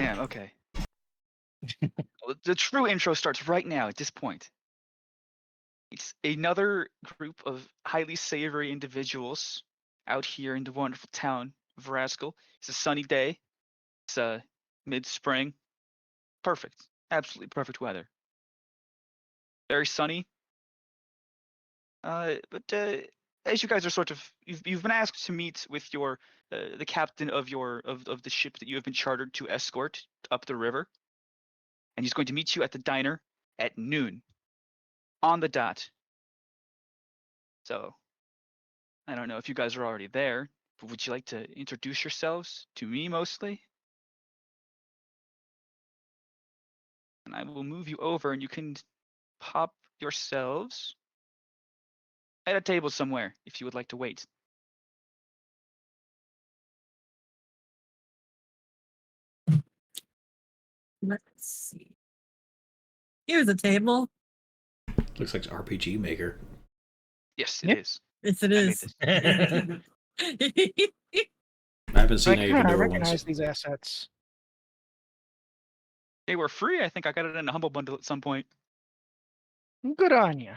Damn, okay. Well, the true intro starts right now at this point. It's another group of highly savory individuals out here in the wonderful town of Rascal. It's a sunny day. It's mid-spring. Perfect. Absolutely perfect weather. Very sunny. But as you guys are sort of you've been asked to meet with your the captain of of the ship that you have been chartered to escort up the river, and he's going to meet you at the diner at noon on the dot. So I don't know if you guys are already there, but would you like to introduce yourselves to me mostly? And I will move you over, and you can pop yourselves at a table somewhere if you would like to wait. Let's see. Here's a table. Looks like RPG Maker. Yes, it Yep. is. Yes, it I made is. this. I haven't seen any of the I newer recognize ones. these assets. They were free. I think I got it in a humble bundle at some point. Good on you.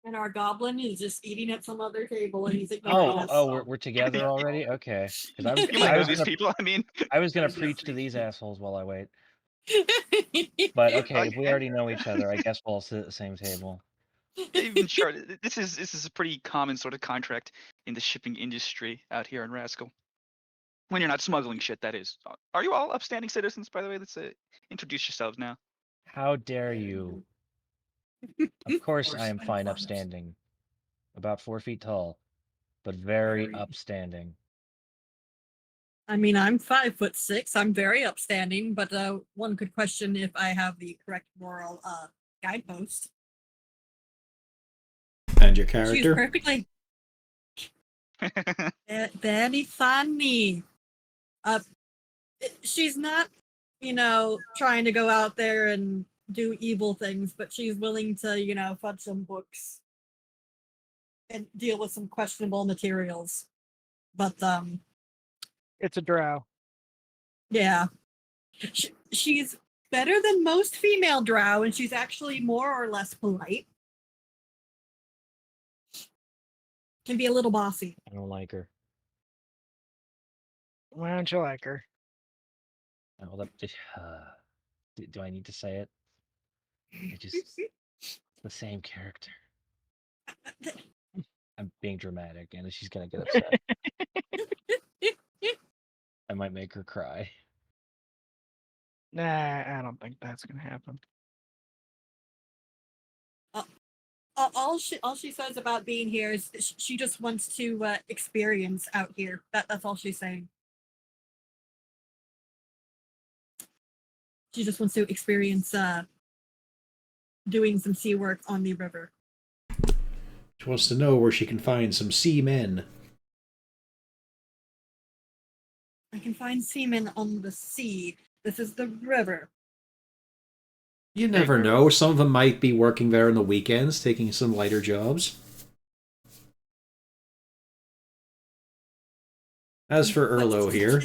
And our goblin is just eating at some other table, and he's ignoring us. We're together already. Okay, because You might I know was these gonna people. I mean, I was gonna preach to these assholes while I wait. But okay, if we yeah. already know each other, I guess we'll all sit at the same table. They've been charted. This is a pretty common sort of contract in the shipping industry out here in Rascal. When you're not smuggling shit, that is. Are you all upstanding citizens, by the way? Let's introduce yourselves now. How dare you? Of course I am fine upstanding. About 4 feet tall, but very upstanding. I mean, I'm 5'6". I'm very upstanding, but one could question if I have the correct moral guidepost. And your She's character? perfectly very funny. She's not, trying to go out there and do evil things, but she's willing to, fudge some books and deal with some questionable materials. But It's a drow. yeah, she's better than most female drow, and she's actually more or less polite. Can be a little bossy. I don't like her. Why don't you like her? Hold up. Do I need to say it? It's the same character. I'm being dramatic, and she's gonna get upset. I might make her cry. Nah, I don't think that's gonna happen. All she says about being here is she just wants to experience out here. That's all she's saying. She just wants to experience doing some sea work on the river. She wants to know where she can find some seamen. I can find seamen on the sea. This is the river. You never know. Some of them might be working there on the weekends, taking some lighter jobs. As for Erlo here,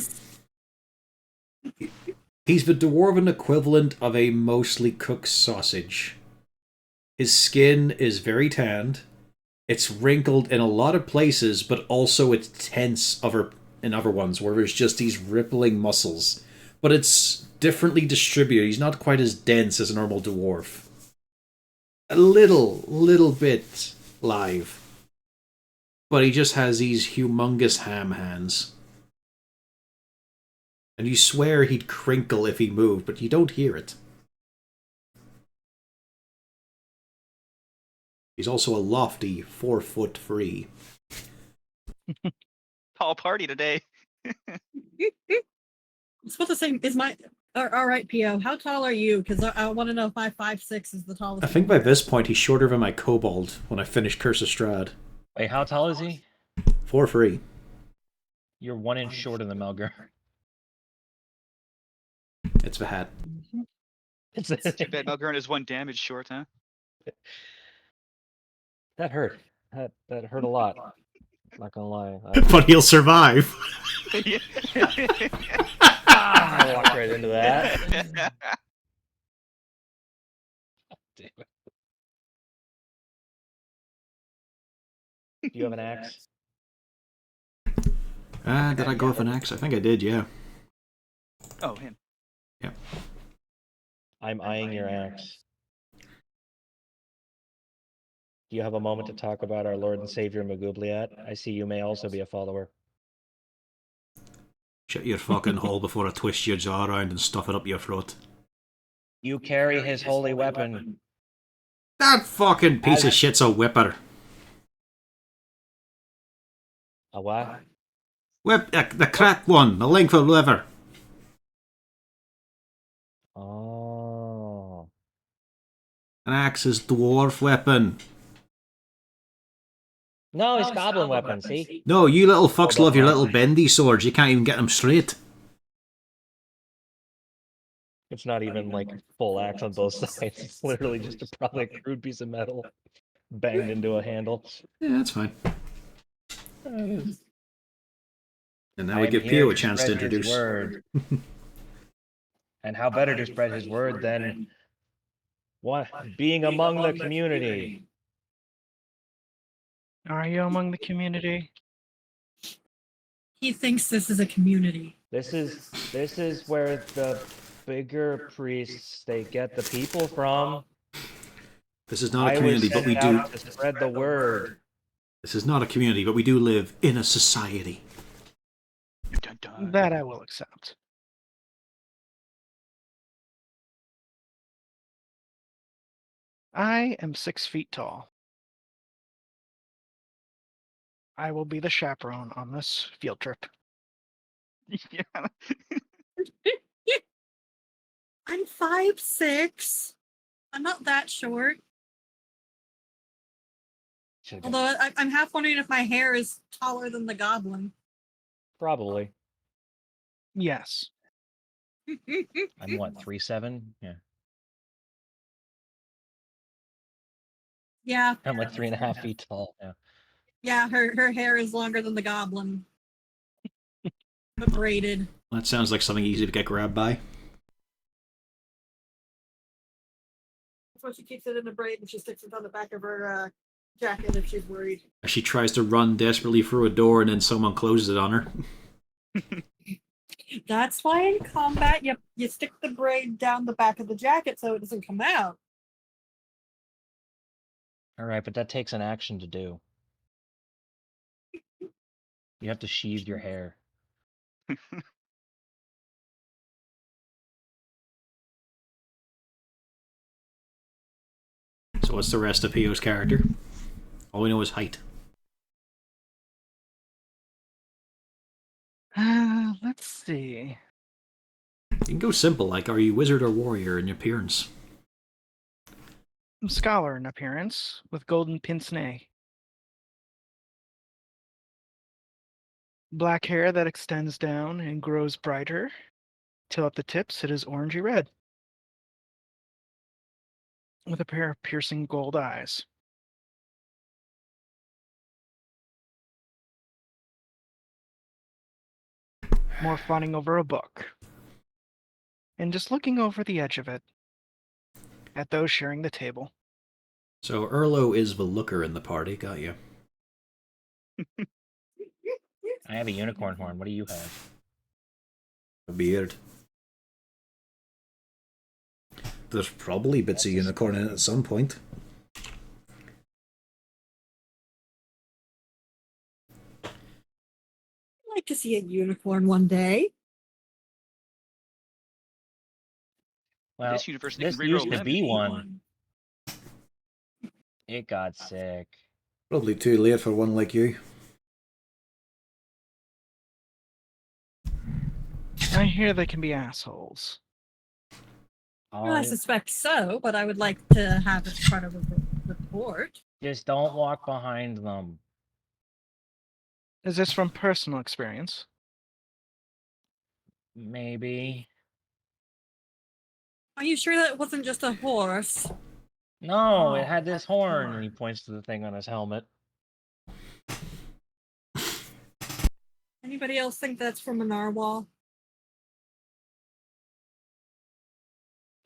he's the dwarven equivalent of a mostly cooked sausage. His skin is very tanned. It's wrinkled in a lot of places, but also it's tense in other ones, where there's just these rippling muscles. But it's differently distributed. He's not quite as dense as a normal dwarf. A little bit live. But he just has these humongous ham hands. And you swear he'd crinkle if he moved, but you don't hear it. He's also a lofty 4'3". Tall party today. It's what the same is my. All right, Pio. How tall are you? Because I want to know if my 5'6" is the tallest. I think by this point he's shorter than my kobold when I finish Curse of Strahd. Wait, how tall is he? 4'3". You're 1 inch shorter than Melgar. It's the hat. Too bad Melgurn is 1 damage short, huh? That hurt. That hurt a lot. Not gonna lie. But he'll survive. Yeah. I walked right into that. Damn it. Do you have an axe? Did I go with an axe? I think I did, yeah. Oh, him. I'm eyeing your axe. Do you have a moment to talk about our Lord and Savior Magubliat? I see you may also be a follower. Shut your fucking hole before I twist your jaw around and stuff it up your throat. You carry his holy weapon. That fucking piece of shit's a whipper. A what? Whip the cracked one, the length of liver. Oh. An axe is dwarf weapon. No, it's goblin weapon, see? No, you little fucks Hold up, love your man. little bendy swords. You can't even get them straight. It's not even like full axe on both sides. It's literally just probably a crude piece of metal banged into a handle. Yeah, that's fine. And now I we am give here Pio a to chance to spread his introduce. word. And how better to spread his word than what being among the community. Are you among the community? He thinks this is a community. This is where the bigger priests they get the people from. This is not a I community, was but we sent do. out to spread the word. This is not a community, but we do live in a society. Dun, dun. That I will accept. I am 6 feet tall. I will be the chaperone on this field trip. Yeah. I'm 5'6". I'm not that short. Should've Although I'm half wondering if my hair is taller than the goblin. Probably. Yes. I'm what, 3'7"? Yeah. Yeah. I'm like 3.5 feet tall. Yeah. Yeah, her hair is longer than the goblin. But braided. That sounds like something easy to get grabbed by. That's why she keeps it in a braid and she sticks it on the back of her jacket if she's worried. As she tries to run desperately through a door and then someone closes it on her. That's why in combat you stick the braid down the back of the jacket so it doesn't come out. All right, but that takes an action to do. You have to sheathe your hair. So what's the rest of Pio's character? All we know is height. Let's see. You can go simple, like are you wizard or warrior in your appearance? I'm scholar in appearance, with golden pince-nez. Black hair that extends down and grows brighter, till at the tips it is orangey red. With a pair of piercing gold eyes. More fawning over a book. And just looking over the edge of it at those sharing the table. So Erlo is the looker in the party, got you. I have a unicorn horn. What do you have? A beard. There's probably bits of unicorn in it at some point. I'd like to see a unicorn one day. Well, This university this can reroll used to them. be one. It got sick. Probably too late for one like you. I hear they can be assholes. Well, I I suspect so, but I would like to have it part of a report. just don't walk behind them. Is this from personal experience? Maybe. Are you sure that wasn't just a horse? No, it had this horn, and he points to the thing on his helmet. Anybody else think that's from a narwhal?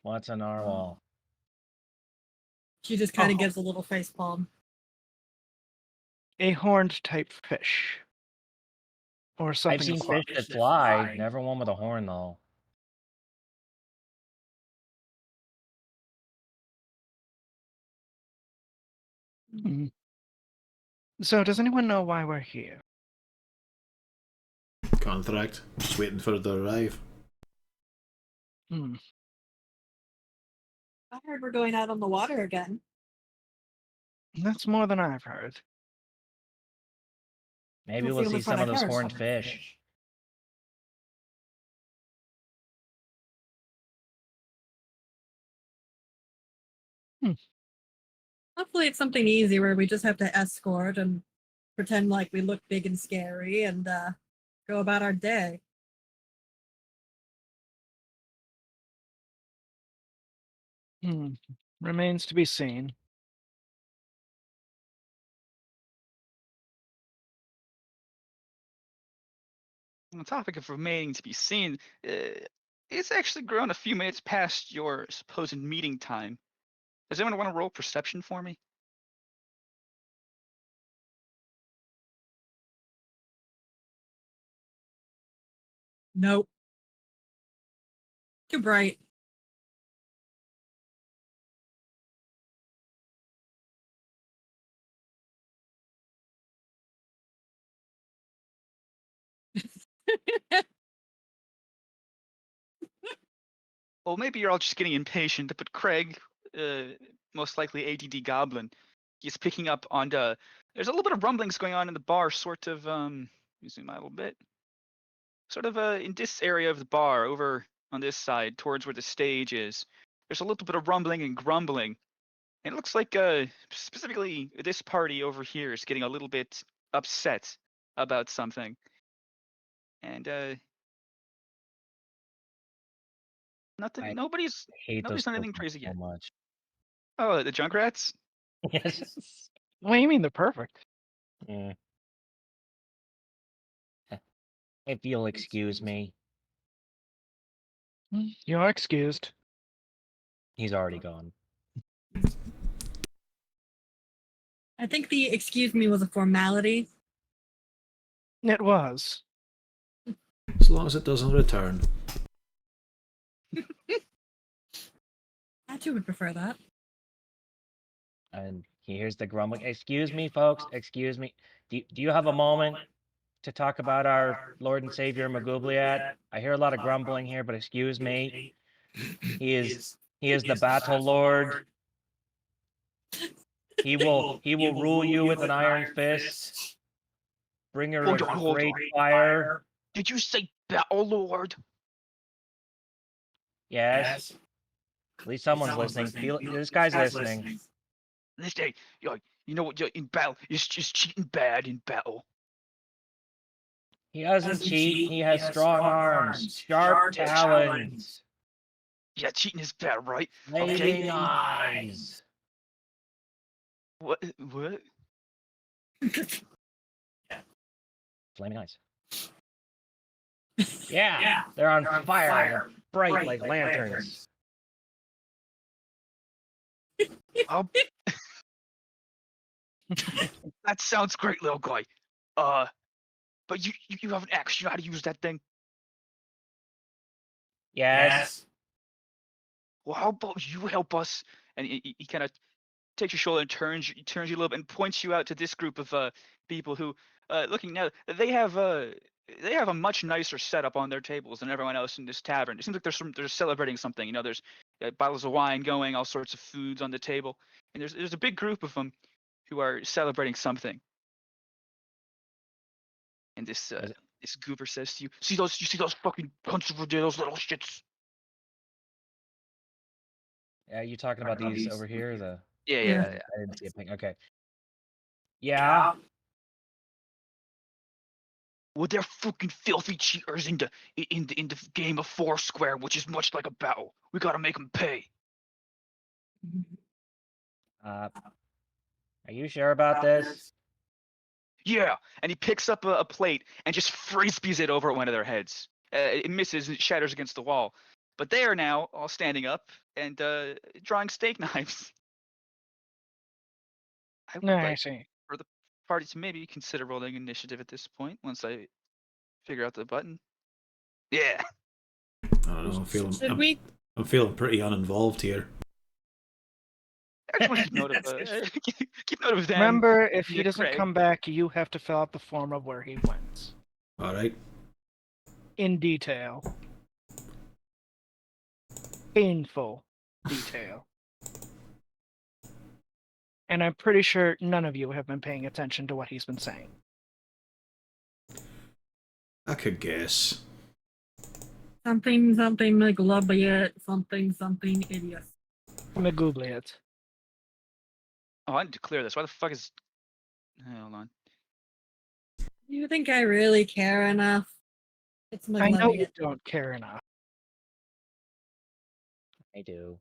What's a narwhal? She just kind of gives a little face palm. A horned type fish. Or something. I've seen close. fish that fly, never one with a horn though. Hmm. So, does anyone know why we're here? Contract. Just waiting for it to arrive. Hmm. I heard we're going out on the water again. That's more than I've heard. Maybe That's the we'll only see some part of I've those heard. horned fish. Hopefully, it's something easy where we just have to escort and pretend like we look big and scary and go about our day. Hmm. Remains to be seen. On the topic of remaining to be seen, it's actually grown a few minutes past your supposed meeting time. Does anyone want to roll perception for me? Nope. Too bright. Well, maybe you're all just getting impatient, but Craig, most likely ADD Goblin, he's picking up on there's a little bit of rumblings going on in the bar, sort of, let me zoom out a little bit. Sort of in this area of the bar, over on this side, towards where the stage is, there's a little bit of rumbling and grumbling. And it looks like specifically this party over here is getting a little bit upset about something. And I nobody's hate those done anything Pokemon crazy so yet. much. Oh, the Junkrats? Yes. What do you mean they're perfect? Mm. If you'll excuse me. You're excused. He's already gone. I think the excuse me was a formality. It was. As long as it doesn't return. I too would prefer that. And he hears the grumbling. Excuse me, folks. Excuse me. Do you have a moment to talk about our Lord and Savior Magubliat? I hear a lot of grumbling here, but excuse me. He is the battle lord. He will rule you with an iron fist. Bringer Hold of on, hold great on. fire. Did you say Battle Lord? Yes. At least someone's listening. This guy's listening. This day, you know what? In battle, it's just cheating bad in battle. He doesn't cheat. He has strong arms, sharp talons, Yeah, cheating is bad, right? blazing eyes. What? What? Flaming eyes. Yeah, they're on fire, bright like lanterns. Oh. That sounds great, little guy. But you have an axe. You know how to use that thing? Yes. Well, how about you help us? And he kind of takes your shoulder and turns you a little bit and points you out to this group of people who, looking now, they have a much nicer setup on their tables than everyone else in this tavern. It seems like they're celebrating something. You know, there's bottles of wine going, all sorts of foods on the table, and there's a big group of them who are celebrating something. And this goober says to you, you see those fucking cunts over there, those little shits. Yeah, you talking about these over here? Yeah. I didn't see a ping. Okay. Yeah. Well, they're fucking filthy cheaters in the game of Foursquare, which is much like a battle. We gotta make them pay. Are you sure about this? Yeah, and he picks up a plate and just frisbees it over at one of their heads. It misses and it shatters against the wall. But they are now all standing up and drawing steak knives. I would No, I like see. for the party to maybe consider rolling initiative at this point once I figure out the button. Yeah. I don't know. Should we? I'm feeling pretty uninvolved here. I just want to keep note of keep note of them. Remember, if he Yeah, doesn't Craig. come back, you have to fill out the form of where he went All right. in detail. Painful detail. And I'm pretty sure none of you have been paying attention to what he's been saying. I could guess. Something McLubiot, something idiot. Magoobliet. Oh, I need to clear this. Why the fuck is? Hold on. You think I really care enough? It's I know you McLubiot. don't care enough. I do.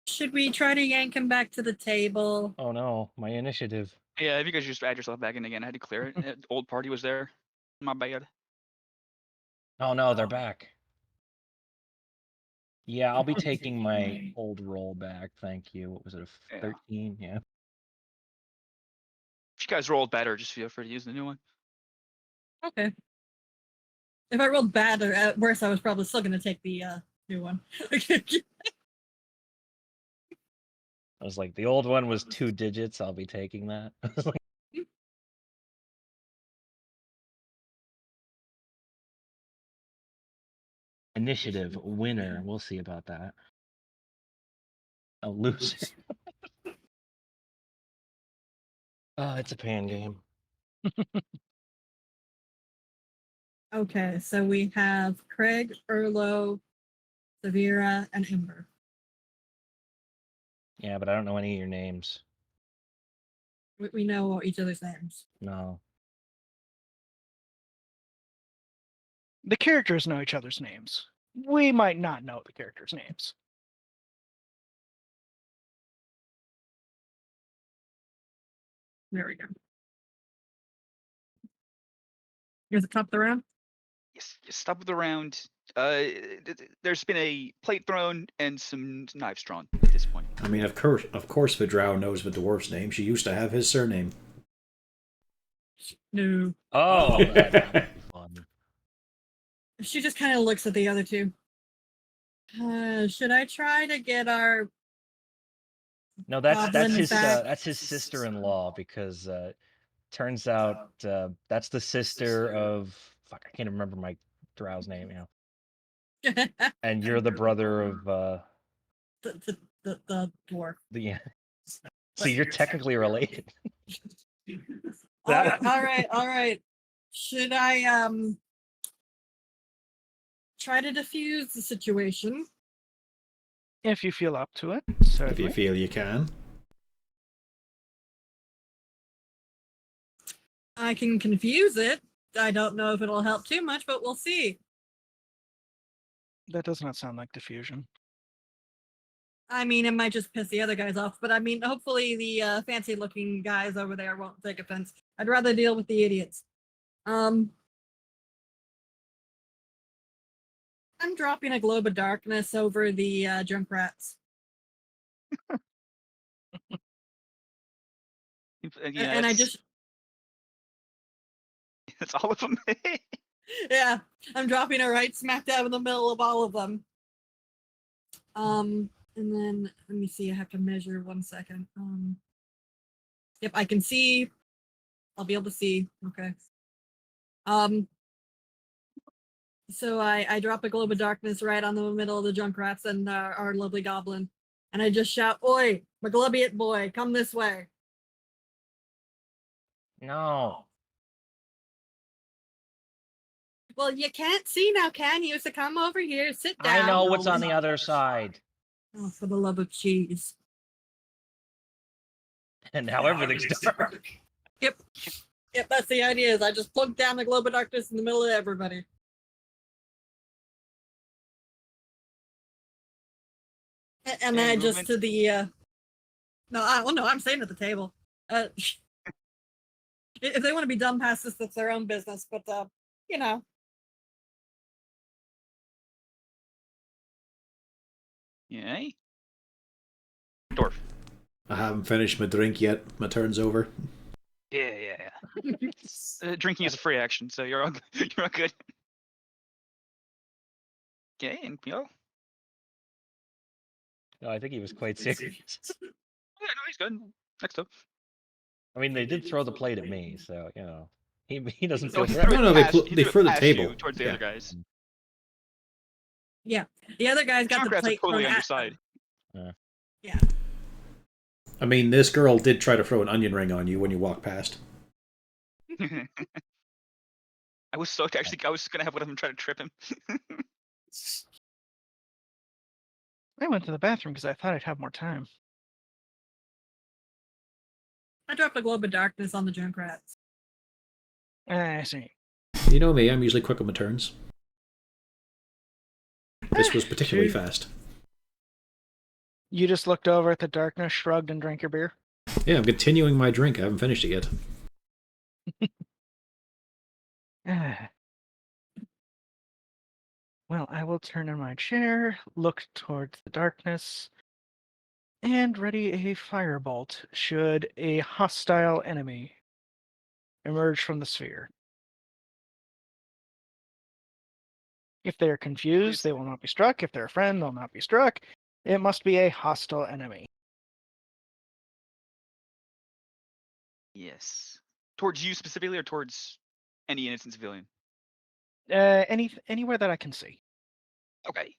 Should we try to yank him back to the table? Oh no, my initiative. Yeah, if you guys just add yourself back in again, I had to clear it. Old party was there. My bad. Oh no, they're back. Yeah, I'll be taking my old roll back. Thank you. What was it? Yeah. 13? Yeah. If you guys rolled better, just feel free to use the new one. Okay. If I rolled bad or at worse, I was probably still going to take the new one. I was like, the old one was 2 digits. I'll be taking that. I was like, initiative winner. We'll see about that. A loser. It's a pan game. Okay, so we have Craig, Erlo, Severa, and Ember. Yeah, but I don't know any of your names. We know each other's names. No. The characters know each other's names. We might not know the characters' names. There we go. Here's the top of the round. Yes, stop with the round. There's been a plate thrown and some knives drawn at this point. I mean, of course, Vidrow knows the dwarf's name. She used to have his surname. No. Oh, that'd be fun. She just kind of looks at the other two. Should I try to get our No, that's Goblin his back? that's his sister-in-law because turns out that's the sister of fuck. I can't remember my drow's name. Yeah, and you're the brother of the dwarf? the. So you're technically related. All right. Should I try to diffuse the situation? If you feel up to it, If certainly. you feel you can. I can confuse it. I don't know if it'll help too much, but we'll see. That does not sound like diffusion. I mean, it might just piss the other guys off, but I mean, hopefully the fancy-looking guys over there won't take offense. I'd rather deal with the idiots. I'm dropping a globe of darkness over the Junkrats. Yeah, And I just, that's all of them. yeah, I'm dropping it right smack dab in the middle of all of them. And then let me see. I have to measure 1 second. Yep, I can see. I'll be able to see. Okay. So I drop a globe of darkness right on the middle of the Junkrats and our lovely goblin, and I just shout, "Oi, McGlubbiot boy, come this way!" No. Well, you can't see now, can you? So come over here, sit down. I know what's on the other side. Oh, for the love of cheese. And now everything's dark. Yep, that's the idea. Is I just plug down the globe of darkness in the middle of everybody. And then I Any just movement? to the no, I'm staying at the table. If they want to be dumb past this, that's their own business. But you know, Yay. Dwarf. I haven't finished my drink yet. My turn's over. Yeah. Drinking is a free action, so you're all you're all good. Okay, and Pio. No, I think he was quite serious. Yeah, no, he's good. Next up. I mean, they did throw the plate at me, so you know, he doesn't No, feel he threatened. threw it No, they past, pl- he they threw the past table. you towards the Yeah. other guys. yeah, the other guy's got the Junkrat's are plate totally thrown on your at side. them. Yeah, I mean, this girl did try to throw an onion ring on you when you walked past. I was stoked. Actually, I was just gonna have one of them try to trip him. I went to the bathroom because I thought I'd have more time. I dropped a globe of darkness on the Junkrats. I see. You know me, I'm usually quick on my turns. This was particularly Sure. fast. You just looked over at the darkness, shrugged, and drank your beer. Yeah, I'm continuing my drink. I haven't finished it yet. Well, I will turn in my chair, look towards the darkness, and ready a firebolt should a hostile enemy emerge from the sphere. If they are confused, they will not be struck. If they're a friend, they'll not be struck. It must be a hostile enemy. Yes. Towards you specifically, or towards any innocent civilian? Anywhere that I can see. Okay.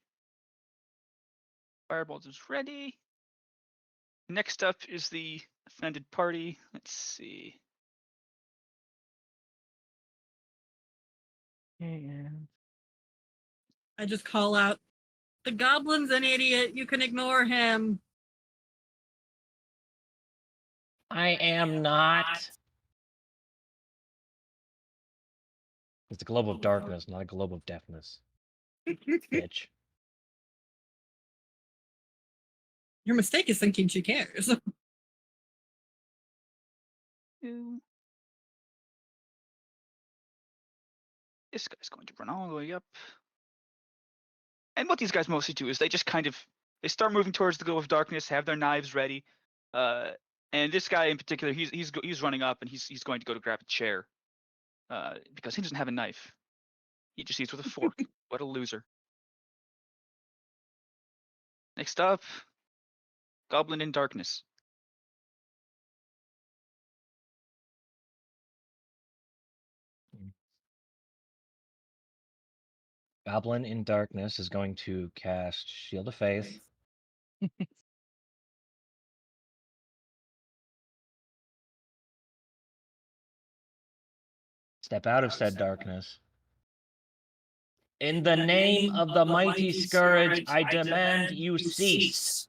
Firebolt is ready. Next up is the offended party. Let's see. And I just call out, the goblin's an idiot. You can ignore him. I am not. It's a globe of darkness, not a globe of deafness, bitch. Your mistake is thinking she cares. Two. This guy's going to run all the way up. And what these guys mostly do is they just kind of they start moving towards the glow of darkness, have their knives ready. And this guy in particular, he's running up and he's going to go to grab a chair. Because he doesn't have a knife. He just eats with a fork. What a loser. Next up, Goblin in Darkness. Goblin in Darkness is going to cast Shield of Faith. Step out of said darkness. In the name of the mighty scourge, I demand you cease.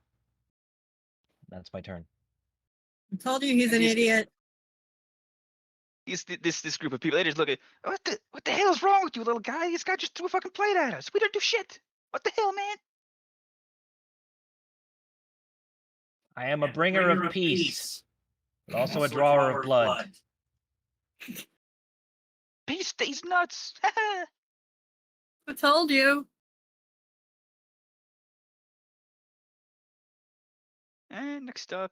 That's my turn. I told you he's an idiot. This group of people, they just look at what the hell is wrong with you, little guy? This guy just threw a fucking plate at us. We didn't do shit. What the hell, man? I am a bringer of peace, but also a drawer of blood. Peace stays nuts. I told you. And next up,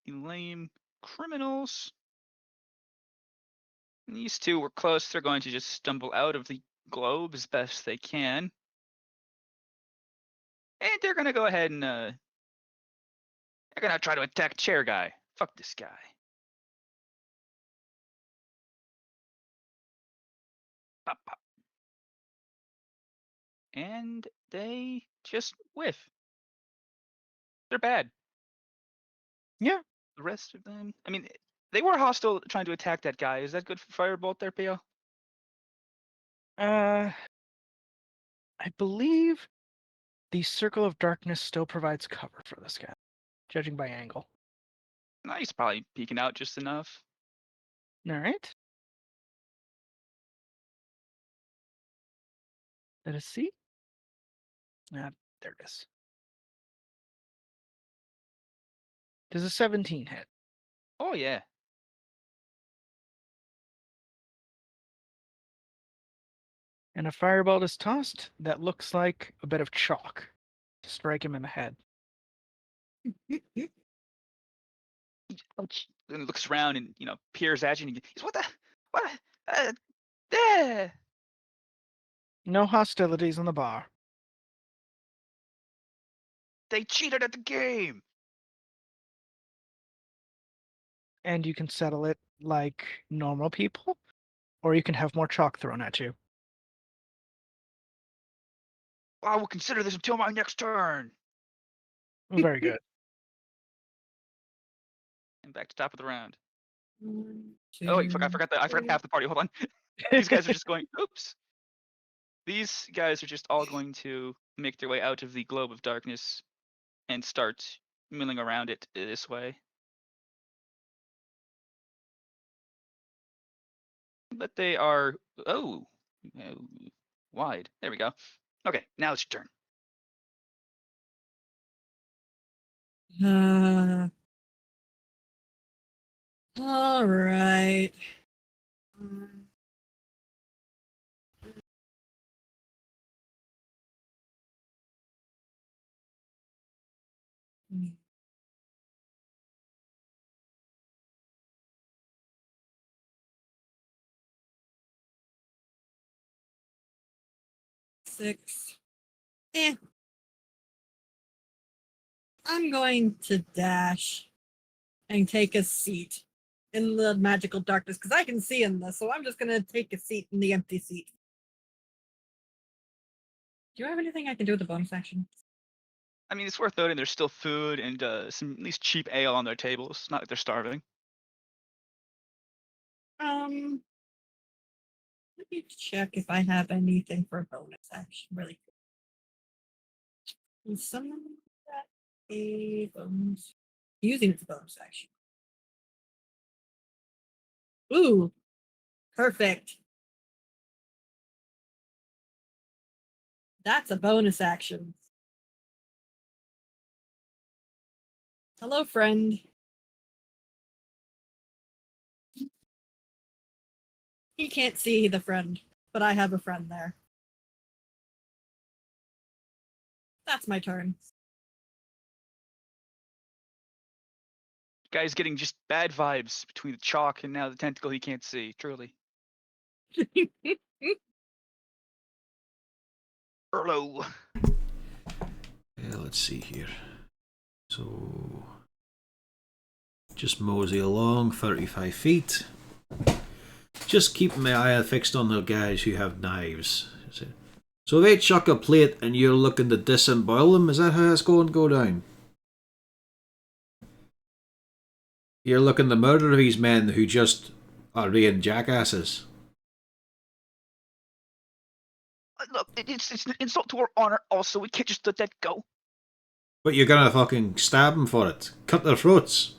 the lame criminals. These two were close. They're going to just stumble out of the globe as best they can. And they're going to go ahead and they're going to try to attack chair guy. Fuck this guy. Pop, pop. And they just whiff. They're bad. Yeah. The rest of them, I mean, they were hostile trying to attack that guy. Is that good for Firebolt there, Pio? I believe the Circle of Darkness still provides cover for this guy, judging by angle. No, he's probably peeking out just enough. All right. Let us see. There it is. Does a 17 hit? Oh yeah. And a firebolt is tossed that looks like a bit of chalk to strike him in the head. And looks around and peers at you and he's what? Yeah. No hostilities on the bar. They cheated at the game. And you can settle it like normal people, or you can have more chalk thrown at you. I will consider this until my next turn. Very good. And back to top of the round. One, Oh wait, two, I forgot half the party. Hold on. These guys are just going, oops. These guys are just all going to make their way out of the globe of darkness and start milling around it this way. But they are, wide. There we go. Okay, now it's your turn. All right. Six. I'm going to dash and take a seat in the magical darkness because I can see in this, so I'm just going to take a seat in the empty seat. Do you have anything I can do with the bonus action? I mean, it's worth noting there's still food and some at least cheap ale on their tables. Not like they're starving. Let me check if I have anything for a bonus action really quick. Can someone do that a bonus? Using the bonus action. Ooh, perfect. That's a bonus action. Hello, friend. He can't see the friend, but I have a friend there. That's my turn. Guy's getting just bad vibes between the chalk and now the tentacle he can't see. Truly. Erlo. Yeah, let's see here. So, just mosey along 35 feet. Just keeping my eye fixed on the guys who have knives. So they chuck a plate and you're looking to disembowel them? Is that how it's going to go down? You're looking to murder these men who just are being jackasses. Look, it's an insult to our honor. Also, we can't just let that go. But you're gonna fucking stab them for it. Cut their throats.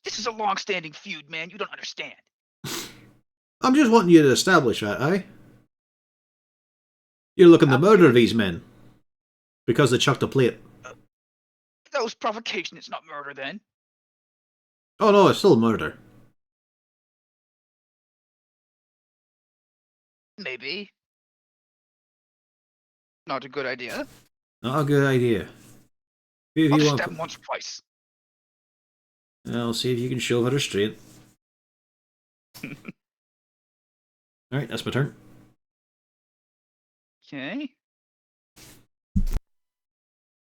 This is a long-standing feud, man. You don't understand. I'm just wanting you to establish that, eh? You're looking to murder these men. Because they chucked a plate. That was provocation. It's not murder, then. Oh no, it's still murder. Maybe. Not a good idea. Not a good idea. If I'll you just want, stab him once or twice. I'll see if you can shove her straight. Alright, that's my turn. Okay.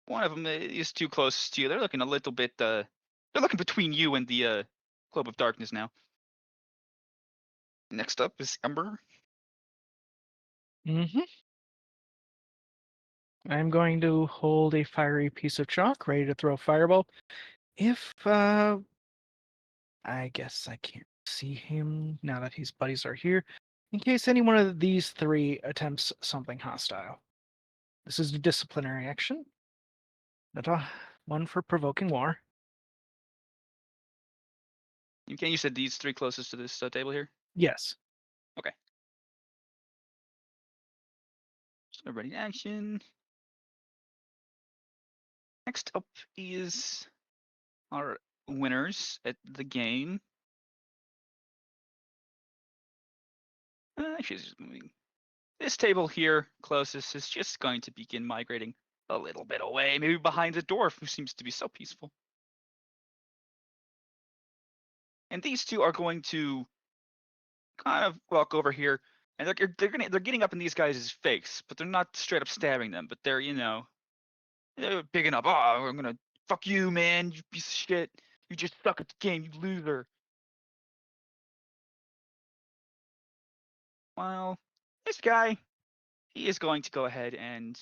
One of them is too close to you. They're looking a little bit. They're looking between you and the Globe of Darkness now. Next up is Ember. Mm-hmm. I'm going to hold a fiery piece of chalk ready to throw a fireball. If, I guess I can't see him now that his buddies are here, in case any one of these three attempts something hostile. This is a disciplinary action. Not one for provoking war. Okay, you said these three closest to this table here? Yes. Okay. So ready to action. Next up is our winners at the game. She's just moving. This table here, closest, is just going to begin migrating a little bit away, maybe behind the dwarf, who seems to be so peaceful. And these two are going to kind of walk over here, and they're getting up in these guys' face, but they're not straight up stabbing them, but they're they're picking up. Oh, I'm gonna fuck you, man, you piece of shit. You just suck at the game, you loser. Well, this guy, he is going to go ahead and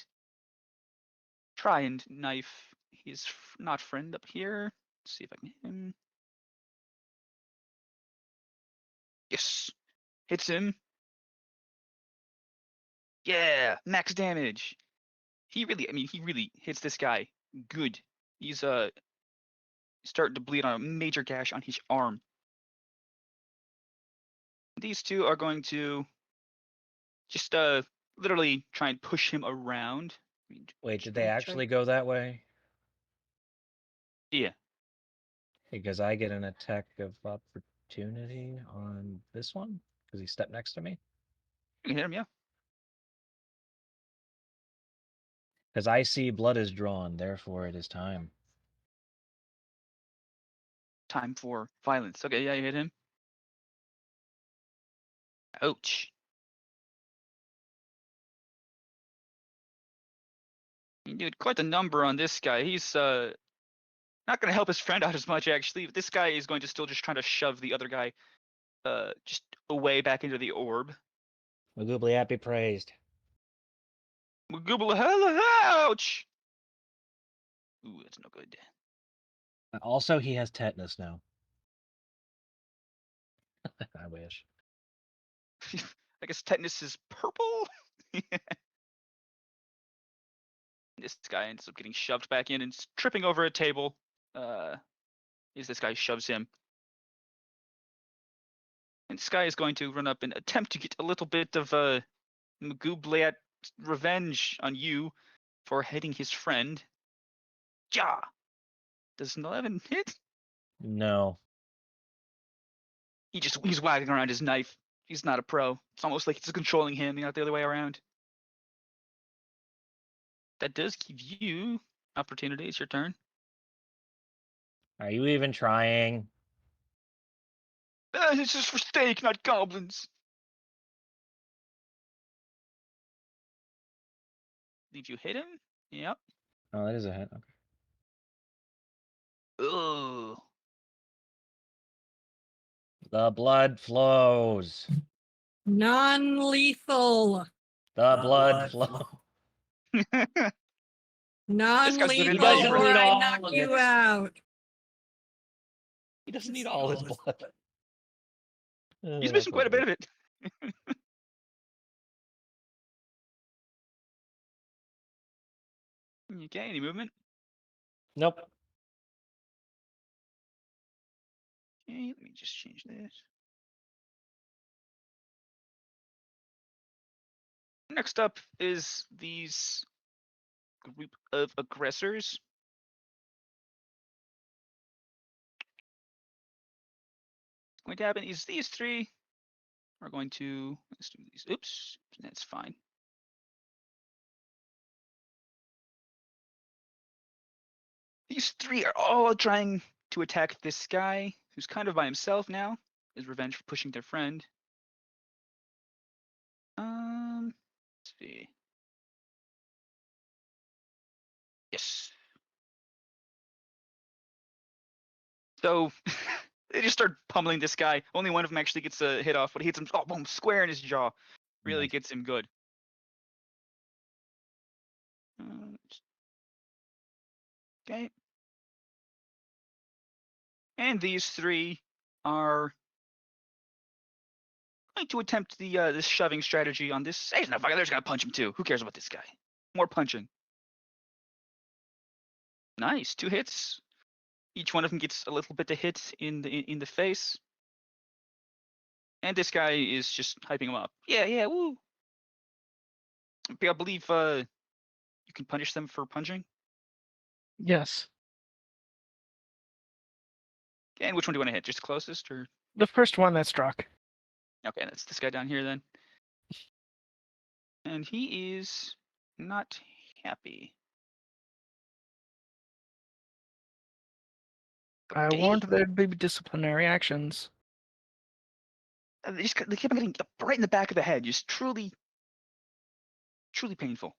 try and knife his not friend up here. Let's see if I can hit him. Yes, hits him. Yeah, max damage. He really hits this guy good. He's starting to bleed on a major gash on his arm. These two are going to just literally try and push him around. Wait, did they actually go that way? Yeah. Because I get an attack of opportunity on this one because he stepped next to me. You can hit him, yeah. Because I see blood is drawn, therefore it is time. Time for violence. Okay, yeah, you hit him. Ouch. You did quite the number on this guy. He's not going to help his friend out as much, actually. But this guy is going to still just trying to shove the other guy just away back into the orb. Magoobliat be praised. Ouch! Ooh, that's no good. Also, he has tetanus now. I wish. I guess tetanus is purple? This guy ends up getting shoved back in and tripping over a table. As this guy shoves him. And this guy is going to run up and attempt to get a little bit of Magoobliat revenge on you for hitting his friend. Ja! Does an 11 hit? No. He's wagging around his knife. He's not a pro. It's almost like it's controlling him, not the other way around. That does give you opportunity. It's your turn. Are you even trying? This is for steak, not goblins. Did you hit him? Yep. Oh, that is a hit. Okay. Ugh. The blood flows. Non-lethal. The blood flows. Non-lethal, doesn't or need I all knock of you it. out. He doesn't need all his blood. He's missing quite a bit of it. Okay, any movement? Nope. Okay, let me just change this. Next up is these group of aggressors. What's going to happen is these three are going to, let's do these. Oops, that's fine. These three are all trying to attack this guy who's kind of by himself now, as revenge for pushing their friend. Let's see. Yes. So they just start pummeling this guy. Only one of them actually gets a hit off, but he hits him, oh, boom, square in his jaw. Really Nice. gets him good. Okay. And these three are going to attempt the this shoving strategy on this. Hey, no, fucker, they're just gonna punch him too. Who cares about this guy? More punching. Nice, 2 hits. Each one of them gets a little bit of hit in the face. And this guy is just hyping him up. Yeah, yeah, woo. I believe you can punish them for punching. Yes. And which one do you want to hit? Just closest, or The first one that struck. okay, that's this guy down here then. And he is not happy. I Okay. warned there'd be disciplinary actions. They keep on getting right in the back of the head. Just truly painful.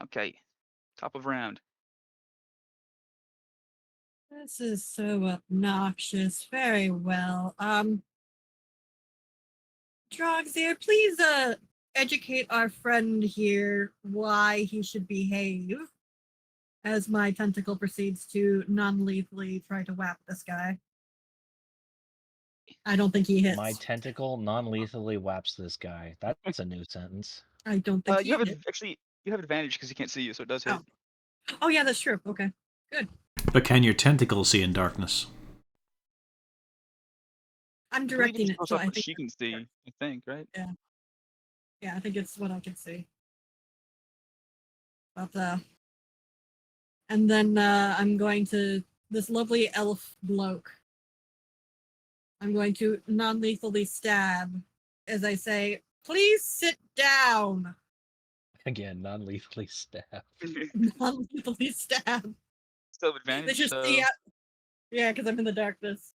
Okay, top of round. This is so obnoxious. Very well. Drogzir, please educate our friend here why he should behave as my tentacle proceeds to non-lethally try to whap this guy. I don't think he hits. My tentacle non-lethally whaps this guy. That's a new sentence. I don't think he You have hits. actually you have advantage because he can't see you, so it does hit. Oh. Oh yeah, that's true. Okay. But can your tentacles see in darkness? I'm I believe directing it's it, based so off I what think she can see. I think, right? yeah, I think it's what I can see. But and then I'm going to this lovely elf bloke. I'm going to non-lethally stab as I say, "Please sit down." Again, non-lethally stab. Non-lethally stab. Still have They advantage. just So see it. Yeah, because I'm in the darkness.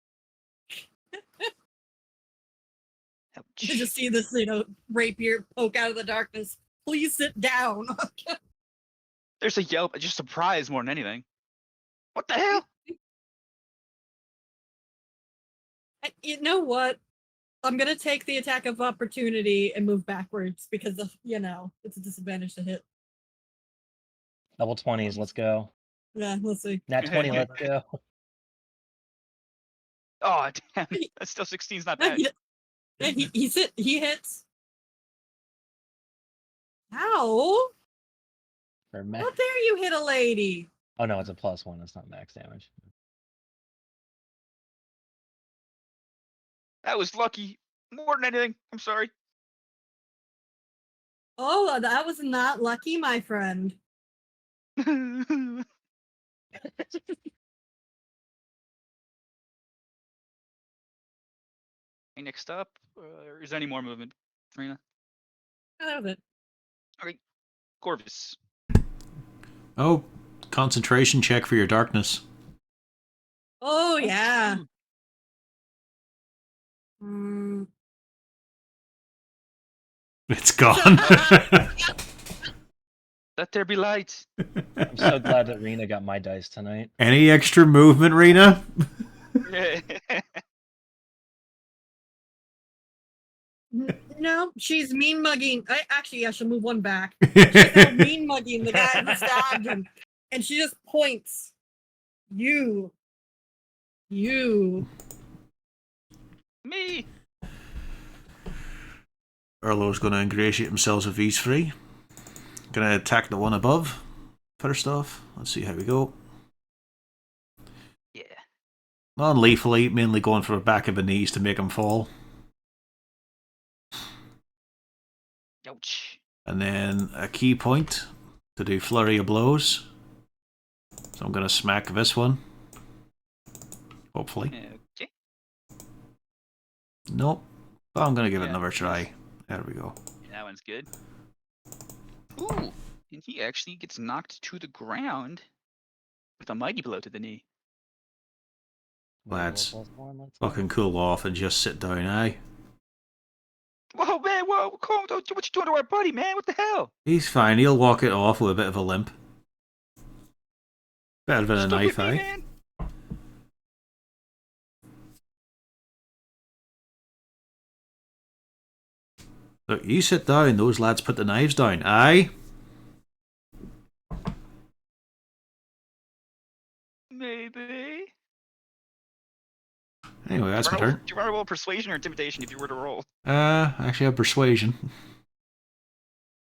ouch. You just see this, rapier poke out of the darkness. Please sit down. There's a yelp, just surprise more than anything. What the hell? You know what? I'm gonna take the attack of opportunity and move backwards because of it's a disadvantage to hit. Double 20s, let's go. Yeah, let's see. Nat 20, let's go. Oh damn! That's still 16's not bad. Yeah, he hits. How? For ma- How dare you hit a lady? oh no, it's a +1. It's not max damage. That was lucky more than anything. I'm sorry. Oh, that was not lucky, my friend. Okay, next up, is there any more movement, Rena? That was it. Corvus. Oh, concentration check for your darkness. Oh yeah. Ooh, Mm. It's gone. Let there be light. I'm so glad that Rena got my dice tonight. Any extra movement, Rena? Yeah. No, she's mean mugging. I should move one back. She's now mean mugging the guy who stabbed him, and she just points. You. Me. Erlo's going to ingratiate himself with these three. Going to attack the one above. First off, let's see how we go. Yeah. Non-lethally, mainly going for the back of the knees to make him fall. Ouch. And then a key point to do flurry of blows. So I'm going to smack this one. Hopefully. Okay. Nope. But I'm going to give it Yeah, another yes. try. There we go. Yeah, that one's good. Ooh, and he actually gets knocked to the ground with a mighty blow to the knee. Lads, +1, let's go. Fucking cool off and just sit down, aye? Whoa, man! Whoa, Cole, what you doing to our buddy, man? What the hell? He's fine. He'll walk it off with a bit of a limp. Better than a Stick knife, with me, aye? man. Look, you sit down. Those lads put the knives down, aye? Maybe. Anyway, that's my Do you turn. want to roll persuasion or intimidation if you were to roll? Actually, I have persuasion.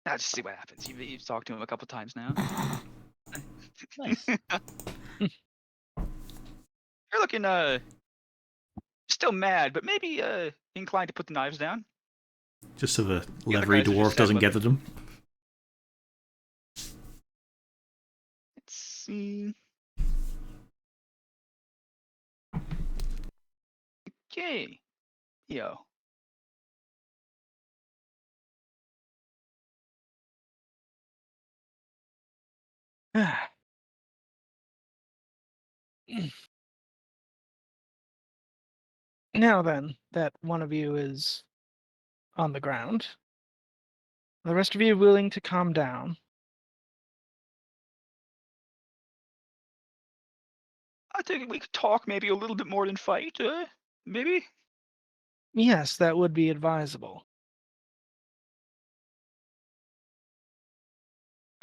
I'll just see what happens. You've talked to him a couple times now. Nice. You're looking still mad, but maybe inclined to put the knives down. Just so the other livery guys are just dwarf doesn't sad get to them. Let's see. Okay. Yo. Now then, that one of you is on the ground, the rest of you willing to calm down. I think we could talk maybe a little bit more than fight. Maybe. Yes, that would be advisable.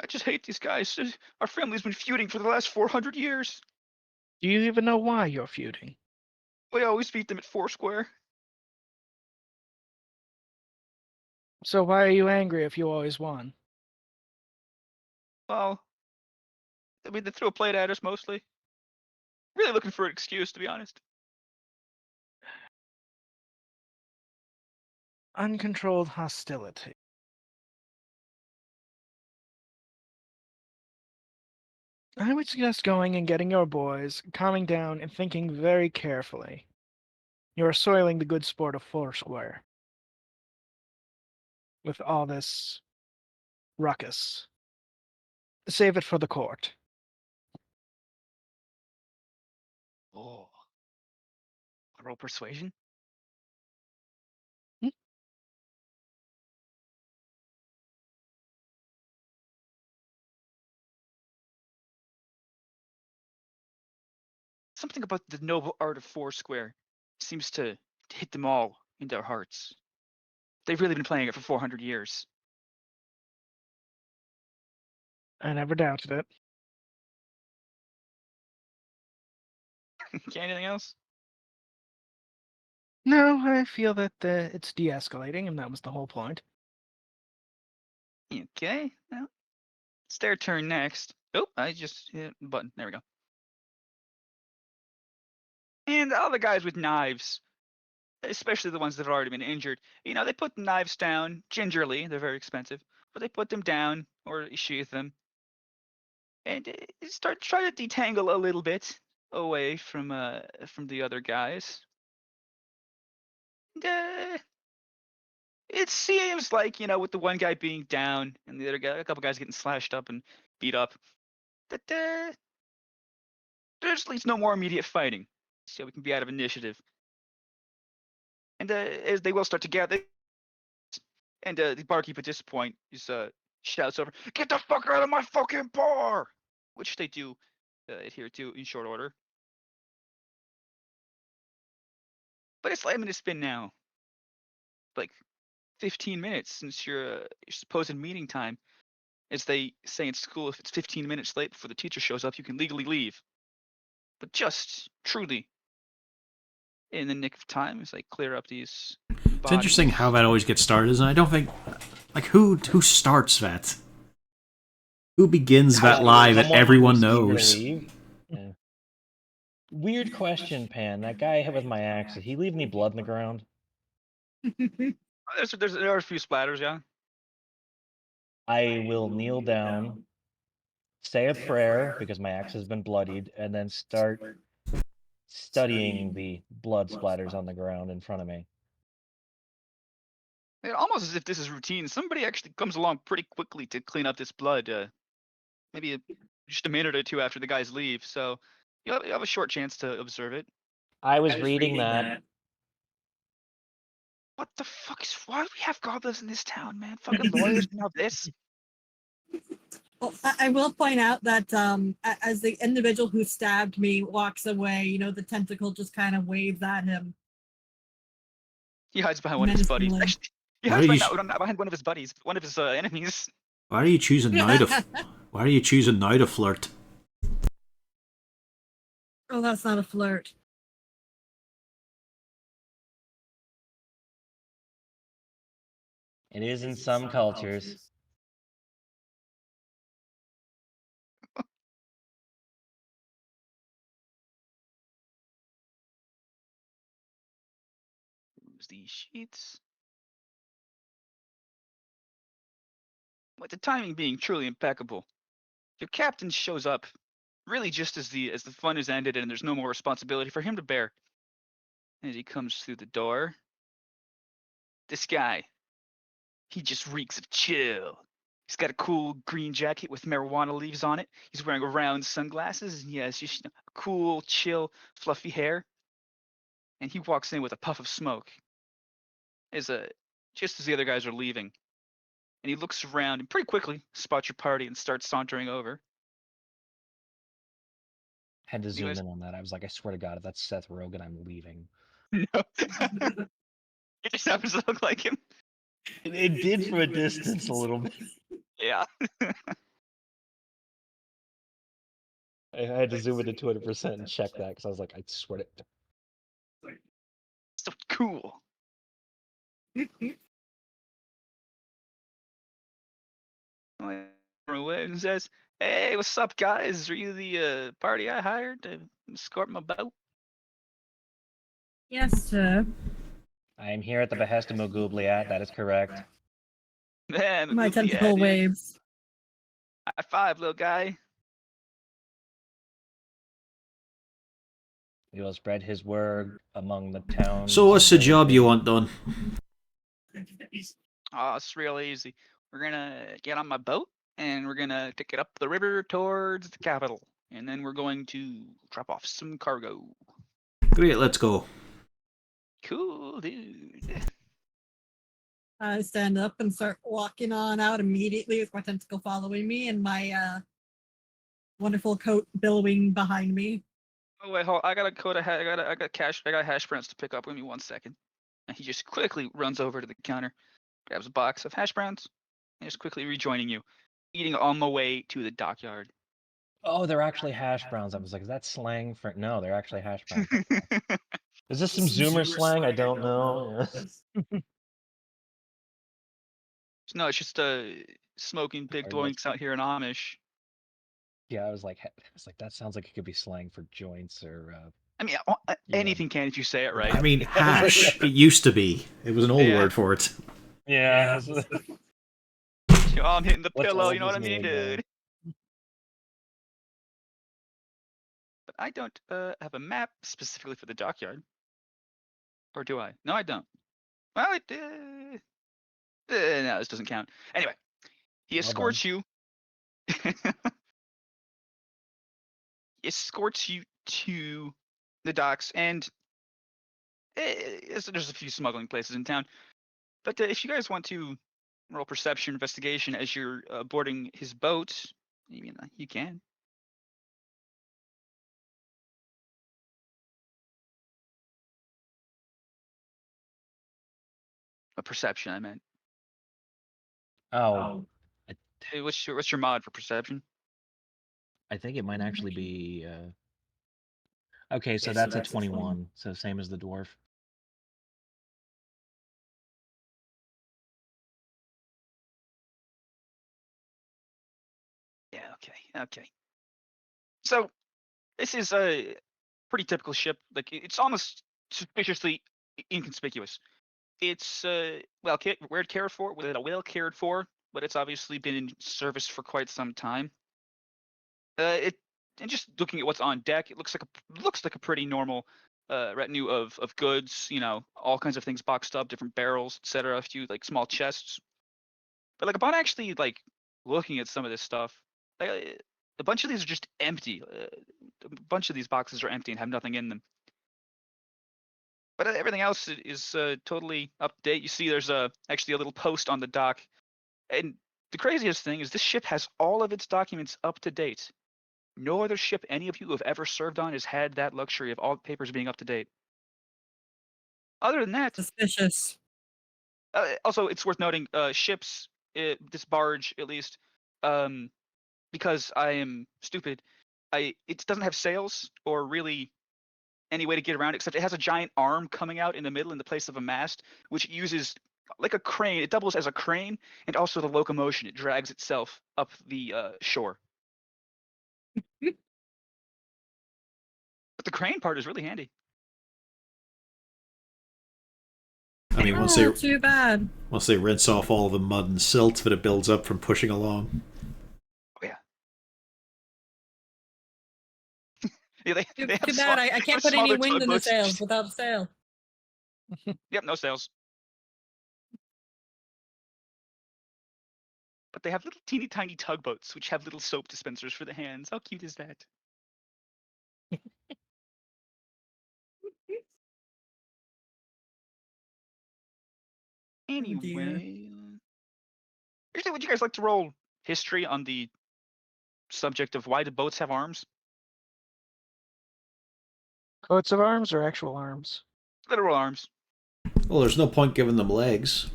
I just hate these guys. Our family's been feuding for the last 400 years. Do you even know why you're feuding? We always beat them at Foursquare. So why are you angry if you always won? Well, I mean, they threw a plate at us mostly. Really looking for an excuse, to be honest. Uncontrolled hostility. I would suggest going and getting your boys, calming down, and thinking very carefully. You are soiling the good sport of Foursquare with all this ruckus. Save it for the court. Oh. Roll persuasion? Hmm? Something about the noble art of Foursquare seems to hit them all in their hearts. They've really been playing it for 400 years. I never doubted it. Okay, anything else? No, I feel that it's de-escalating, and that was the whole point. Okay, well, it's their turn next. Oh, I just hit the button. There we go. And all the guys with knives, especially the ones that have already been injured, they put the knives down gingerly. They're very expensive, but they put them down or sheath them and start trying to detangle a little bit away from the other guys. And, it seems like with the one guy being down and the other guy, a couple guys getting slashed up and beat up, that there's at least no more immediate fighting, so we can be out of initiative. And as they will start to gather, and the barkeep at this point is shouts over, "Get the fuck out of my fucking bar!" Which they do adhere to in short order. But it's been now like 15 minutes since your supposed meeting time. As they say in school, if it's 15 minutes late before the teacher shows up, you can legally leave. But just truly in the nick of time as they clear up these It's interesting bodies. how that always gets started, and I don't think, like, who starts that? Who begins that lie that Someone everyone who's eager to knows? leave. Yeah. Weird question, Pan. That guy I hit with my axe, did he leave any blood in the ground? There are a few splatters, yeah. I will kneel down, say a prayer because my axe has been bloodied, and then start studying the blood splatters on the ground in front of me. Almost as if this is routine. Somebody actually comes along pretty quickly to clean up this blood. Maybe just a minute or two after the guys leave. So you have a short chance to observe it. I was reading that. What the fuck is? Why do we have goblins in this town, man? Fucking lawyers know this. Well, I will point out that as the individual who stabbed me walks away, the tentacle just kind of waves at him. He hides behind one of his buddies. Menacingly. Actually, he Why hides are you not behind one of his buddies, one of his enemies. Why are you choosing now to? Why are you choosing now to flirt? Oh, that's not a flirt. It is in some cultures. Use these sheets. With the timing being truly impeccable, your captain shows up, really just as the fun is ended and there's no more responsibility for him to bear. as he comes through the door. This guy, he just reeks of chill. He's got a cool green jacket with marijuana leaves on it. He's wearing round sunglasses, and he has just cool, chill, fluffy hair. And he walks in with a puff of smoke, just as the other guys are leaving. And he looks around and pretty quickly spots your party and starts sauntering over. Had to You zoom guys- in on that. I was like, I swear to God, if that's Seth Rogen, I'm leaving. No. It just happens to look like him. It did from a distance a little bit. Yeah. I had to zoom into 200% and check that because I was like, I swear to. So cool. Away and says, "Hey, what's up, guys? Are you the party I hired to escort my boat?" Yes, sir. I am here at the behest of Mugubliat. That is correct. Man, My tentacle waves. High five, little guy. He will spread his word among the towns. So what's the job you want done? Oh, it's real easy. We're gonna get on my boat and we're gonna take it up the river towards the capital, and then we're going to drop off some cargo. Great, let's go. Cool, dude. I stand up and start walking on out immediately with my tentacle following me and my wonderful coat billowing behind me. Oh wait, hold. I got a coat of I got hash browns to pick up. Give me 1 second. And he just quickly runs over to the counter, grabs a box of hash browns, and is quickly rejoining you, eating on the way to the dockyard. Oh, they're actually hash browns. I was like, is that slang for? No, they're actually hash browns. Is this some Zoomer slang? I don't know. No, it's just smoking big Sorry, doinks out here in Amish. Yeah, I was like, that sounds like it could be slang for joints or. I mean, Yeah. anything can if you say it right. I mean, hash, it used to be. It was an old Yeah. word for it. Yeah. Oh, I'm hitting the What's pillow. old You know what I is new mean, again. dude? But I don't have a map specifically for the dockyard. Or do I? No, I don't. Well, no, this doesn't count. Anyway, he Well escorts you. He escorts you to the docks, and there's a few smuggling places in town. But if you guys want to roll perception investigation as you're boarding his boat, I mean, you can. A perception, I meant. Oh, Hey, what's your mod for perception? I think it might actually be. Okay, so that's a 21. So same as the dwarf. Yeah, okay. So this is a pretty typical ship. Like it's almost suspiciously inconspicuous. It's well cared for, but it's obviously been in service for quite some time. And just looking at what's on deck, it looks like a pretty normal retinue of goods. You know, all kinds of things boxed up, different barrels, etc. A few like small chests. But like upon actually like looking at some of this stuff, like, a bunch of these are just empty. A bunch of these boxes are empty and have nothing in them. But everything else is totally up to date. You see, there's actually a little post on the dock, and the craziest thing is this ship has all of its documents up to date. No other ship any of you have ever served on has had that luxury of all papers being up to date. Other than that, Suspicious. also it's worth noting, ships, this barge at least, because I am stupid, it doesn't have sails or really any way to get around it, except it has a giant arm coming out in the middle in the place of a mast, which uses like a crane. It doubles as a crane and also the locomotion. It drags itself up the shore. But the crane part is really handy. I mean, Oh, too bad. once they rinse off all the mud and silt that it builds up from pushing along. Oh yeah. Yeah, they Too have bad. I can't put any smaller wind in the tugboats. sails without a sail. Yep, no sales. But they have little teeny tiny tugboats, which have little soap dispensers for the hands. How cute is that? Oh, dear. Anyway, usually, would you guys like to roll history on the subject of why do boats have arms? Coats of arms or actual arms? Literal arms. Well, there's no point giving them legs.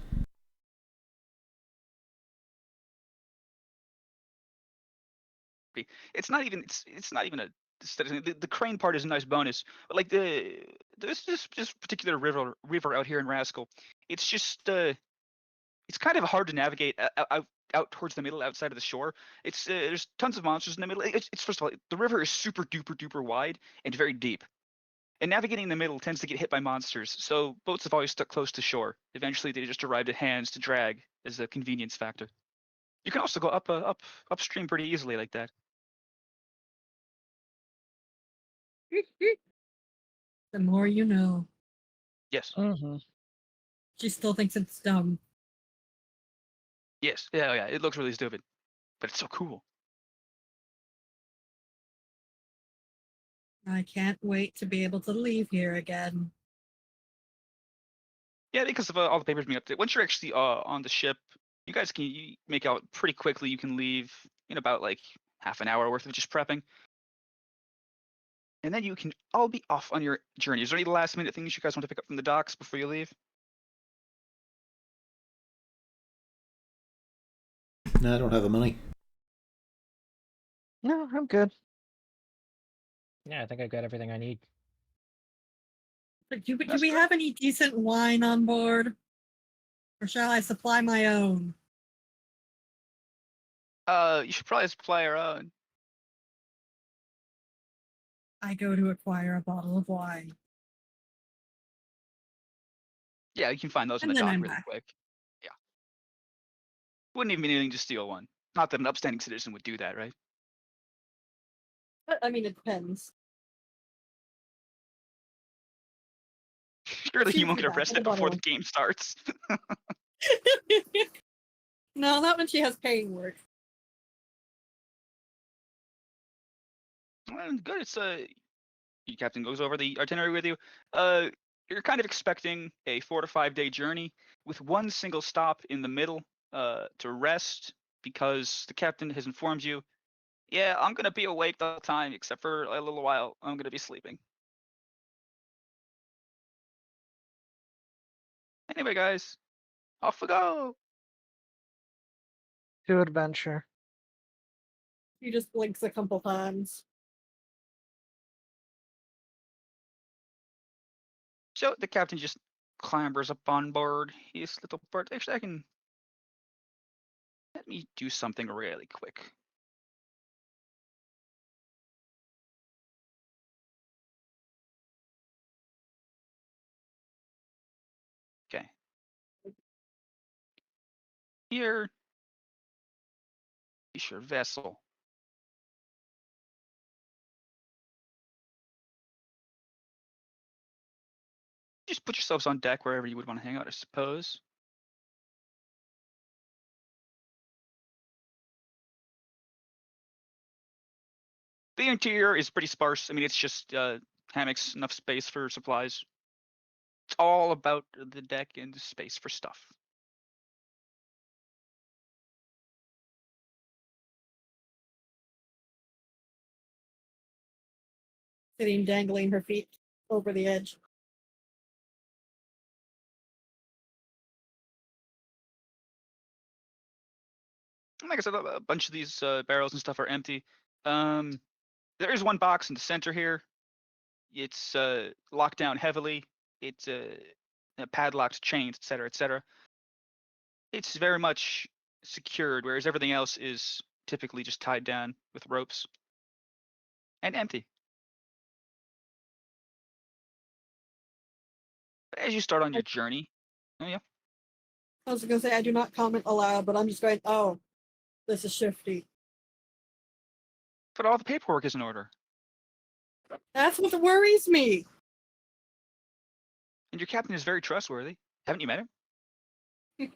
It's not even. It's not even a. The crane part is a nice bonus, but like there's this particular river out here in Rascal. It's just it's kind of hard to navigate out towards the middle, outside of the shore. It's there's tons of monsters in the middle. It's first of all, the river is super duper wide and very deep, and navigating in the middle tends to get hit by monsters. So boats have always stuck close to shore. Eventually, they just arrived at hands to drag as a convenience factor. You can also go upstream pretty easily like that. The more you know. Yes. Mm-hmm. She still thinks it's dumb. Yes. Yeah. It looks really stupid, but it's so cool. I can't wait to be able to leave here again. Yeah, because of all the papers being updated. Once you're actually on the ship, you guys can make out pretty quickly. You can leave in about like half an hour worth of just prepping, and then you can all be off on your journey. Is there any last minute things you guys want to pick up from the docks before you leave? No, I don't have the money. No, I'm good. Yeah, I think I got everything I need. But do That's we good. have any decent wine on board? Or shall I supply my own? You should probably supply your own. I go to acquire a bottle of wine. Yeah, you can find those in And the then dock I'm really back. quick. Yeah. Wouldn't even be needing to steal one. Not that an upstanding citizen would do that, right? I mean, it depends. Surely She you would won't be get back in arrested the before the bottle. game starts. No, not when she has paying work. Well, good. It's your captain goes over the itinerary with you. You're kind of expecting a 4 to 5 day journey with one single stop in the middle to rest because the captain has informed you, yeah, I'm gonna be awake the whole time except for a little while. I'm gonna be sleeping. Anyway, guys, off we go. To adventure. He just blinks a couple times. So the captain just clambers up on board his little boat. Actually, I can. Let me do something really quick. Okay. Here is your vessel. Just put yourselves on deck wherever you would want to hang out, I suppose. The interior is pretty sparse. I mean, it's just hammocks, enough space for supplies. It's all about the deck and the space for stuff. Sitting dangling her feet over the edge. And like I said, a bunch of these barrels and stuff are empty. There is one box in the center here. It's locked down heavily. It's padlocked, chained, etc., etc. It's very much secured, whereas everything else is typically just tied down with ropes and empty. But as you start on your journey, oh yeah, I was going to say, I do not comment aloud, but I'm just going, oh, this is shifty. but all the paperwork is in order. That's what worries me. And your captain is very trustworthy. Haven't you met him?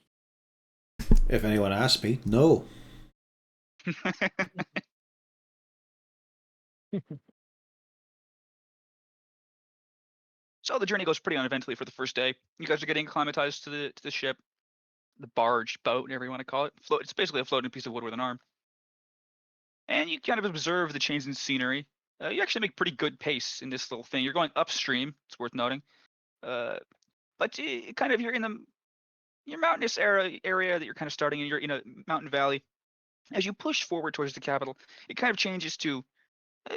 If anyone asks me, no. So the journey goes pretty uneventfully for the first day. You guys are getting acclimatized to the ship, the barge, boat, whatever you want to call it. It's basically a floating piece of wood with an arm. And you kind of observe the change in scenery. You actually make pretty good pace in this little thing. You're going upstream. It's worth noting. But you're in your mountainous area that you're kind of starting in. You're in a mountain valley. As you push forward towards the capital, it kind of changes to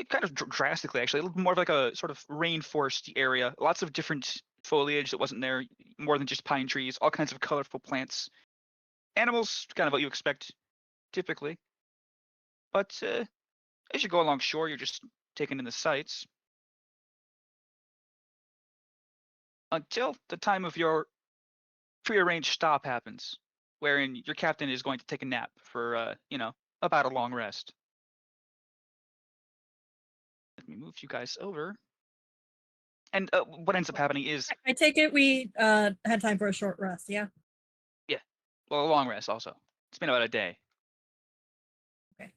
kind of drastically, actually, a little more of like a sort of rainforest area. Lots of different foliage that wasn't there, more than just pine trees. All kinds of colorful plants, animals, kind of what you expect typically. But as you go along shore, you're just taking in the sights until the time of your prearranged stop happens, wherein your captain is going to take a nap for about a long rest. Let me move you guys over. And what ends up happening is, I take it we had time for a short rest, yeah? well, a long rest also. It's been about a day. Okay.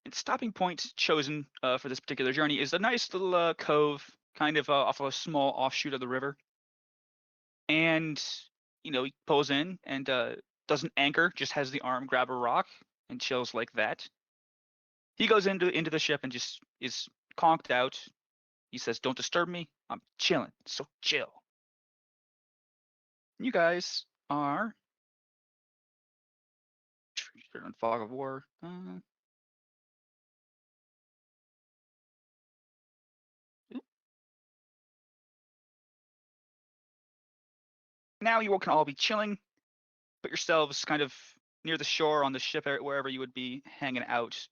And stopping point chosen for this particular journey is a nice little cove, kind of off of a small offshoot of the river. And he pulls in and doesn't anchor, just has the arm grab a rock and chills like that. He goes into the ship and just is conked out. He says, "Don't disturb me. I'm chilling. So chill." You guys are on Fog of War. Now you all can all be chilling. Put yourselves kind of near the shore on the ship, wherever you would be hanging out.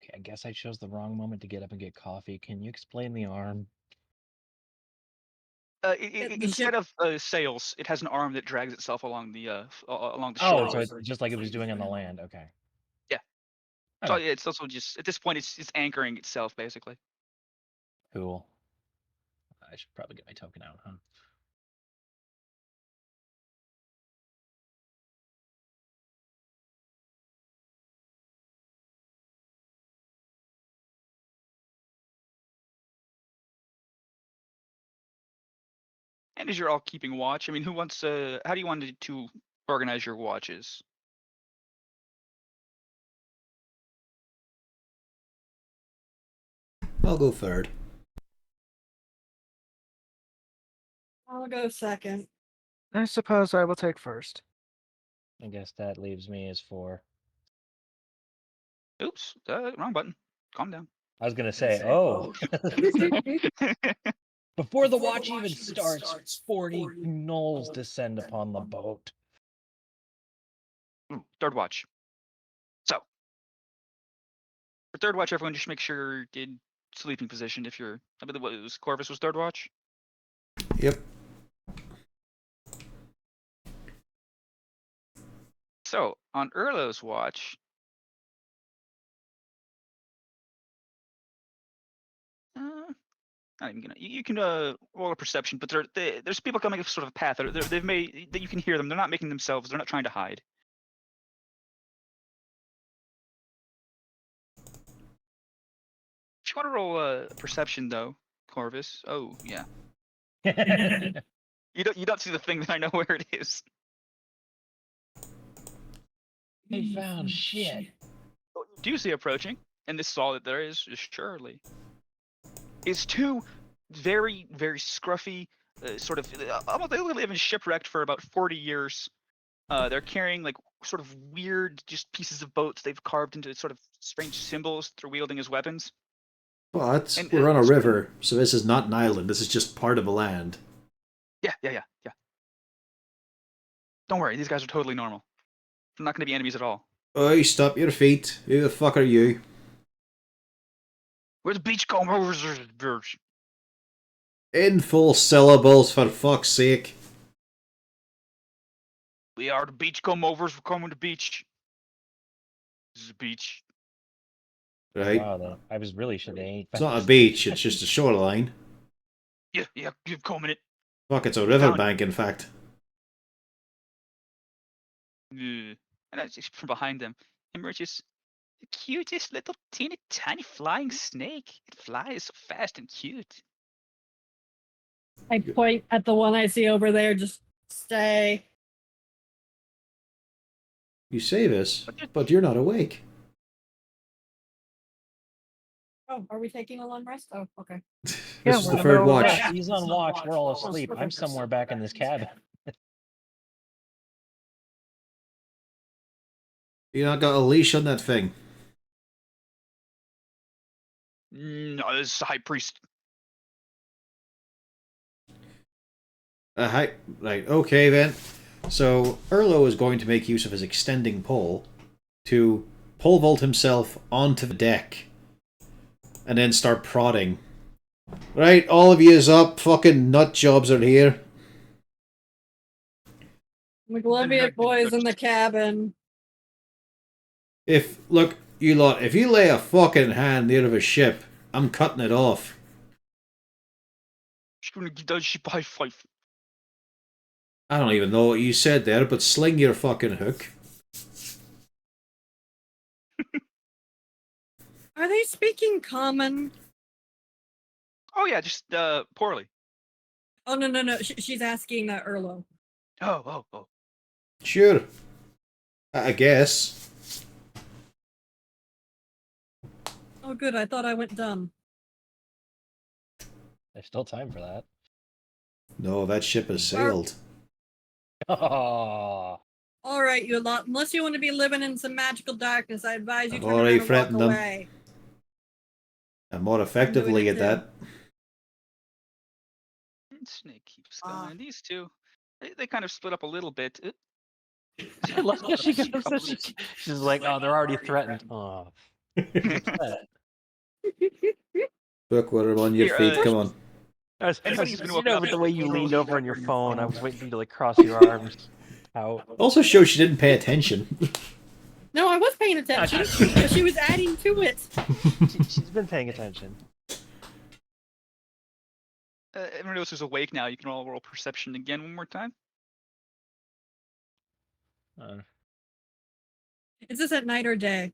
Okay, I guess I chose the wrong moment to get up and get coffee. Can you explain the arm? The Instead ship- of sails, it has an arm that drags itself along the Oh, shore. so it's just like it was doing on the land. Okay. Yeah. So Okay. it's also just at this point it's anchoring itself basically. Cool. I should probably get my token out, huh? And as you're all keeping watch, I mean, how do you want to organize your watches? I'll go third. I'll go second. I suppose I will take first. I guess that leaves me as 4. Oops, wrong button. Calm down. I was gonna say, oh, before the watch even starts, 40 gnolls descend upon the boat. Ooh, third watch. So for third watch, everyone just make sure you're in sleeping position. If you're, I believe what it was, Corvus was third watch. Yep. So on Erlo's watch, not even gonna. You can roll a perception, but there's people coming up sort of a path. They've made that you can hear them. They're not making themselves. They're not trying to hide. If you want to roll a perception though, Corvus. Oh yeah. You don't see the thing that I know where it is. They found shit. Do you see approaching? And this is all that there is surely. Is two very, very scruffy, sort of, almost they live in shipwrecked for about 40 years. They're carrying like sort of weird, just pieces of boats they've carved into sort of strange symbols they're wielding as weapons. But And, we're on a it's- river, so this is not an island. This is just part of a land. Yeah. Don't worry, these guys are totally normal. They're not going to be enemies at all. Oi, stop your feet. Who the fuck are you? We're the beachcombers. In full syllables, for fuck's sake. We are the beachcombers. We're coming to beach. This is a beach. Right? Wow, I was really should have ain't. It's not a beach, it's just a shoreline. Yeah, you're combing it. Fuck, it's a Down. riverbank, in fact. And that's just from behind them emerges the cutest little teeny tiny flying snake. It flies so fast and cute. I point at the one I see over there. Just stay. You say this, but you're not awake. Oh, are we taking a long rest? Oh, okay. This Yeah, is we're the in the third middle of watch. that. He's on watch. We're all asleep. I'm somewhere back in this cabin. You not got a leash on that thing. No, this is the high priest. Right, okay then. So, Erlo is going to make use of his extending pole to pole vault himself onto the deck and then start prodding. Right, all of you is up. Fucking nut jobs are here. McLeviat boys in the cabin. Look, you lot, if you lay a fucking hand near of a ship, I'm cutting it off. She's gonna give that ship a high five. I don't even know what you said there, but sling your fucking hook. Are they speaking common? Oh yeah, just poorly. Oh no. She's asking Erlo. Oh. Sure. I guess. Oh good. I thought I went dumb. There's still time for that. No, that ship has sailed. Oh, All right, you lot. Unless you want to be living in some magical darkness, I advise you I've turn around already and walk threatened them. away. And more effectively at too. that. And Snake keeps going. These two, they kind of split up a little bit. I love how she goes. She's like, oh, they're already threatened. Oh, Look, we're on your Here, feet, come on. Anybody's been you woken know, up with the way you early. leaned over on your phone, I was waiting for you to like cross your arms out. Also shows she didn't pay attention. No, I was paying attention. But she was adding to it. She's been paying attention. Everyone else is awake now. You can all roll perception again one more time. Is this at night or day?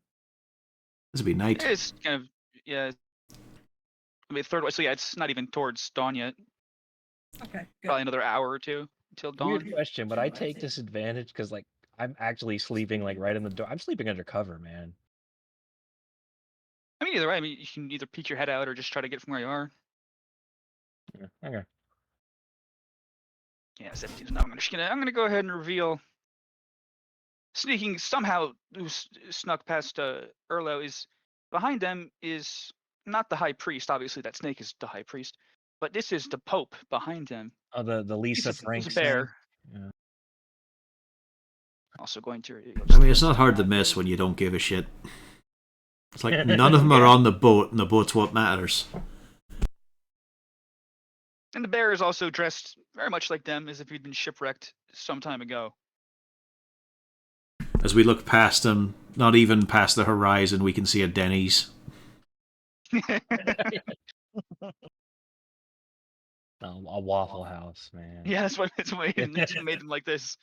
This would be night. It's kind of I mean, third. So yeah, it's not even towards dawn yet. Okay, good. Probably another hour or two until dawn. Weird question, but I take disadvantage because like I'm actually sleeping like right in the door. I'm sleeping under cover, man. I mean, either way. I mean, you can either peek your head out or just try to get from where you are. Yeah, okay. Yeah, 17. Now I'm gonna go ahead and reveal. Sneaking somehow snuck past Erlo is behind them is not the high priest. Obviously, that snake is the high priest, but this is the Pope behind him. Oh, the Lisa He's Frank a bear. Yeah. Also going to. I mean, it's not hard to miss when you don't give a shit. It's like none of them are on the boat, and the boat's what matters. And the bear is also dressed very much like them, as if he'd been shipwrecked some time ago. As we look past them, not even past the horizon, we can see a Denny's. A Waffle House, man. Yeah, that's what made them like this.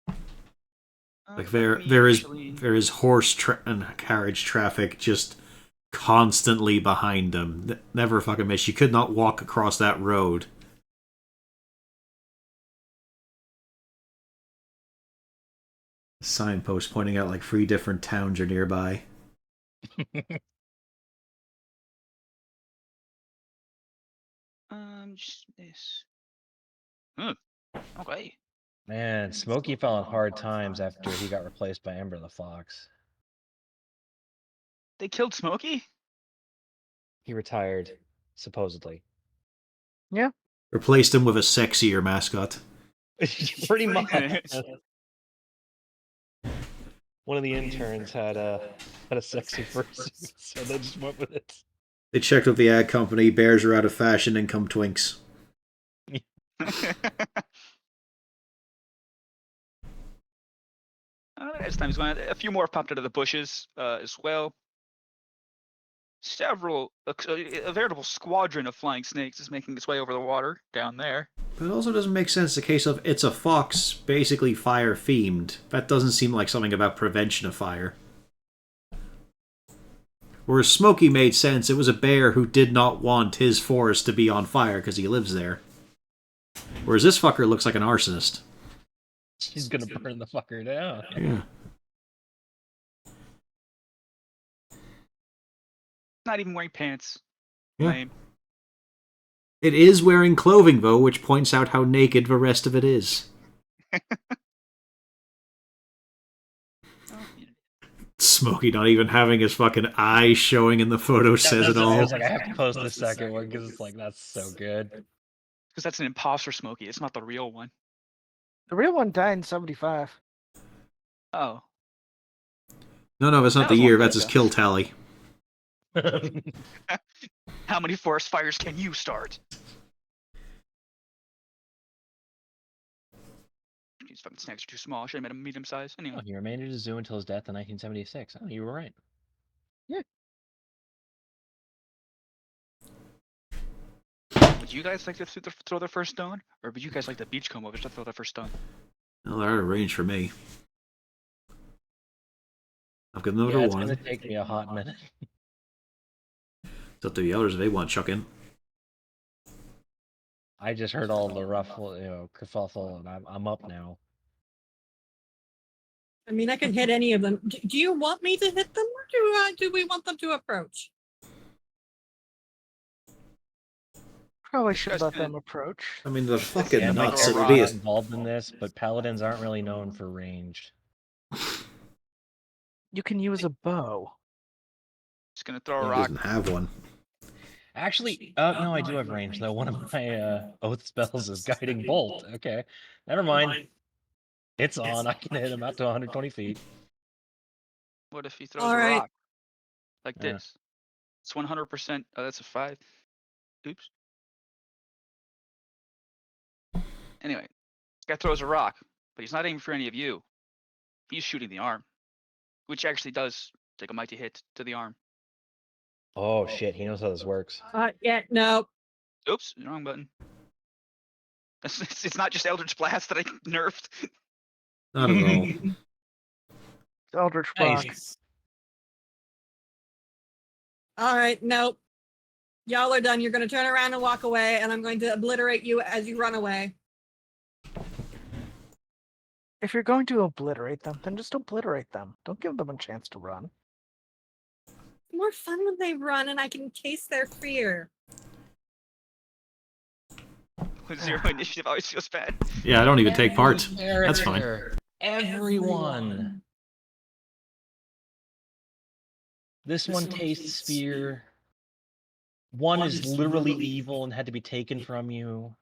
Like Let me there actually- is horse and carriage traffic just constantly behind them. Never fucking miss. You could not walk across that road. Signpost pointing out like 3 different towns are nearby. Just this. Okay. Man, Smokey fell on hard times after he got replaced by Ember the Fox. They killed Smokey? He retired, supposedly. Replaced him with a sexier mascot. Pretty much. one of the interns had a sexy fursuit, so they just went with it. They checked with the ad company. Bears are out of fashion. And come Twinks. As time's going on, a few more popped out of the bushes as well. A veritable squadron of flying snakes is making its way over the water down there. But it also doesn't make sense the case of it's a fox, basically fire themed. That doesn't seem like something about prevention of fire. Whereas Smokey made sense, it was a bear who did not want his forest to be on fire because he lives there. Whereas this fucker looks like an arsonist. She's gonna burn the fucker down. Yeah. Not even wearing pants. Yeah. Lame. It is wearing clothing, though, which points out how naked the rest of it is. Smokey not even having his fucking eyes showing in the photo says it I all. was like, I have to post the second one because it's like that's so good. Because that's an imposter Smokey. It's not the real one. The real one died in 75. Oh. No, that's not That the was year. long That's ago. his kill tally. How many forest fires can you start? These fucking snacks are too small. I should have made them medium size. Anyway. Oh, he remained at a zoo until his death in 1976. Oh, you were right. Would you guys like to throw the first stone? Or would you guys like the beachcomber to throw the first stone? Well, they're out of range for me. I've got another Yeah, it's one. gonna take me a hot minute. It's up to the others if they want chuck in. I just heard all the ruffle, kerfuffle, and I'm up now. I mean, I can hit any of them. Do you want me to hit them, or do we want them to approach? Probably should Guys let can- them approch. I mean, the fucking Yeah, nuts. Mike It'll Rock be is involved in this, but paladins aren't really known for ranged. You can use a bow. Just gonna throw a He rock. doesn't have one. Actually, no, I do have range though. One of my oath spells is guiding bolt. Okay, never mind. It's on. I can hit him out to 120 feet. What if he throws All a right. rock? Like Yeah. this. It's 100%. Oh, that's a 5. Oops. Anyway, this guy throws a rock, but he's not aiming for any of you. He's shooting the arm, which actually does take a mighty hit to the arm. Oh shit, he knows how this works. Yeah, no. Oops, wrong button. It's not just Eldritch Blast that I nerfed. Not at all. Eldritch Rock. Nice. All right, nope. Y'all are done. You're going to turn around and walk away, and I'm going to obliterate you as you run away. If you're going to obliterate them, then just obliterate them. Don't give them a chance to run. More fun when they run, and I can taste their fear. With 0 initiative always feels bad. Yeah, I don't even take part. That's fine. Everyone. This one tastes fear. One is literally evil and had to be taken from you.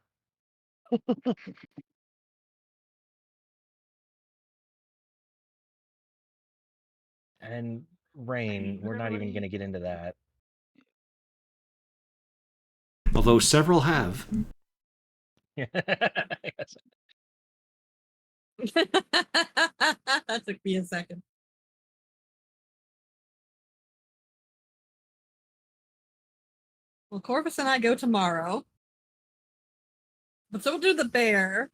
And Rain, we're not even going to get into that. Although several have. Yes. That took me a second. Well, Corvus and I go tomorrow. But so do the bear.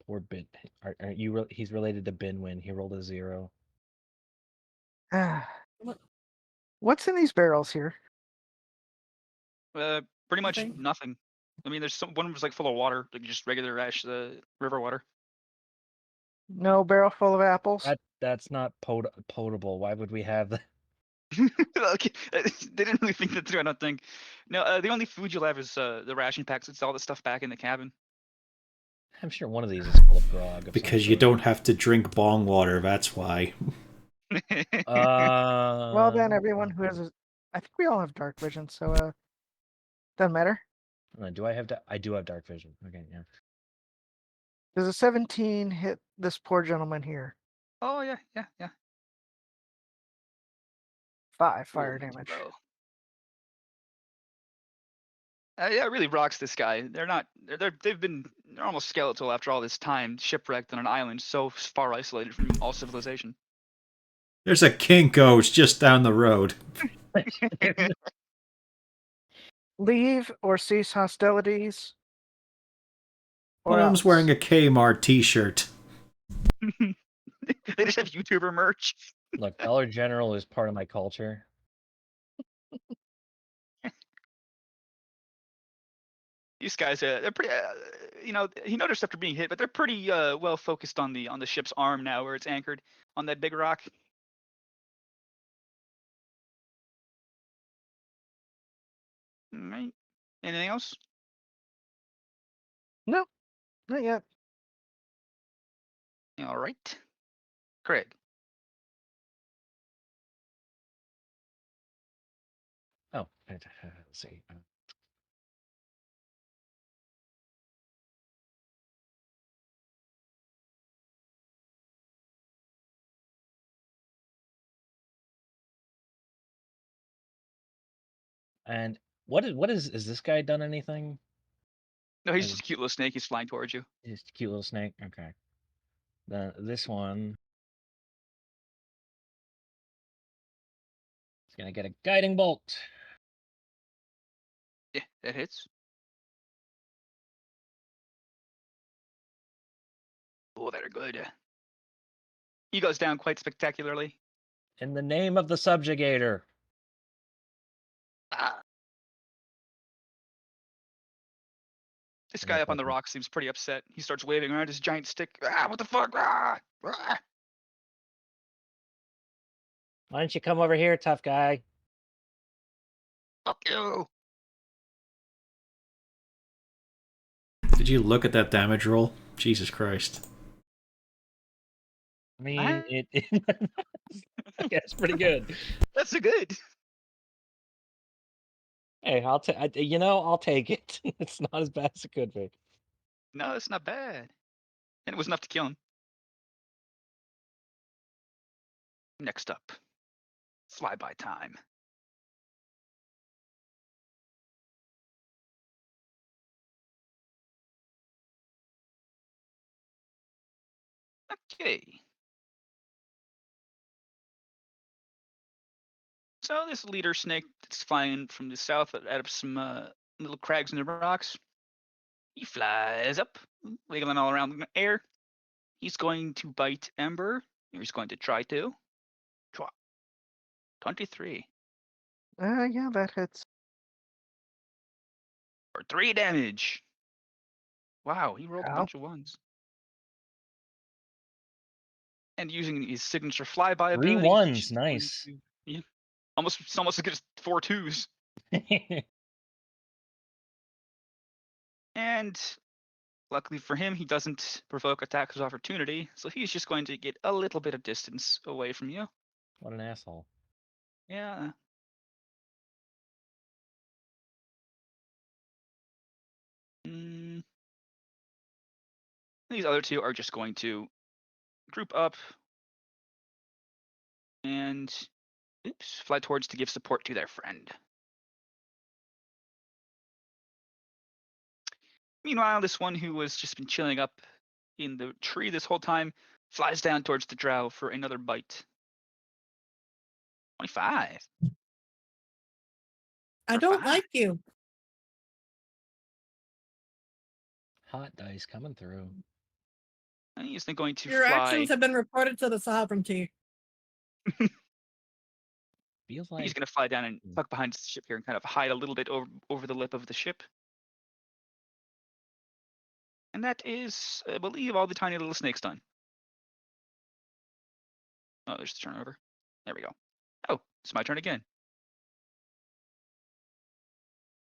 Poor Bin. Are you? He's related to Binwin. He rolled a 0. What's in these barrels here? Pretty much Nothing? nothing. I mean, there's one was like full of water, like just regular river water. No barrel full of apples? That's not potable. Why would we have that? Okay, they didn't really think that through. I don't think. No, the only food you'll have is the ration packs. It's all the stuff back in the cabin. I'm sure one of these is full of grog. of some Because you sort. don't have to drink bong water, that's why. Well then, everyone who has I think we all have dark vision, so doesn't matter. Do I have? I do have dark vision. Okay, yeah. Does a 17 hit this poor gentleman here? Oh yeah, yeah, yeah. 5 fire Ooh, damage. low. Yeah, it really rocks this guy. They're almost skeletal after all this time, shipwrecked on an island so far isolated from all civilization. There's a Kinko's just down the road. Leave or cease hostilities. Or Holmes else. wearing a Kmart t-shirt. They just have YouTuber merch. Look, Dollar General is part of my culture. These guys, they're pretty. He noticed after being hit, but they're pretty well focused on the ship's arm now, where it's anchored on that big rock. All right. Anything else? No, not yet. All right. Craig. Oh, let's see. And is this guy done anything? No, he's Okay. just a cute little snake. He's flying towards you. Just a cute little snake. Okay. This one is gonna get a guiding bolt. Yeah, that hits. Oh, they're good. He goes down quite spectacularly. In the name of the subjugator. Ah. This And guy that up on the fucking- rock seems pretty upset. He starts waving around his giant stick. Ah, what the fuck? Ah! Ah! Why don't you come over here, tough guy? Fuck you! Did you look at that damage roll? Jesus Christ. I mean, Ah. yeah, it's pretty good. That's a good. Hey, I'll take it. It's not as bad as it could be. No, it's not bad. And it was enough to kill him. Next up, flyby time. Okay. So this leader snake that's flying from the south out of some little crags in the rocks, he flies up, wiggling all around the air. He's going to bite Ember. He's going to try to. 23 Yeah, that hits. for 3 damage. Wow, he rolled a Ow. bunch of ones. And using his signature flyby 3 ability, ones, he's going nice. to- yeah, it's almost as good as 4 twos. And luckily for him, he doesn't provoke attacks of opportunity, so he's just going to get a little bit of distance away from you. What an asshole. Yeah. Mm. These other two are just going to group up and fly towards to give support to their friend. Meanwhile, this one who was just been chilling up in the tree this whole time flies down towards the drow for another bite. 25. I For don't 5. like you. Hot dice coming through. And he's then going to Your fly. actions have been reported to the sovereignty. Feels He's like going to fly down and tuck behind the ship here and kind of hide a little bit over the lip of the ship. And that is, I believe, all the tiny little snakes done. Oh, there's the turnover. There we go. Oh, it's my turn again.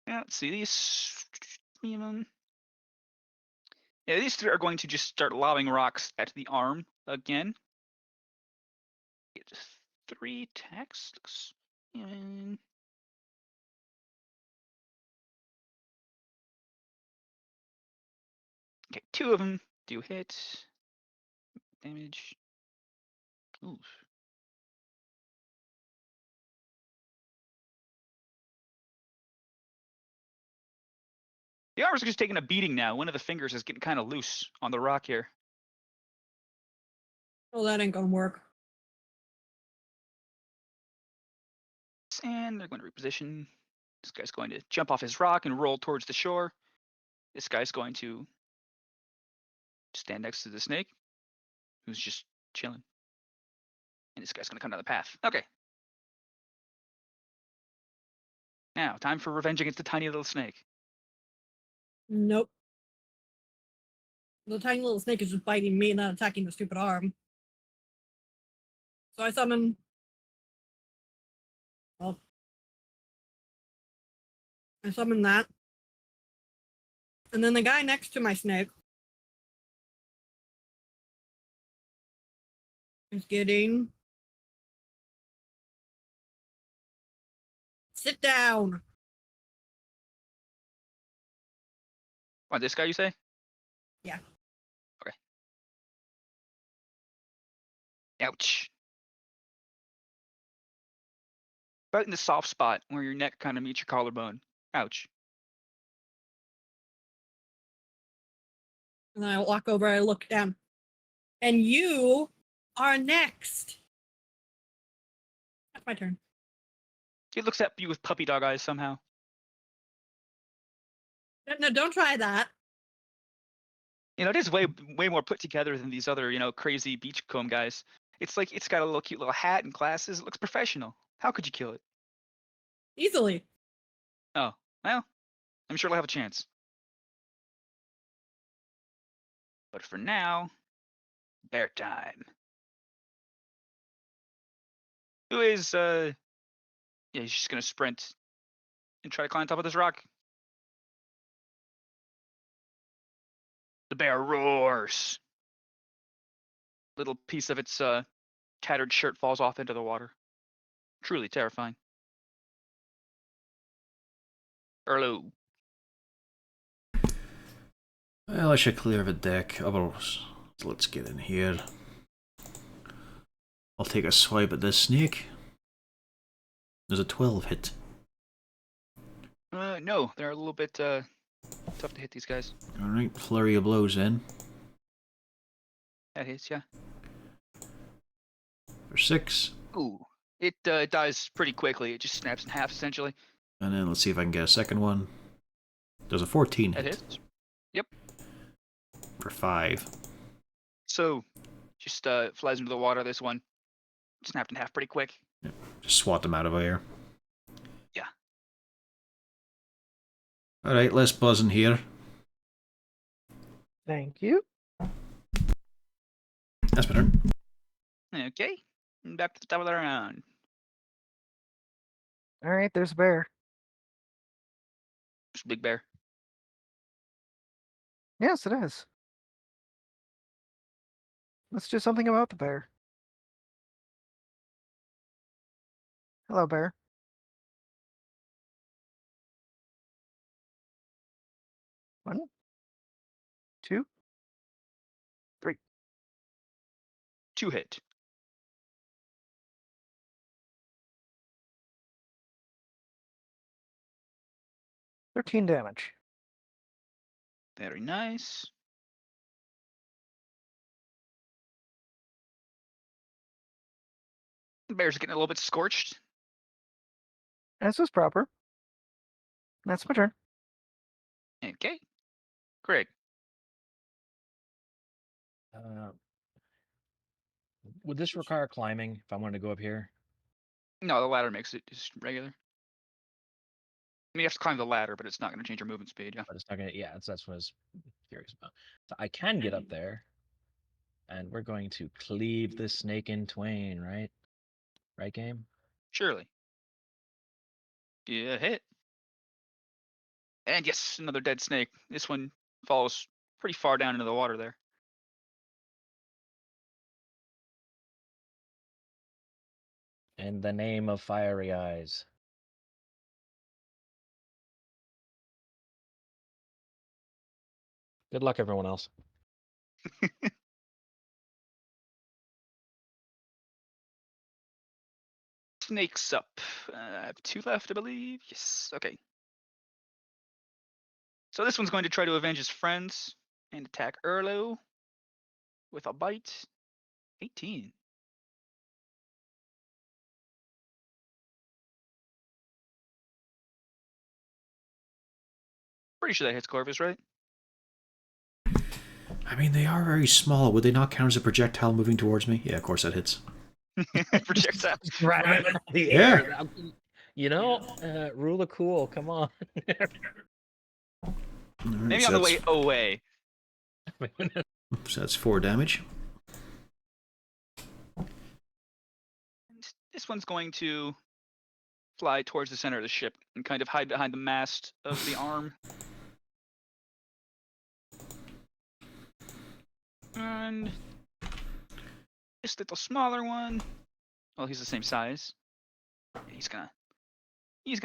Yeah, let's see these. Yeah, these 3 are going to just start lobbing rocks at the arm again. Get 3 attacks. And okay, 2 of them do hit. Damage. Ooh. The armor's just taking a beating now. One of the fingers is getting kind of loose on the rock here. Well, that ain't gonna work. And they're going to reposition. This guy's going to jump off his rock and roll towards the shore. This guy's going to stand next to the snake, who's just chilling. And this guy's going to come down the path. Okay. Now, time for revenge against the tiny little snake. Nope. The tiny little snake is just biting me, not attacking the stupid arm. So I summon. Well, I summon that. And then the guy next to my snake is getting. Sit down. What, this guy you say? Yeah. Okay. Ouch. Right in the soft spot where your neck kind of meets your collarbone. Ouch. And then I walk over, I look down. And you are next. That's my turn. He looks at you with puppy dog eyes somehow. No, don't try that. You know, it is way more put together than these other, crazy beachcomb guys. It's like it's got a little cute little hat and glasses. It looks professional. How could you kill it? Easily. Oh, well, I'm sure it'll have a chance. But for now, bear time. Who is yeah, he's just gonna sprint and try to climb top of this rock. The bear roars. Little piece of its tattered shirt falls off into the water. Truly terrifying. Erlo. Well, I should clear the deck. Otherwise, let's get in here. I'll take a swipe at this snake. There's a 12 hit. No, they're a little bit tough to hit these guys. Alright, flurry of blows in. That hits, yeah. For 6. Ooh. It dies pretty quickly. It just snaps in half, essentially. And then let's see if I can get a second one. There's a 14 That hit. hits. Yep. For 5. So, just flies into the water, this one. Snapped in half pretty quick. Just swat them out of air. Yeah. Alright, less buzzing here. Thank you. That's my turn. Okay. And back to the top of the round. All right, there's a bear. It's a big bear. Yes, it is. Let's do something about the bear. Hello, bear. One, two, 2 hit. $13 damage. Very nice. The bear's getting a little bit scorched. As was proper. That's my turn. Okay. Greg. Would this require climbing if I wanted to go up here? No, the ladder makes it just regular. I mean, you have to climb the ladder, but it's not going to change your movement speed, yeah. But it's not gonna. Yeah, that's what I was curious about. So I can get up there, and we're going to cleave this snake in twain, right? Right, game. Surely. Yeah, hit. And yes, another dead snake. This one falls pretty far down into the water there. In the name of fiery eyes. Good luck, everyone else. snakes up. I have 2 left, I believe. Yes. Okay. So this one's going to try to avenge his friends and attack Erlo with a bite. 18. Pretty sure that hits Corvus, right? I mean, they are very small. Would they not count as a projectile moving towards me? Yeah, of course that hits. Projectile. Grab it out of the Yeah. air. You know, rule of cool. Come on. Maybe on the way away. So that's 4 damage. This one's going to fly towards the center of the ship and kind of hide behind the mast of the arm. And this little smaller one. Well, he's the same size. He's gonna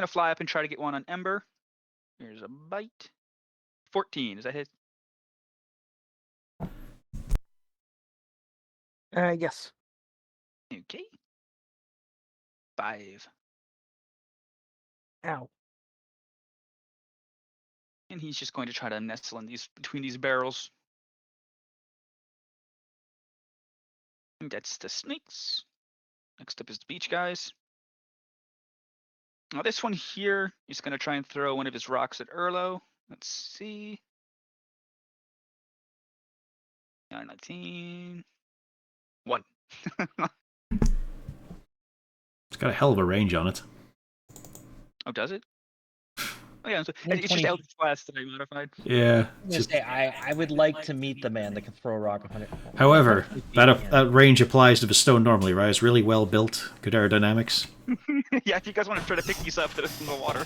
fly up and try to get one on Ember. Here's a bite. 14. Does that hit? Yes. Okay. 5. Ow. And he's just going to try to nestle in between these barrels. And that's the snakes. Next up is the beach guys. Now this one here, he's going to try and throw one of his rocks at Erlo. Let's see. 19. 1. It's got a hell of a range on it. Oh, does it? Oh yeah, so it's just 120. Eldritch Blast that I modified. Yeah. Just say, I would like to meet the man that can throw a rock 100. However, Yeah. that range applies to the stone normally, right? It's really well built, good aerodynamics. Yeah, if you guys want to try to pick these up that are in the water.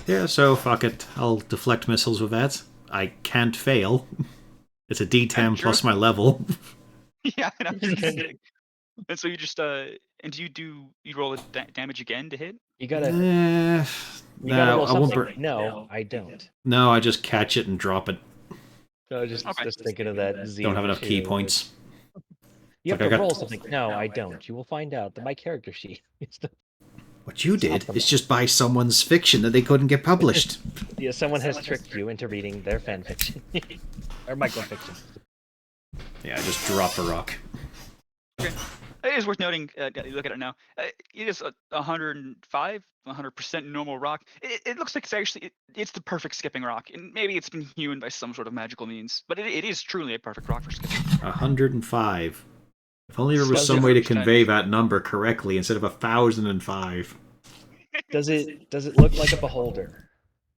Yeah, so fuck it. I'll deflect missiles with that. I can't fail. It's a D10 plus my level. Yeah, I know. And so you just and you roll a damage again to hit? You gotta. Eh, You gotta no, roll I won't. something. No, I don't. No, I just catch it and drop it. No, just Okay. thinking of that. Don't have enough key zero. points. You have Like, I to got- roll something. No, I don't. You will find out that my character sheet. What you did optimal. is just buy someone's fiction that they couldn't get published. Yeah, someone has tricked you into reading their fan fiction or microfiction. Yeah, I just drop a rock. It is worth noting, you look at it now, it is a 105, 100% normal rock. It looks like it's the perfect skipping rock, and maybe it's been hewn by some sort of magical means, but it is truly a perfect rock for skipping. 105. If only there was So some way to 100%. convey that number correctly instead of 1,005. Does it look like a beholder?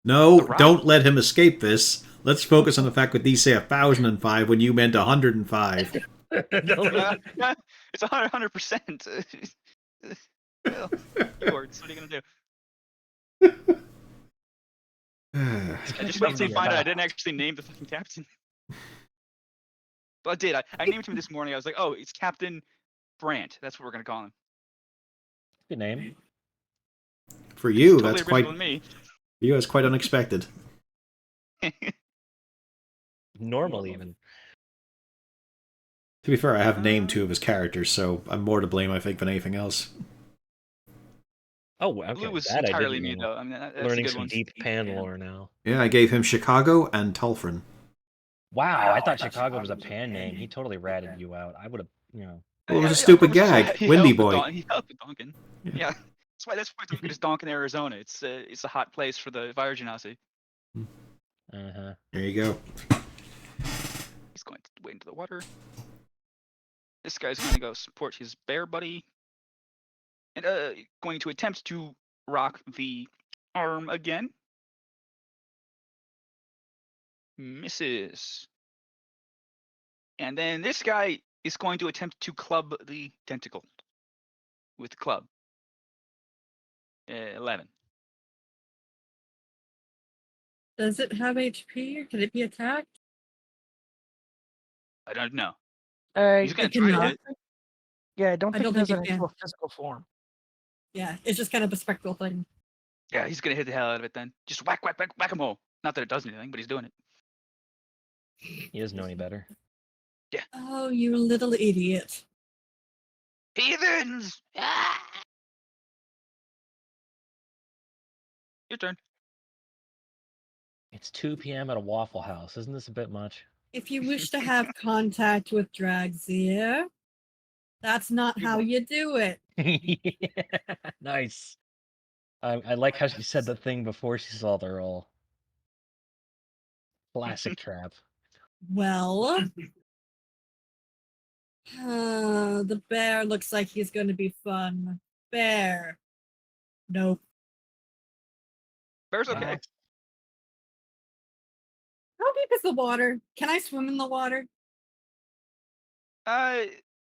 No, The rock? don't let him escape this. Let's focus on the fact that these say 1,005 when you meant 105. It's 100%. Well, Keywords, what are you gonna do? I just wait until you find out I didn't actually name the fucking captain. But I did. I named him this morning. I was like, oh, it's Captain Brant. That's what we're gonna call him. Good name. For you, Totally that's quite. original than me. For you, that's quite unexpected. Normal even. To be fair, I have named 2 of his characters, so I'm more to blame, I think, than anything else. Oh, okay. Blue was that I entirely didn't me, know. though. I mean, that's a Learning good some one. deep pan lore now. Yeah, I gave him Chicago and Tulfrin. Wow, I thought Chicago was a pan name. He totally ratted you out. I would have, Well, it was Yeah, a stupid of course, gag. he Windy helped with boy. He helped with Donkin. Yeah. Yeah. That's why Donkin is Donkin, Arizona. It's a hot place for the Fire Genasi. Uh-huh. There you go. He's going to wade into the water. This guy's going to go support his bear buddy. And going to attempt to rock the arm again. Misses. And then this guy is going to attempt to club the tentacle with the club. 11. Does it have HP or can it be attacked? I don't know. I He's going It to try to cannot. hit. Yeah, I don't I think don't it has think an it can. actual physical form. Yeah, it's just kind of a spectral thing. Yeah, he's going to hit the hell out of it then. Just whack, whack, whack, whack him all. Not that it does anything, but he's doing it. He doesn't know any better. Oh, you little idiot. Heathens! Ah! Your turn. It's 2 p.m. at a Waffle House. Isn't this a bit much? If you wish to have contact with Dragzir, that's not how you do it. Nice. I like how she said the thing before she saw the roll. Classic trap. Well, the bear looks like he's going to be fun. Bear. Nope. Bear's okay. Wow. How deep is the water? Can I swim in the water?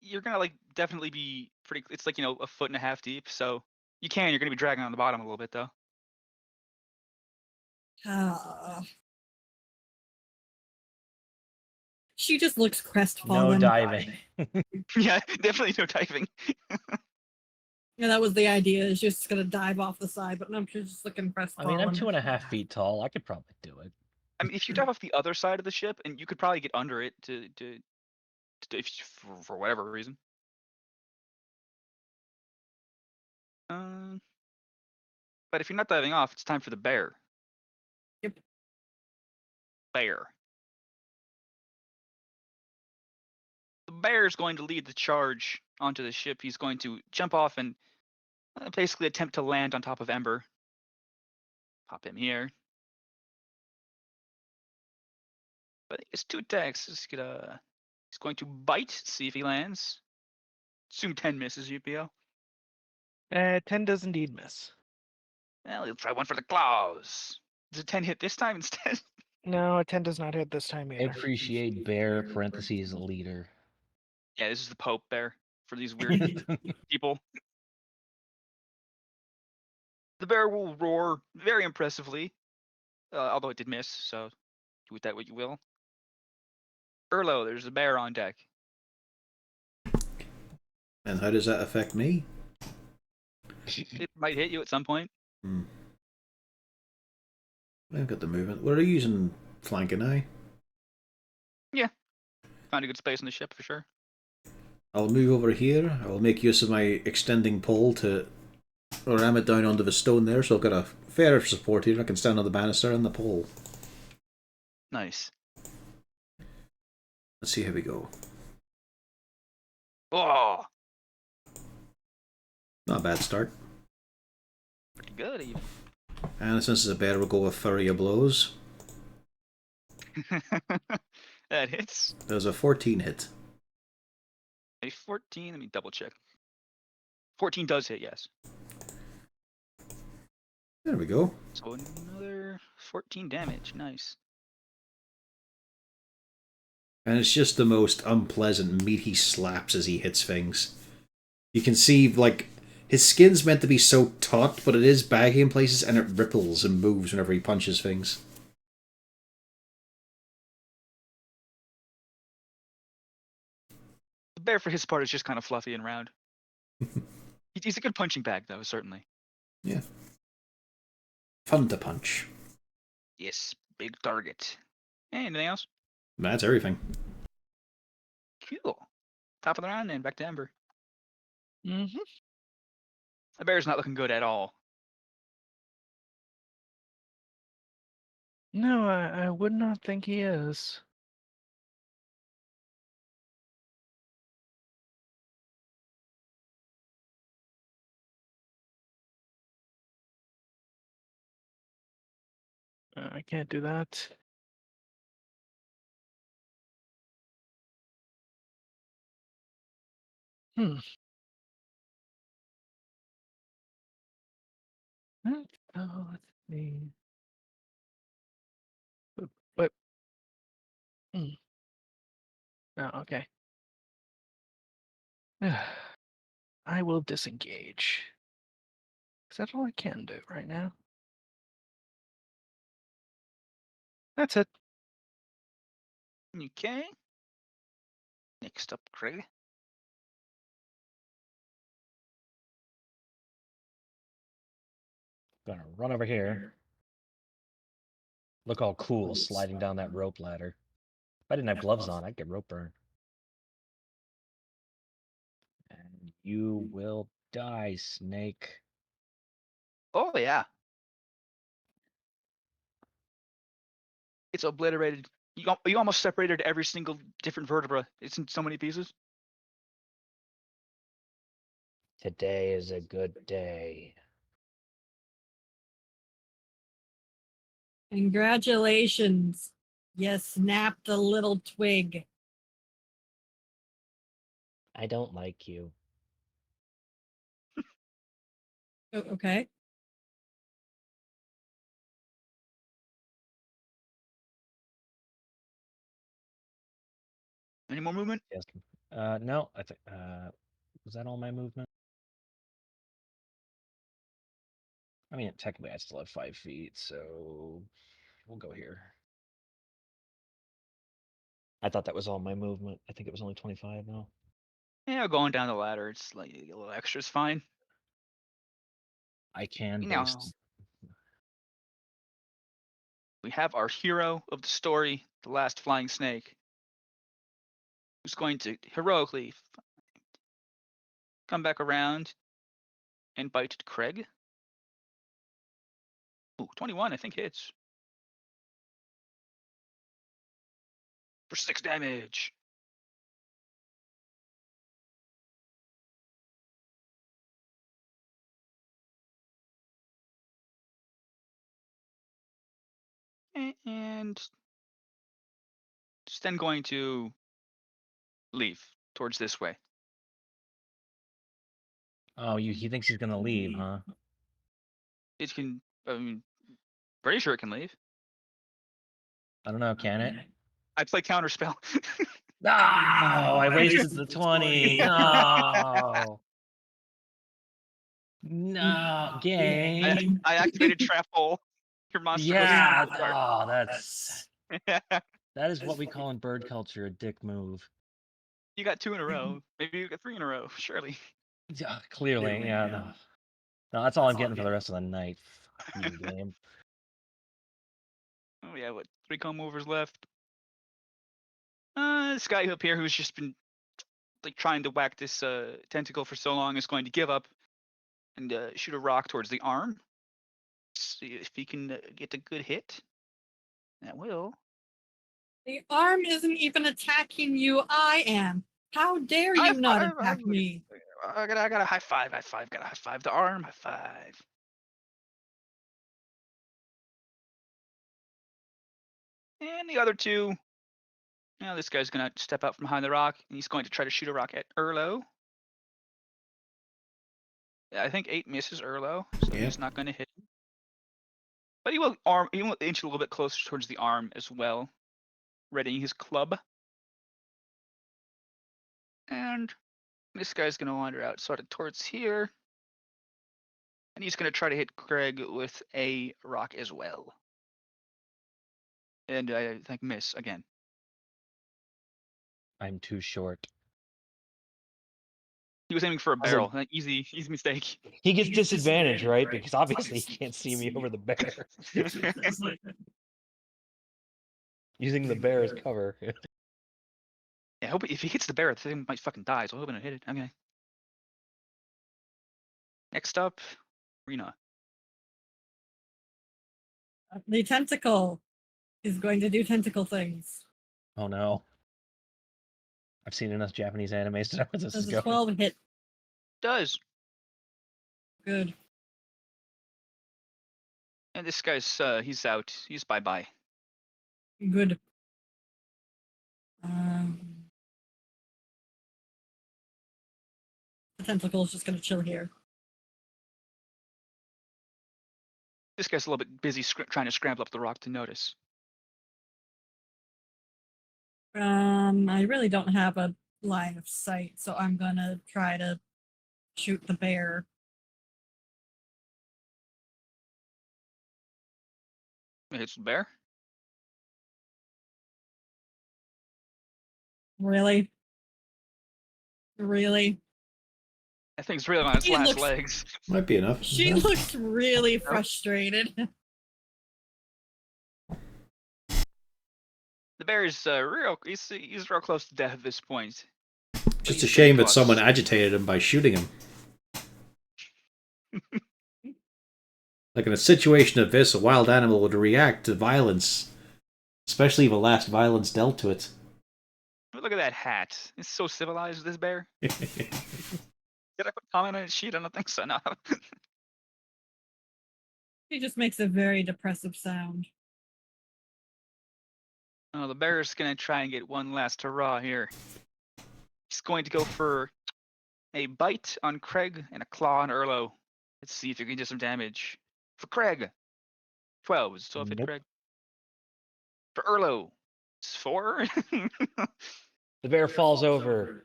You're gonna like definitely be pretty. It's like, you know, a foot and a half deep, so you can. You're gonna be dragging on the bottom a little bit though. She just looks No crestfallen. diving. Yeah, definitely no diving. Yeah, that was the idea. Is just gonna dive off the side, but no, she's just looking I crestfallen. mean, I'm 2.5 feet tall. I could probably do it. I mean, if you dive off the other side of the ship, and you could probably get under it for whatever reason. But if you're not diving off, it's time for the bear. Yep. Bear. The bear is going to lead the charge onto the ship. He's going to jump off and basically attempt to land on top of Ember. Pop him here. But he has 2 attacks. He's going to bite, see if he lands. Assume 10 misses, UPO. 10 does indeed miss. Well, he'll try one for the claws. Does a 10 hit this time instead? No, a 10 does not hit this time I either. appreciate bear parentheses leader. Yeah, this is the Pope bear for these weird people. The bear will roar very impressively, although it did miss, so do with that what you will. Erlo, there's a bear on deck. And how does that affect me? It might hit you at some point. I've got the movement. What are you using flanking eye? Found a good space on the ship for sure. I'll move over here. I'll make use of my extending pole to ram it down onto the stone there, so I've got a fair support here. I can stand on the banister and the pole. Nice. Let's see how we go. Oh, Not a bad start. pretty good even. And since it's a bear, we'll go with Flurry of Blows. That hits. There's a 14 hit. A 14. Let me double check. 14 does hit, yes. There we go. So another 14 damage. Nice. And it's just the most unpleasant meaty slaps as he hits things. You can see, like, his skin's meant to be so taut, but it is baggy in places, and it ripples and moves whenever he punches things. The bear, for his part, is just kind of fluffy and round. He's a good punching bag, though, certainly. Yeah. Fun to punch. Yes, big target. Hey, anything else? That's everything. Cool. Top of the round, and back to Ember. Mm-hmm. The bear's not looking good at all. No, I would not think he is. I can't do that. Hmm. Oh, let's see. But. Oh, okay. I will disengage. Is that all I can do right now? That's it. Okay. Next up, Craig. Gonna run over here. Look all cool sliding down that rope ladder. If I didn't have gloves on, I'd get rope burn. And you will die, snake. Oh, yeah. It's obliterated. You almost separated every single different vertebra. It's in so many pieces. Today is a good day. Congratulations. You snapped a little twig. I don't like you. Okay. Any more movement? Yes. No. I think. Was that all my movement? I mean, technically, I still have 5 feet, so we'll go here. I thought that was all my movement. I think it was only 25 now. Yeah, going down the ladder. It's like a little extra is fine. I can Now, boost. we have our hero of the story, the last flying snake, who's going to heroically come back around and bite Craig. Ooh, 21, I think hits. For 6 damage. And it's then going to leave towards this way. Oh, he thinks he's gonna leave, huh? It can, I mean, pretty sure it can leave. I don't know. Can it? I play counterspell. No, I wasted the 20. No. No, game. I activated trap hole. Your monster goes Yeah. into the card. Oh, that is what we call in bird culture a dick move. You got 2 in a row. Maybe you got 3 in a row. Surely. Yeah, clearly, yeah. No, that's all I'm getting for the rest of the night. Fuck you, game. Oh yeah, what? 3 comb overs left. This guy up here who's just been like trying to whack this tentacle for so long is going to give up and shoot a rock towards the arm. See if he can get a good hit. That will. The arm isn't even attacking you. I am. How dare you not attack me? I got a high five. Got a high five. The arm. High five. And the other 2. Now this guy's gonna step out from behind the rock and he's going to try to shoot a rock at Erlo. Yeah, I think 8 misses Erlo, so Yeah. he's not going to hit him. But he will inch a little bit closer towards the arm as well, readying his club. And this guy's going to wander out sort of towards here. And he's going to try to hit Craig with a rock as well. And I think miss again. I'm too short. He was aiming for a Also- barrel. Easy mistake. He gets disadvantage, right? Because obviously he can't see me over the bear. Using the bear as cover. Yeah, I hope if he hits the bear, the thing might fucking die, so I'm hoping to hit it. Okay. Next up, Rena. The tentacle is going to do tentacle things. Oh no. I've seen enough Japanese animes to know where this is Does a going. 12 hit? Does. Good. And this guy's, he's out. He's bye-bye. Good. The tentacle is just going to chill here. This guy's a little bit busy trying to scramble up the rock to notice. I really don't have a line of sight, so I'm going to try to shoot the bear. Hits the bear. Really? Really? That thing's really on its He last looks- legs. Might be enough. She Yeah. looks really frustrated. The bear is he's real close to death at this point. Just He's a shame that close. someone agitated him by shooting him. Like in a situation of this, a wild animal would react to violence Especially the last violence dealt to it. Look at that hat. It's so civilized, this bear. Did I put comment on its sheet? I don't think so, no. He just makes a very depressive sound. Oh, the bear's gonna try and get one last hurrah here. He's going to go for a bite on Craig and a claw on Erlo. Let's see if you can do some damage. For Craig, 12. So if it Nope. Craig. For Erlo, it's 4. The bear falls overboard.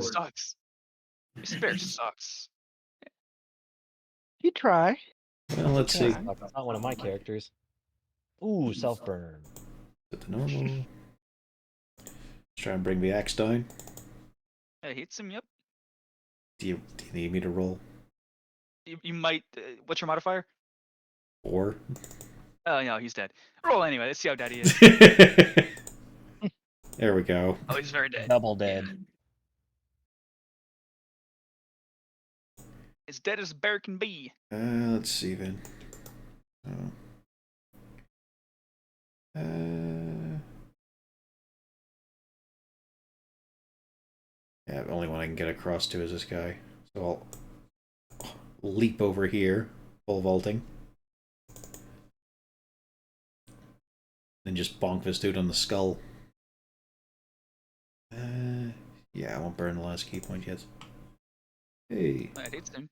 Sucks. This bear sucks. You try. Well, let's see. Okay. Fuck, it's not one of my characters. Ooh, self burn. Put the normal. Let's try and bring the axe down. It hits him, yep. Do you need me to roll? You might. What's your modifier? 4. Oh, no, he's dead. Roll anyway. Let's see how dead he is. There we go. Oh, he's very dead. Double dead. As dead as a bear can be. Let's see then. Oh. Yeah, the only one I can get across to is this guy. So I'll leap over here, full vaulting. Then just bonk this dude on the skull. Yeah, I won't burn the last key point yet. Hey, That hits him.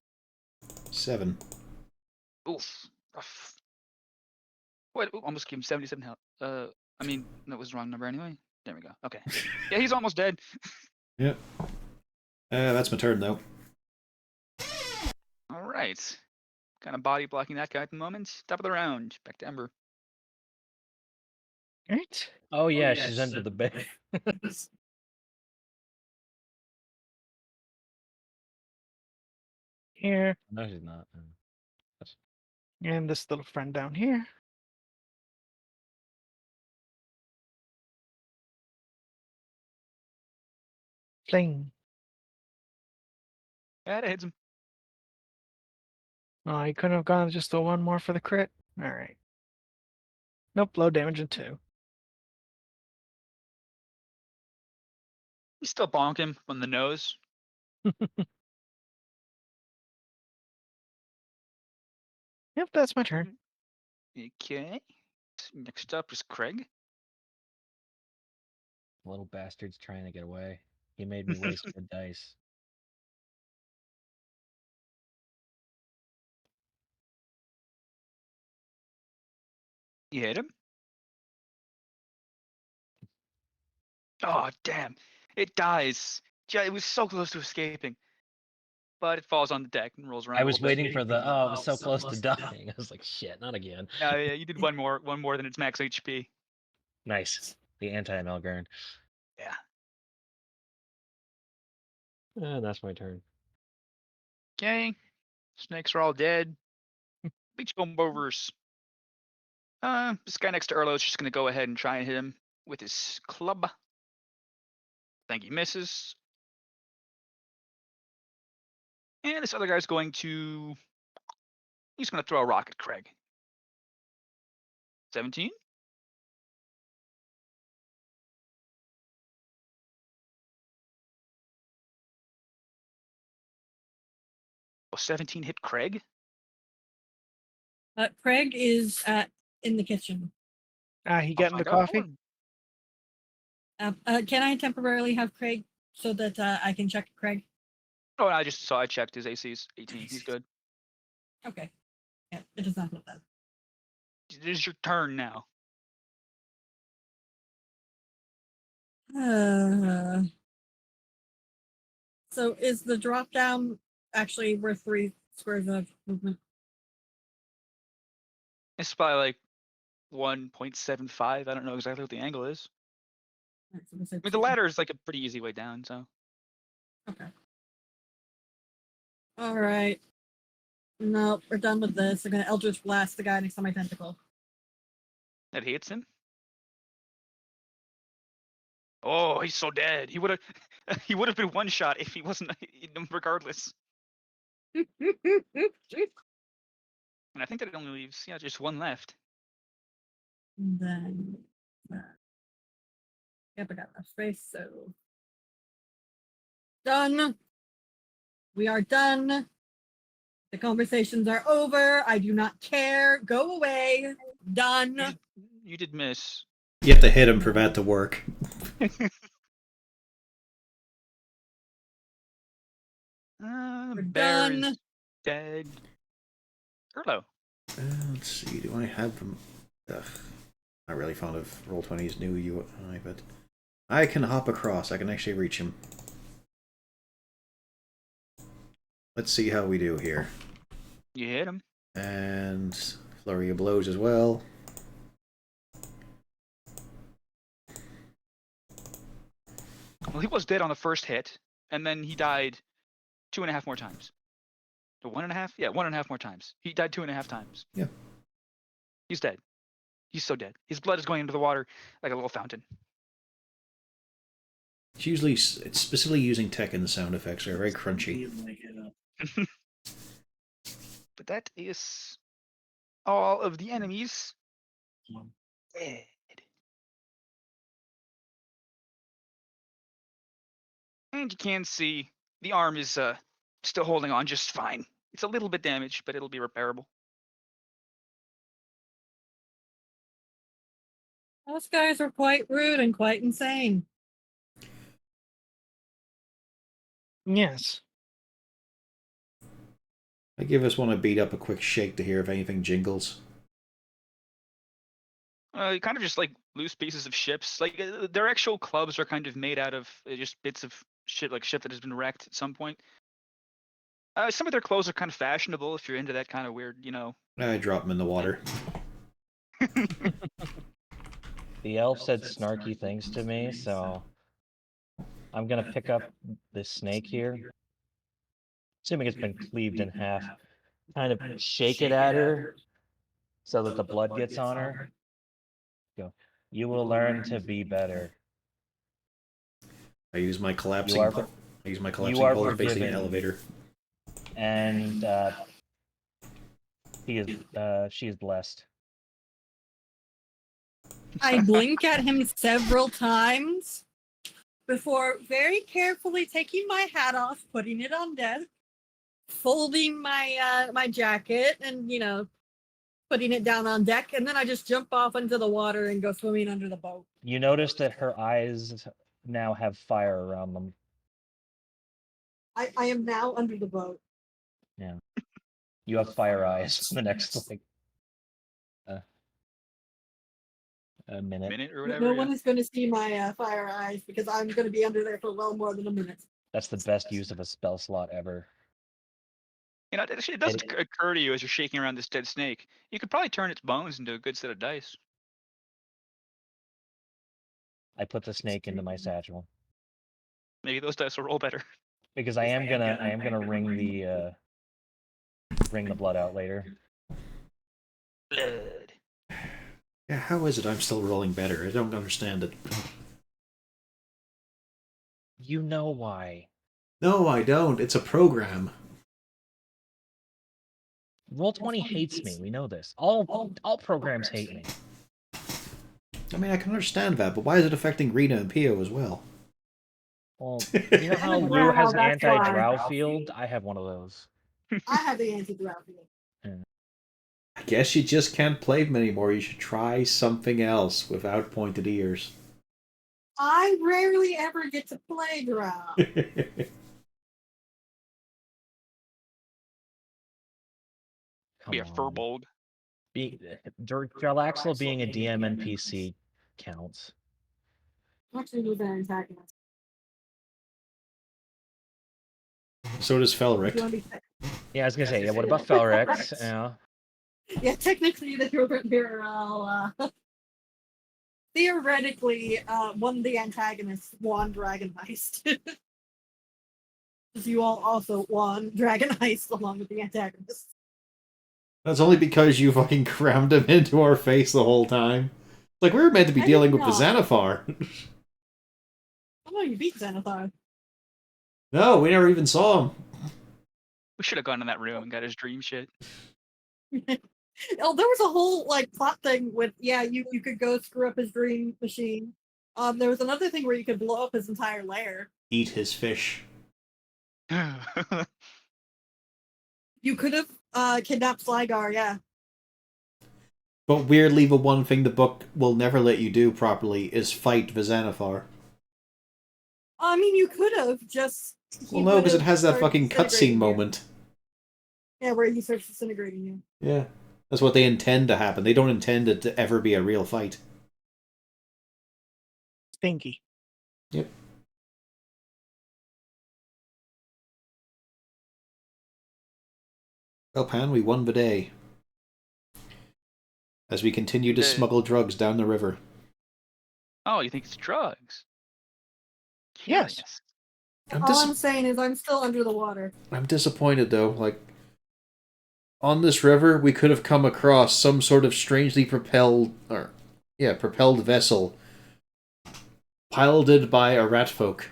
7. Oof. Rough. What? Ooh, almost gave him 77 health. I mean, that was the wrong number anyway. There we go. Okay. Yeah, he's almost dead. Yep. That's my turn though. All right. Kind of body blocking that guy at the moment. Top of the round. Back to Ember. Right. Oh yeah, she's under the bed. Here. No, she's not. And this little friend down here. Fling. Yeah, that hits him. Oh, he couldn't have gone just the one more for the crit. All right. Nope, low damage in 2. You still bonk him on the nose. Yep, that's my turn. Okay. Next up is Craig. Little bastard's trying to get away. He made me waste the dice. You hit him. Oh, damn. It dies. Yeah, it was so close to escaping. But it falls on the deck and rolls around. I a was little bit. waiting for the oh, it was so close to dying. I was like, shit, not again. Yeah, you did one more than its max HP. Nice. The anti-Melgurn. Yeah. And that's my turn. Okay. Snakes are all dead. Beachcomb overs. This guy next to Erlo is just gonna go ahead and try and hit him with his club. Think he misses. And this other guy's going to. He's gonna throw a rock at Craig. 17. Oh, 17 hit Craig. Craig is in the kitchen. He I'll getting the find out coffee? more. Can I temporarily have Craig so that I can check Craig? Oh, I just saw. I checked his AC's 18. He's good. Okay. Yeah, it does not look that. It is your turn now. So is the drop down actually worth 3 squares of movement? It's probably like 1.75. I don't know exactly what the angle is. Alright, so we'll say I mean, the 2. ladder is like a pretty easy way down. So Okay. All right. Nope, we're done with this. I'm gonna Eldritch Blast the guy next to my tentacle. that hits him. Oh, he's so dead. He would have. He would have been one shot if he wasn't. Regardless. And I think that it only leaves just one left. Then Yep, I got enough space, so done. We are done. The conversations are over. I do not care. Go away. Done. You did miss. You have to hit him for that to work. We're Bear is done. dead. Erlo. Let's see, do I have them? Ugh, not really fond of Roll20's new UI, but I can hop across. I can actually reach him. Let's see how we do here. You hit him. And flurry of blows as well. Well, he was dead on the first hit, and then he died 2.5 more times. Or 1.5? Yeah, 1.5 more times. He died 2.5 times. Yeah. He's dead. He's so dead. His blood is going into the water like a little fountain. It's usually it's specifically using Tekken sound effects. They're very crunchy. But that is all of the enemies dead. And you can see the arm is still holding on just fine. It's a little bit damaged, but it'll be repairable. Those guys are quite rude and quite insane. Yes. I give us one to beat up a quick shake to hear if anything jingles. Kind of just like loose pieces of ships. Like their actual clubs are kind of made out of just bits of shit, like ship that has been wrecked at some point. Some of their clothes are kind of fashionable if you're into that kind of weird, you know. I drop them in the water. The elf said snarky things to me, so I'm gonna pick up this snake here. Assuming it's been cleaved in half. Kind of shake it at her so that the blood gets on her. Go. You will learn to be better. I use my collapsing. are I use my collapsing are pole as basically an forgiven. elevator. And she is blessed. I blink at him several times before very carefully taking my hat off, putting it on desk, folding my my jacket, and putting it down on deck, and then I just jump off into the water and go swimming under the boat. You notice that her eyes now have fire around them. I am now under the boat. Yeah. You have fire eyes for the next like a minute. Minute or whatever. No yeah. one is going to see my fire eyes because I'm going to be under there for well more than a minute. That's the best use of a spell slot ever. You know, it doesn't occur to you as you're shaking around this dead snake. You could probably turn its bones into a good set of dice. I put the snake into my satchel Maybe those dice will roll better. because I am gonna wring the blood out later. Blood. Yeah, how is it I'm still rolling better? I don't understand it. You know why? No, I don't. It's a program. Roll20 hates me. We know this. All programs hate me. I mean, I can understand that, but why is it affecting Rena and Pio as well? Well, you know how Lou has an That's anti-drow why. field? I have one of those. I have the anti-drow field. I guess you just can't play them anymore. You should try something else without pointed ears. I rarely ever get to play drow. Be a Come on. furbolg. Jarlaxle being a DM NPC counts. Actually, was an antagonist. So does If you Felric. want to be Yeah, I was gonna say, yeah, what about Felrex? Yeah. Yeah, technically, they're all theoretically one of the antagonists won Dragon Heist. Because you all also won Dragon Heist along with the antagonist. That's only because you fucking crammed him into our face the whole time. Like, we were meant to be I dealing did with the not. Xanathar. Oh no, you beat Xanathar. No, we never even saw him. We should have gone in that room and got his dream shit. Oh, there was a whole like plot thing with you could go screw up his dream machine. There was another thing where you could blow up his entire lair. Eat his fish. You could have kidnapped Sligar, yeah. But weirdly, the one thing the book will never let you do properly is fight Vizanafar. I mean, you could have just. Well, no, because it has that fucking cutscene disintegrating you. moment. Yeah, where he starts disintegrating you. Yeah. That's what they intend to happen. They don't intend it to ever be a real fight. Stinky. Yep. Well, Pan, we won the day. As we continue to smuggle drugs down the river. Oh, you think it's drugs? Yes. Curious. All I'm saying is I'm still under the water. I'm disappointed, though. Like, on this river, we could have come across some sort of strangely propelled vessel piloted by a rat folk.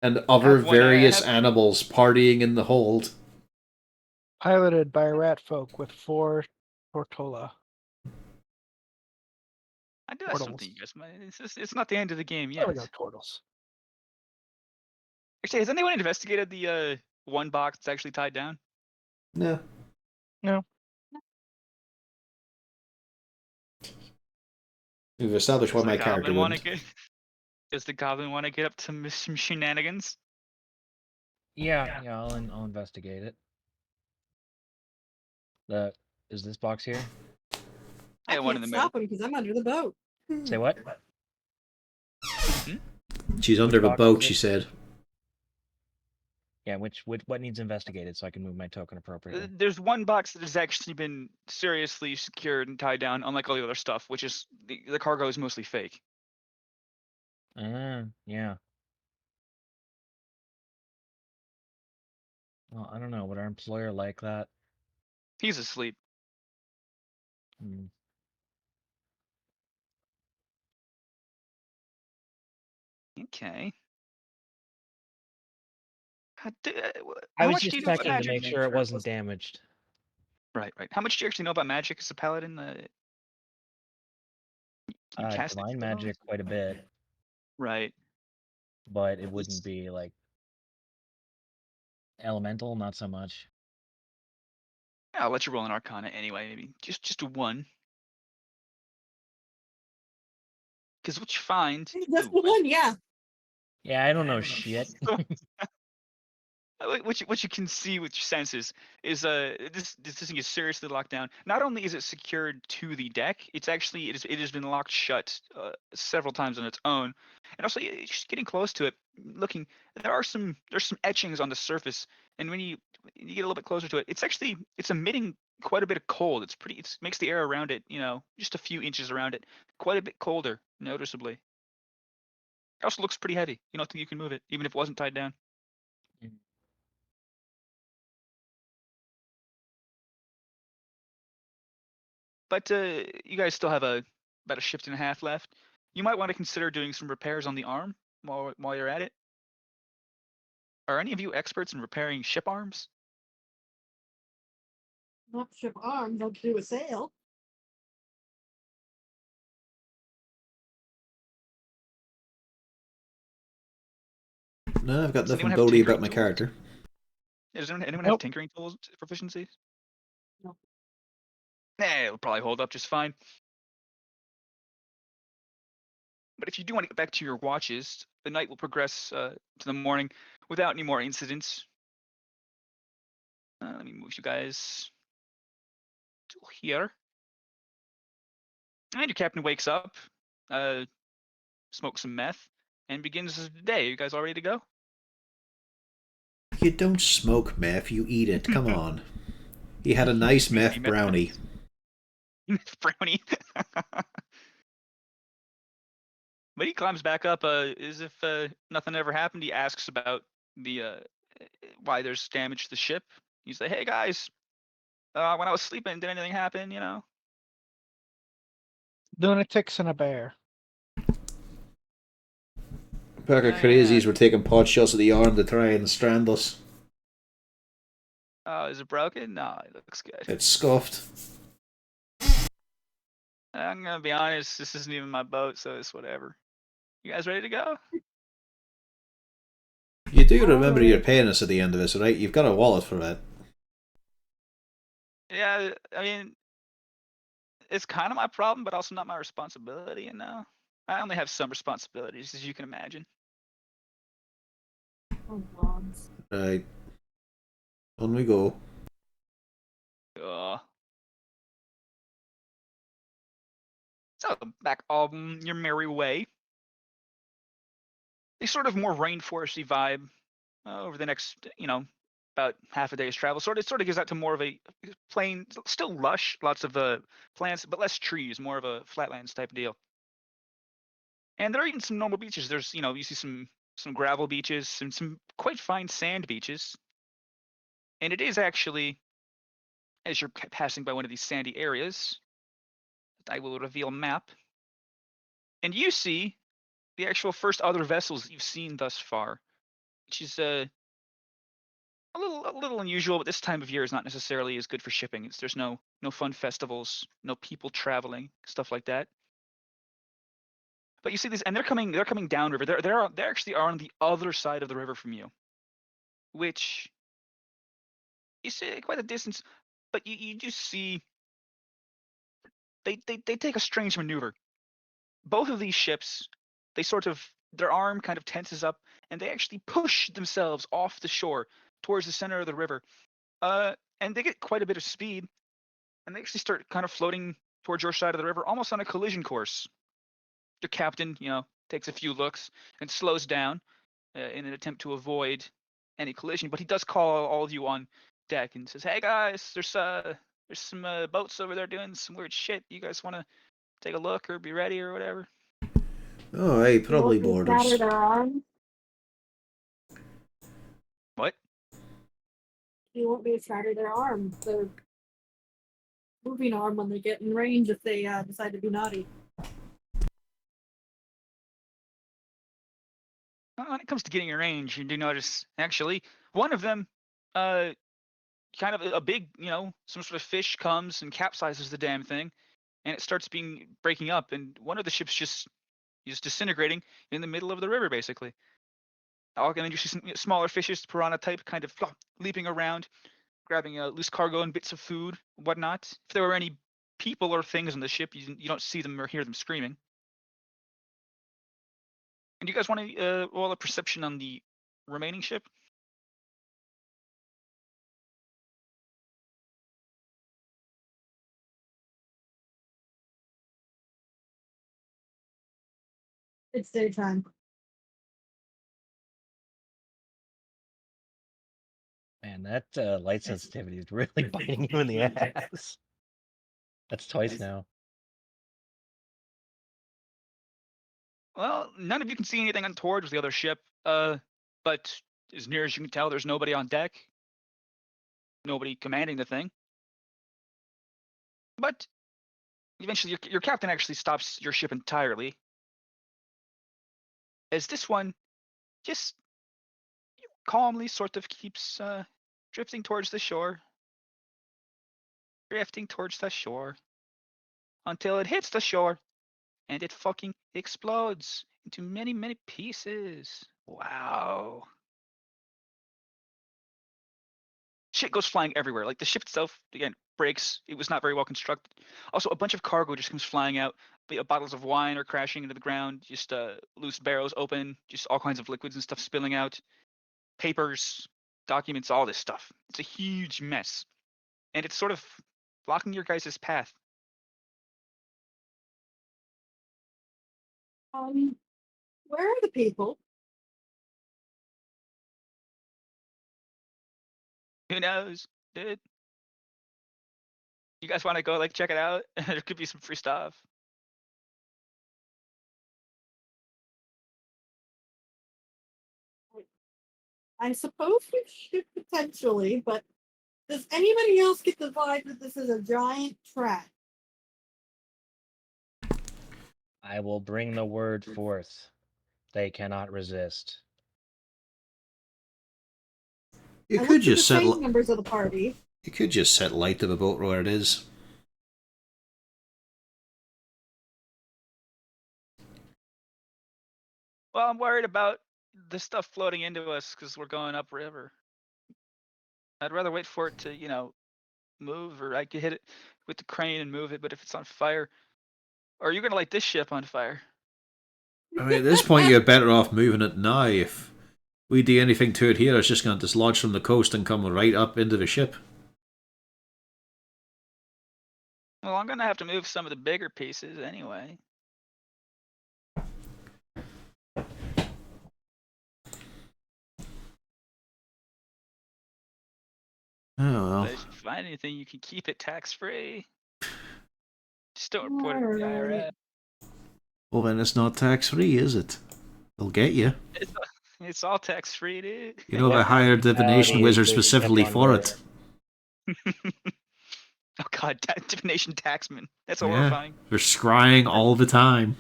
And other various animals partying in the hold. Piloted by a rat folk with 4 Tortola. I do have something, you guys. It's not the end of the game yet. There we go, turtles. Actually, has anyone investigated the one box that's actually tied down? No. No. We've established why my character wouldn't. Does the goblin want to get up to some shenanigans? Yeah, I'll investigate it. Is this box here? I one in can't the stop him because I'm under the boat. Say what? She's under the boat, she said. Yeah, what needs investigated so I can move my token appropriately? There's one box that has actually been seriously secured and tied down, unlike all the other stuff, which is the cargo is mostly fake. Yeah. Well, I don't know. Would our employer like that? He's asleep. Hmm. Okay. I was much do just you know about checking to magic? make sure it wasn't damaged. Right. How much do you actually know about magic as a paladin? Can you cast Divine spells? magic quite a bit, Right. but it wouldn't be like elemental, not so much. I'll let you roll an Arcana anyway. Maybe just a 1. Because what you find. That's the one, yeah. Yeah, I don't know shit. What you can see with your senses is this thing is seriously locked down. Not only is it secured to the deck, it has been locked shut several times on its own, and also just getting close to it, looking, there's some etchings on the surface, and when you get a little bit closer to it, it's emitting quite a bit of cold. It makes the air around it, just a few inches around it, quite a bit colder, noticeably. It also looks pretty heavy. You don't think you can move it, even if it wasn't tied down. But you guys still have about a shift and a half left. You might want to consider doing some repairs on the arm while you're at it. Are any of you experts in repairing ship arms? Not ship arms, I'll do a sail. No, I've got nothing dolly about my character. Does anyone have tinkering tools proficiencies? No. It'll probably hold up just fine. But if you do want to get back to your watches, the night will progress to the morning without any more incidents. Let me move you guys to here. And your captain wakes up, smokes some meth, and begins the day. You guys all ready to go? You don't smoke meth, you eat it. Come on. He had a nice meth brownie. Meth brownie. But he climbs back up as if nothing ever happened. He asks about the why there's damage to the ship. He's like, hey guys, when I was sleeping, did anything happen, Lunatics and a bear. Parker crazies were taking pot shots at the arm to try and strand us. Is it broken? No, it looks good. It's scuffed. I'm gonna be honest, this isn't even my boat, so it's whatever. You guys ready to go? You do remember Alright. you're paying us at the end of this, right? You've got a wallet for that. Yeah, I mean, it's kind of my problem, but also not my responsibility, you know? I only have some responsibilities, as you can imagine. Oh, God. Right. On we go. So back on your merry way. A sort of more rainforesty vibe over the next, about half a day's travel. It sort of gives out to more of a plain, still lush, lots of plants, but less trees, more of a flatlands type deal. And there are even some normal beaches. There's, you see some gravel beaches, some quite fine sand beaches. And it is actually, as you're passing by one of these sandy areas, I will reveal a map. And you see the actual first other vessels that you've seen thus far, which is a little unusual, but this time of year is not necessarily as good for shipping. There's no fun festivals, no people traveling, stuff like that. But you see these, and they're coming downriver. They actually are on the other side of the river from you, which you see quite a distance. But you do see they take a strange maneuver. Both of these ships, their arm kind of tenses up, and they actually push themselves off the shore towards the center of the river. And they get quite a bit of speed, and they actually start kind of floating towards your side of the river, almost on a collision course. The captain, takes a few looks and slows down in an attempt to avoid any collision. But he does call all of you on deck and says, "Hey guys, there's some boats over there doing some weird shit. You guys want to take a look or be ready or whatever?" Oh, hey, probably You want me to borders. scatter their arms? What? You want me to shatter their arms? Their moving arm when they get in range if they decide to be naughty. When it comes to getting in range, you do notice actually one of them, kind of a big, some sort of fish comes and capsizes the damn thing, and it starts breaking up, and one of the ships just is disintegrating in the middle of the river, basically. And then you see some smaller fishes, piranha type, kind of leaping around, grabbing loose cargo and bits of food, whatnot. If there were any people or things on the ship, you don't see them or hear them screaming. And do you guys want to roll a perception on the remaining ship? It's daytime. Man, that light sensitivity is really biting you in the ass. That's twice now. Well, none of you can see anything untoward with the other ship, but as near as you can tell, there's nobody on deck, nobody commanding the thing. But eventually, your captain actually stops your ship entirely, as this one just calmly sort of keeps drifting towards the shore, until it hits the shore, and it fucking explodes into many, many pieces. Wow. Shit goes flying everywhere. Like the ship itself, again, breaks. It was not very well constructed. Also, a bunch of cargo just comes flying out. Bottles of wine are crashing into the ground. Just loose barrels open. Just all kinds of liquids and stuff spilling out. Papers, documents, all this stuff. It's a huge mess, and it's sort of blocking your guys' path. Where are the people? Who knows, dude? You guys want to go check it out? There could be some free stuff. I suppose we should potentially, but does anybody else get the vibe that this is a giant trap? I will bring the word forth. They cannot resist. You I could looked at just the settle. same members of the party. You could just set light to the boat where it is. Well, I'm worried about the stuff floating into us because we're going upriver. I'd rather wait for it to, move, or I could hit it with the crane and move it. But if it's on fire, or are you gonna light this ship on fire? I mean, at this point, you're better off moving it now. If we do anything to it here, it's just going to dislodge from the coast and come right up into the ship. Well, I'm gonna have to move some of the bigger pieces anyway. Oh well. But if you find anything, you can keep it tax-free. Just don't report it to the Alright. IRS. Well, then it's not tax-free, is it? They'll get you. It's all tax-free, dude. You know, I hired divination Howdy, wizard there's a ship specifically on for board. it. Oh god, divination taxman. That's Yeah. horrifying. They're scrying all the time.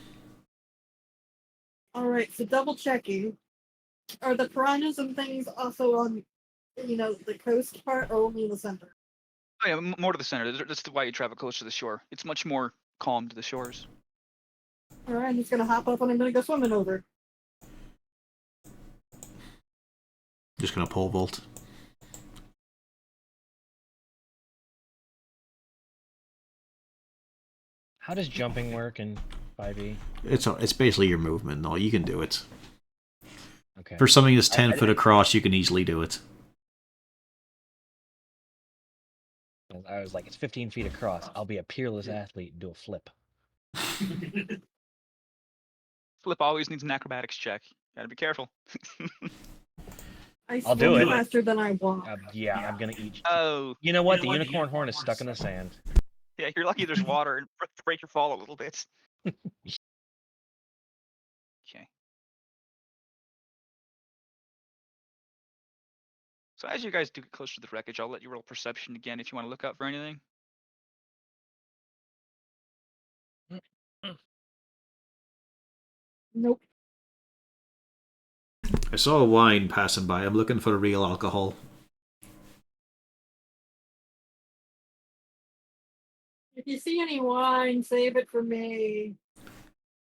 Alright, so double checking. Are the piranhas and things also on, the coast part or only in the center? Oh yeah, more to the center. That's why you travel closer to the shore. It's much more calm to the shores. Alright, I'm just gonna hop up and I'm gonna go swimming over. Just gonna pole vault. How does jumping work in 5e? It's basically your movement. No, you can do it. Okay. For something that's I 10 foot across, you can easily do it. I was like, it's 15 feet across. I'll be a peerless athlete and do a flip. Flip always needs an acrobatics check. Gotta be careful. I'll do swim it. faster than I walk. Yeah, I'm gonna eat. Oh, You know what? The unicorn horn is stuck in the sand. yeah, you're lucky there's water and break your fall a little bit. Okay. So as you guys do get closer to the wreckage, I'll let you roll perception again if you want to look out for anything. Nope. I saw a wine passing by. I'm looking for real alcohol. If you see any wine, save it for me.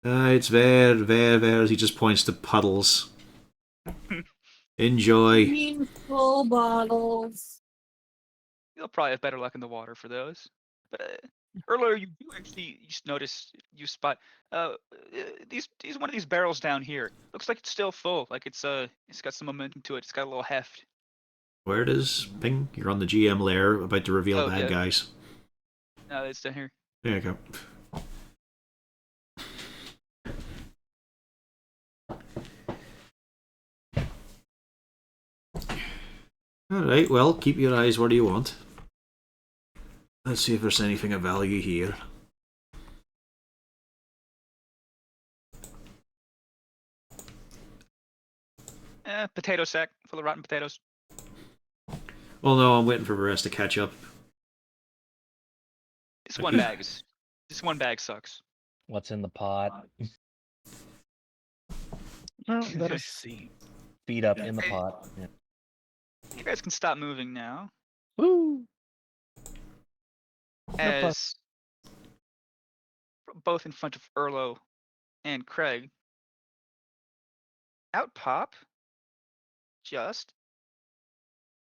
It's there, as he just points to puddles. Enjoy. I mean full bottles. You'll probably have better luck in the water for those. But earlier you do actually just notice, you spot these one of these barrels down here. Looks like it's still full. Like it's got some momentum to it. It's got a little heft. Where it is, Ping? You're on the GM layer, about to reveal Oh, bad yeah. guys. No, it's down here. There you go. Alright, well, keep your eyes where you want. Let's see if there's anything of value here. Potato sack full of rotten potatoes. Well, no, I'm waiting for the rest to catch up. This one bag is. This one bag sucks. What's in the pot? Well, let us see. Feet up in the pot. Yeah. You guys can stop moving now. Woo! As both in front of Erlo and Craig, out pop just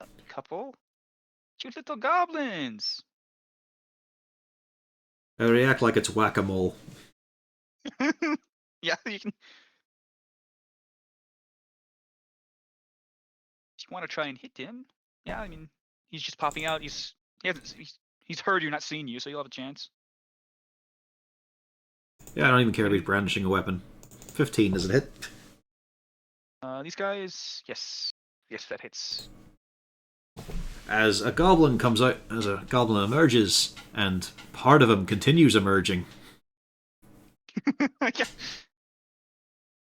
a couple cute little goblins. I react like it's whack-a-mole. Yeah, you can. If you want to try and hit him, yeah, I mean, he's just popping out. He's heard you, not seen you, so you'll have a chance. Yeah, I don't even care if he's brandishing a weapon. 15, does it hit? These guys, yes, that hits. As a goblin comes out, as a goblin emerges, and part of him continues emerging. Yeah,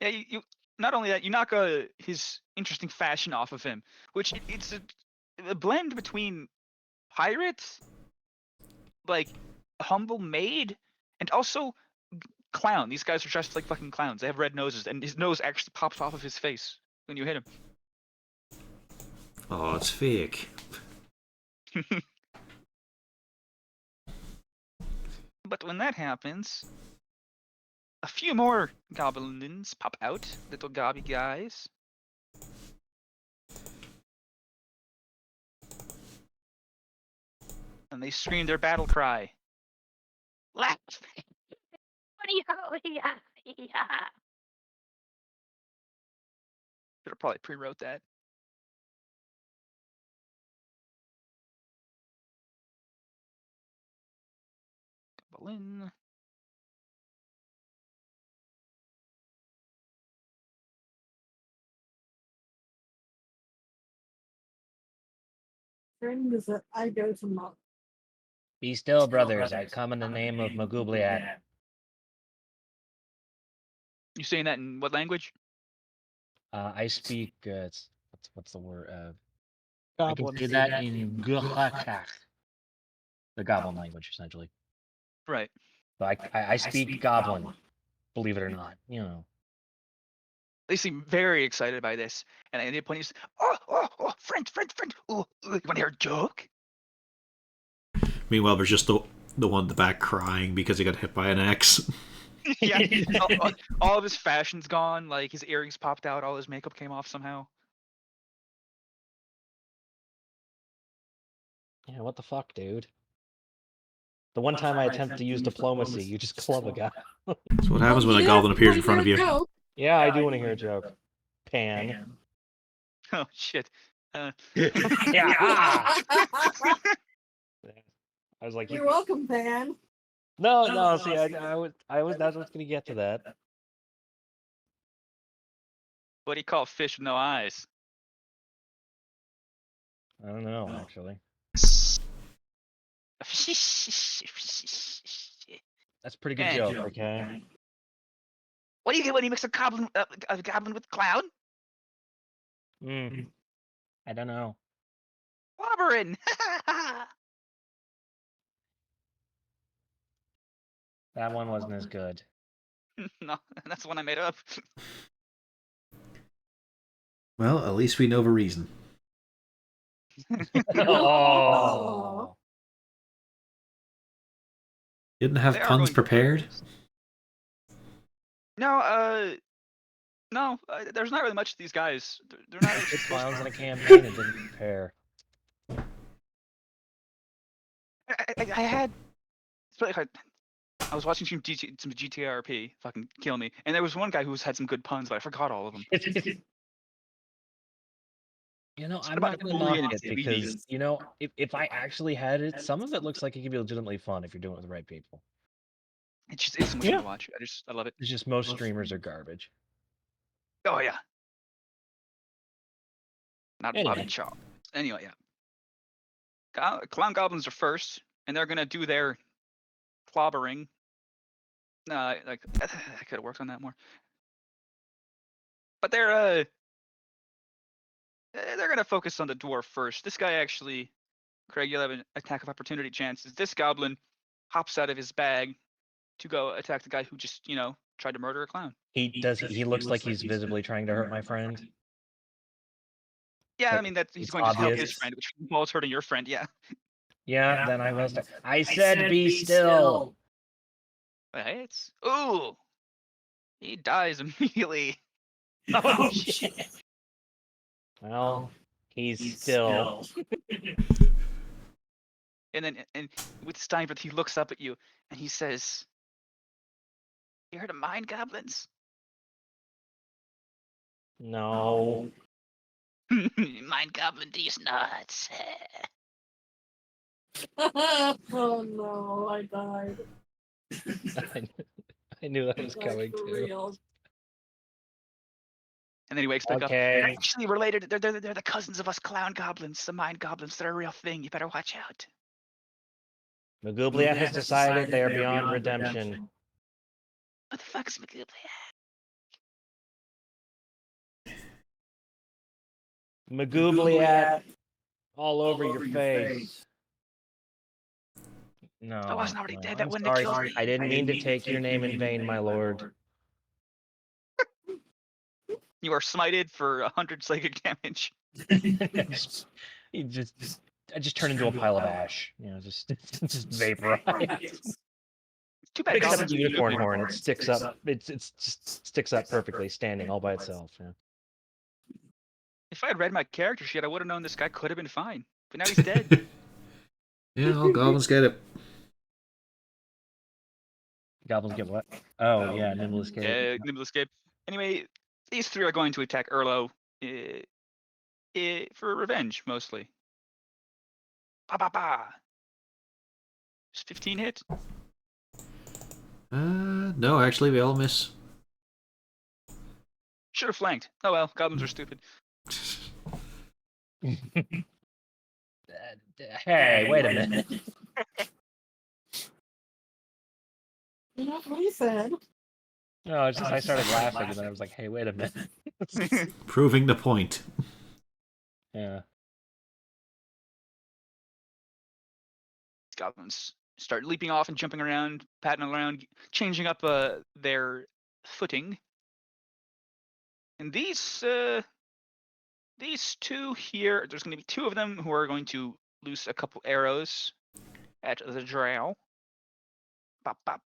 yeah. You not only that, you knock his interesting fashion off of him, which it's a blend between pirate, like humble maid, and also clown. These guys are dressed like fucking clowns. They have red noses, and his nose actually pops off of his face when you hit him. Oh, it's fake. But when that happens, a few more goblins pop out, little gobby guys. And they scream their battle cry. Left! Should have probably pre-wrote that. Goblin. Friend is that I go to mom. Be still, brothers. I come in the name of Magubliat. You saying that in what language? I speak. What's the word? I can Goblin. say that in Gurkhak, the Goblin language, essentially. Right. But I speak Goblin. Believe it or not, you know. They seem very excited by this. And at any point he's, oh, friend. Oh, you want to hear a joke? Meanwhile, there's just the one in the back crying because he got hit by an axe. Yeah. all of his fashion's gone. Like his earrings popped out. All his makeup came off somehow. Yeah, what the fuck, dude? The one time I attempt to use diplomacy, you just club a guy. That's what happens when a goblin appears in front of you. Yeah, I do want to hear a joke. Pan. Oh shit. Yeah. I was like, You're welcome, Pan. no. See, I was. That's what's gonna get to that. What do you call fish with no eyes? I don't know, actually. That's a pretty good joke. Okay. What do you get when you mix a goblin with clown? I don't know. Clobbering. That one wasn't as good. No, that's the one I made up. Well, at least we know the reason. Oh. Didn't have They are puns going- prepared? No, no. There's not really much to these guys. They're not. Good clowns in a campaign and didn't prepare. I had. It's really hard. I was watching some GTRP, fucking kill me, and there was one guy who had some good puns, but I forgot all of them. You know, It's I'm about not the gonna bully knock and it CBD. because, you know, if I actually had it, some of it looks like it could be legitimately fun if you're doing it with the right people. It's so much fun to watch. I love it. It's just most streamers are garbage. Oh yeah. Not Anyway. Bobby Shaw. Anyway, yeah. Clown goblins are first, and they're gonna do their clobbering. Like I could have worked on that more. But they're gonna focus on the dwarf first. This guy actually, Craig, you'll have an attack of opportunity chances. This goblin hops out of his bag to go attack the guy who just, tried to murder a clown. He looks like he's visibly trying to hurt my friend. Yeah, I Like, mean that he's it's going to help his obvious. friend, which involves hurting your friend. Yeah. Yeah, then I will start. I said be still. But hey, it's he dies immediately. Oh shit. Well, he's still. And then with Steinberg, he looks up at you and he says, "You heard of mind goblins?" No. Mind goblin, these nuts. Oh no, I died. I knew that was Like, coming for too. real. And then he wakes back up. They're Okay. actually related. They're the cousins of us clown goblins, the mind goblins. They're a real thing. You better watch out. Magubliat has decided they are beyond redemption. What the fuck is Magublia? Magubliat all over your face. No. I wasn't already no, dead. That I'm wouldn't have sorry. killed me. I didn't mean to take your name in vain, my lord. You are smited for 100 psychic damage. I just turn into a pile of ash. You know, just vaporize. Too bad Except goblins the are unicorn stupid. horn, it sticks up. It's just sticks up perfectly, standing all by itself. Yeah. If I had read my character sheet, I would have known this guy could have been fine. But now he's dead. Yeah, all goblins get it. Goblins get what? Oh yeah, nimble escape. Nimble escape. Anyway, these three are going to attack Erlo for revenge, mostly. Ba ba ba. Does 15 hit? No, actually, we all miss. Should have flanked. Oh well, goblins are stupid. Hey, wait a minute. That's what he said. No, it's just I started laughing and then I was like, hey, wait a minute. Proving the point. Yeah. Goblins start leaping off and jumping around, patting around, changing up their footing. And these two here, there's going to be two of them who are going to loose a couple arrows at the drow. Bop bop.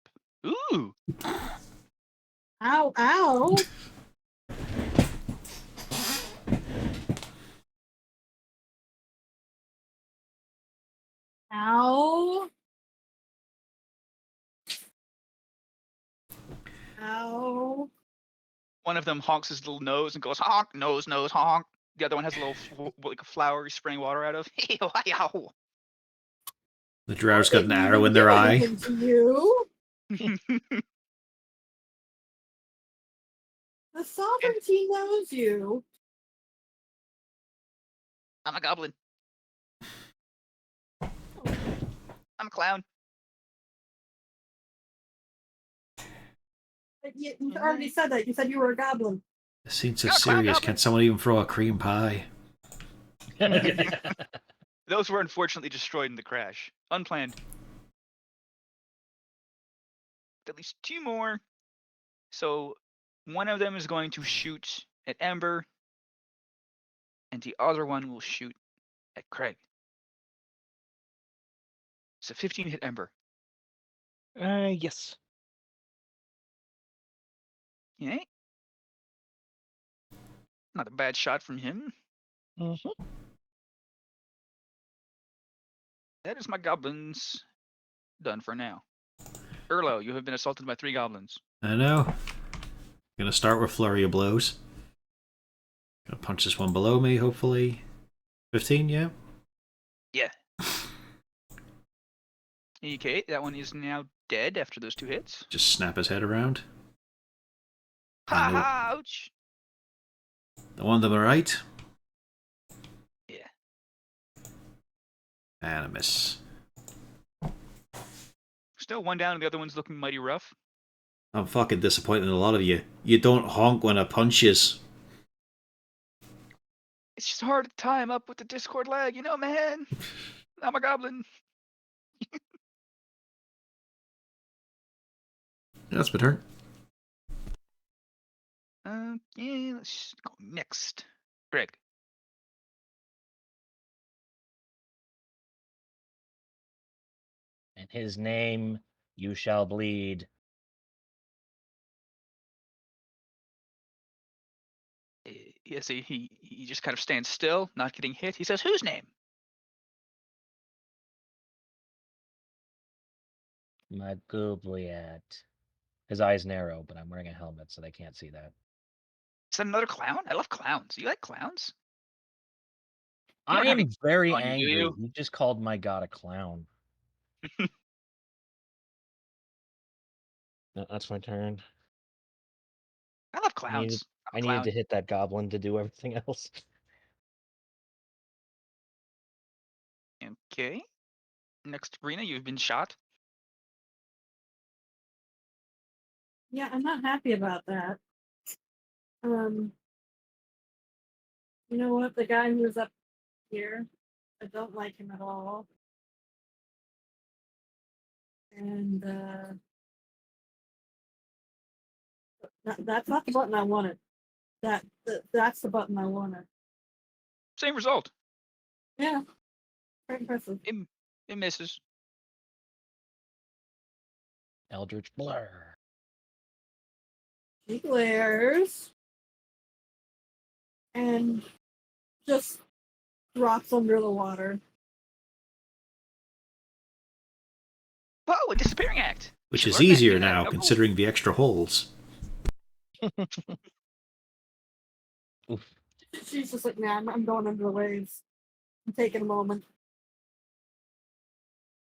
Ooh! Ow, ow. Ow. Ow. One of them honks his little nose and goes honk, nose, nose, honk. The other one has a little like a flower he's spraying water out of. Ow. The drow's got an Didn't arrow even in their do eye. anything to you. The sovereignty knows you. I'm a goblin. I'm a clown. But you already said that. You said you were a goblin. This seems so Yeah, clown serious. goblin. Can someone even throw a cream pie? Those were unfortunately destroyed in the crash. Unplanned. At least two more. So one of them is going to shoot at Ember, and the other one will shoot at Craig. So 15 hit Ember. Yes. Okay. Not a bad shot from him. Mm-hmm. That is my goblins done for now. Erlo, you have been assaulted by 3 goblins. I know. Gonna start with flurry of blows. Gonna punch this one below me, hopefully. 15, yeah? Yeah. Okay, that one is now dead after those 2 hits. Just snap his head around. Ha And ha! Ouch! the one to the right. Yeah. And a miss. Still one down, and the other one's looking mighty rough. I'm fucking disappointed in a lot of you. You don't honk when I punches. It's just hard to time up with the Discord lag, you know, man. I'm a goblin. That's my turn. Yeah, let's go next. Greg. And his name, you shall bleed. Yes, he just kind of stands still, not getting hit. He says, "Whose name?" Magubliat. His eyes narrow, but I'm wearing a helmet, so they can't see that. Is that another clown? I love clowns. You like clowns? You I don't have am any very on you, do angry. you? You just called my god a clown. No, that's my turn. I love I clowns. I'm a needed clown. to hit that goblin to do everything else. Okay. Next, Rena, you've been shot. Yeah, I'm not happy about that. You know what? The guy who was up here, I don't like him at all. And that's not the button I wanted. That's the button I wanted. Same result. Yeah, very impressive. It misses. Eldritch Blur. She glares and just drops under the water. Whoa, a disappearing act. Which Should is learn that, easier do that. now, Oh, considering the extra holes. Oof. She's just like, man, I'm going under the waves. I'm taking a moment.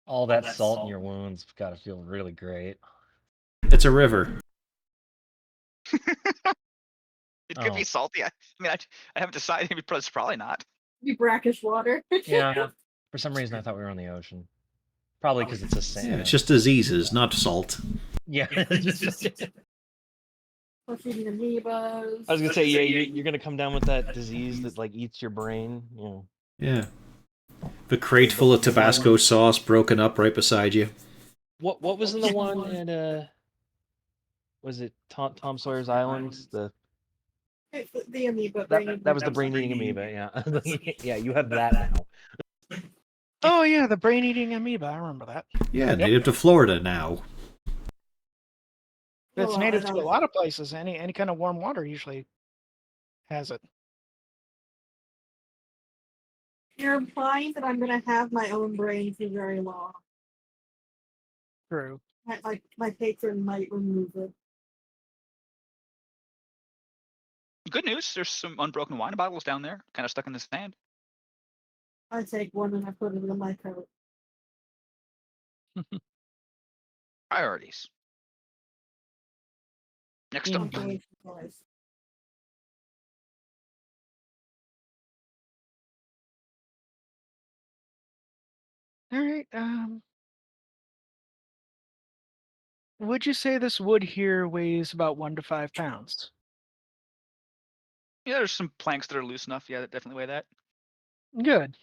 All that salt in your wounds gotta feel really great. It's a river. It could Oh. be salty. I mean, I haven't decided, but it's probably not. Be brackish water. Yeah. For some reason, I thought we were on the ocean. Probably because it's a sand. Yeah, it's just diseases, not salt. Yeah. Plus eating amoebas. I was gonna say, yeah, you're gonna come down with that disease that like eats your brain. Yeah. Yeah. The crate full of Tabasco sauce broken up right beside you. What was in the one at was it Tom Sawyer's Island? The amoeba. brain That was the brain-eating amoeba. Yeah. Yeah, you have that now. Oh yeah, the brain-eating amoeba. I remember that. Yeah, native to Florida now. It's Well, native I to a don't- lot of places. Any kind of warm water usually has it. You're implying that I'm going to have my own brain for very long. True. My patron might remove it. Good news, there's some unbroken wine bottles down there, kind of stuck in the sand. I take one and I put it in my coat. Priorities. Next up, Indeed. Consolation prize. All right. Would you say this wood here weighs about 1 to 5 pounds? yeah, there's some planks that are loose enough. Yeah, that definitely weigh that. Good.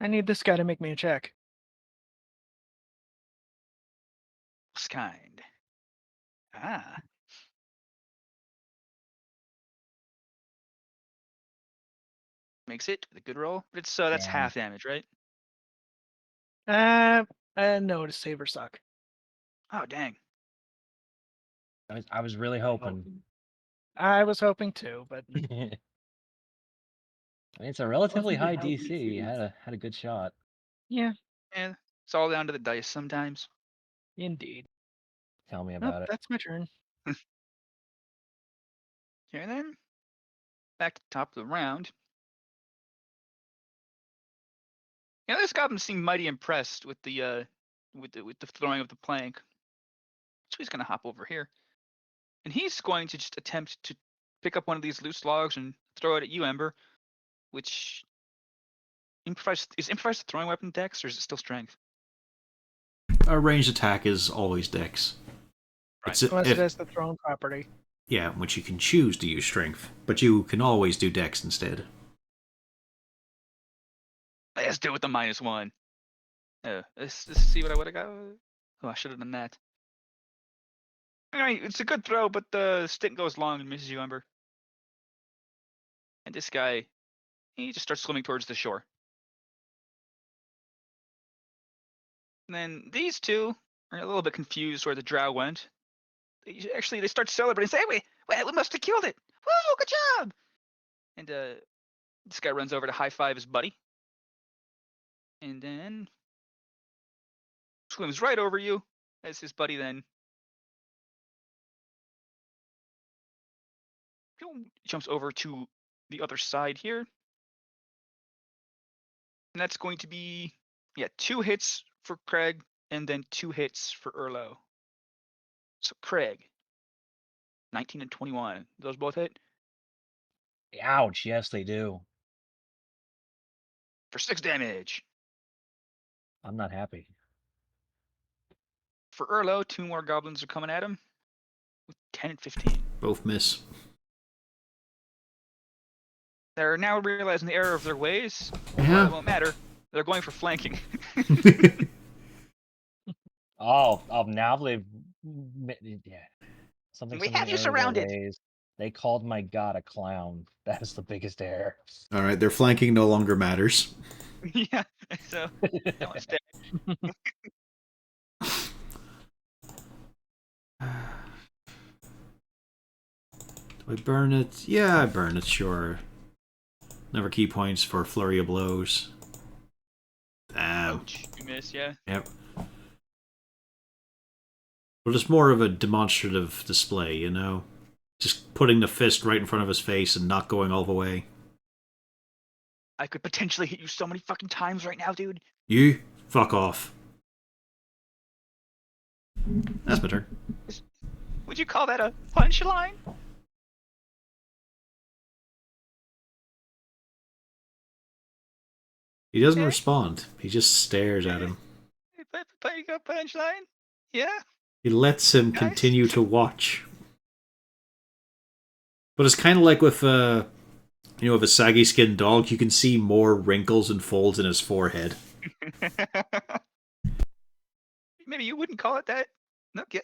I need this guy to make me a check. What's kind? Ah. Makes it a good roll. But it's that's Yeah. half damage, right? No, to save or suck. Oh dang. I was really hoping. I was hoping to, but I mean, it's a relatively high DC. You had a good shot. yeah, Yeah, it's all down to the dice sometimes. indeed. Tell me Nope, about it. that's my turn. Here and then. Back to the top of the round. Yeah, this goblin seemed mighty impressed with the throwing of the plank. So he's gonna hop over here. And he's going to just attempt to pick up one of these loose logs and throw it at you, Ember. Which is improvised a throwing weapon dex, or is it still strength? A ranged attack is always dex. Right. It's Unless if- it has the thrown property. yeah, which you can choose to use strength, but you can always do dex instead. Let's do it with the -1. Let's see what I would have got. Oh, I should have done that. Alright, it's a good throw, but the stick goes long and misses you, Ember. And this guy, he just starts swimming towards the shore. And then these two are a little bit confused where the drow went. They start celebrating, say, "Wait, we must have killed it! Woo, good job!" And this guy runs over to high five his buddy. And then swims right over you as his buddy then jumps over to the other side here. And that's going to be, 2 hits for Craig and then 2 hits for Erlo. So Craig, 19 and 21. Those both hit Ouch! Yes, they do. for 6 damage. I'm not happy. For Erlo, 2 more goblins are coming at him with 10 and 15. Both miss. They're now realizing the error of their ways. Yeah. It won't matter. They're going for flanking. Oh, now they've yeah. Something. We something have you error their surrounded. ways. They called my god a clown. That is the biggest error. All right, their flanking no longer matters. Yeah. So that one's dead. Do I burn it? Yeah, I burn it, sure. Never key points for Flurry of Blows. Damn. Ouch. You miss, yeah. Yep. But it's more of a demonstrative display, you know? Just putting the fist right in front of his face and not going all the way. I could potentially hit you so many fucking times right now, dude. You? Fuck off. That's my turn. Would you call that a punchline? He doesn't Okay. respond. He just stares at him. You got punchline? Yeah. He lets him Nice. continue to watch. But it's kind of like with, with a saggy skinned dog, you can see more wrinkles and folds in his forehead. Maybe you wouldn't call it that. Okay.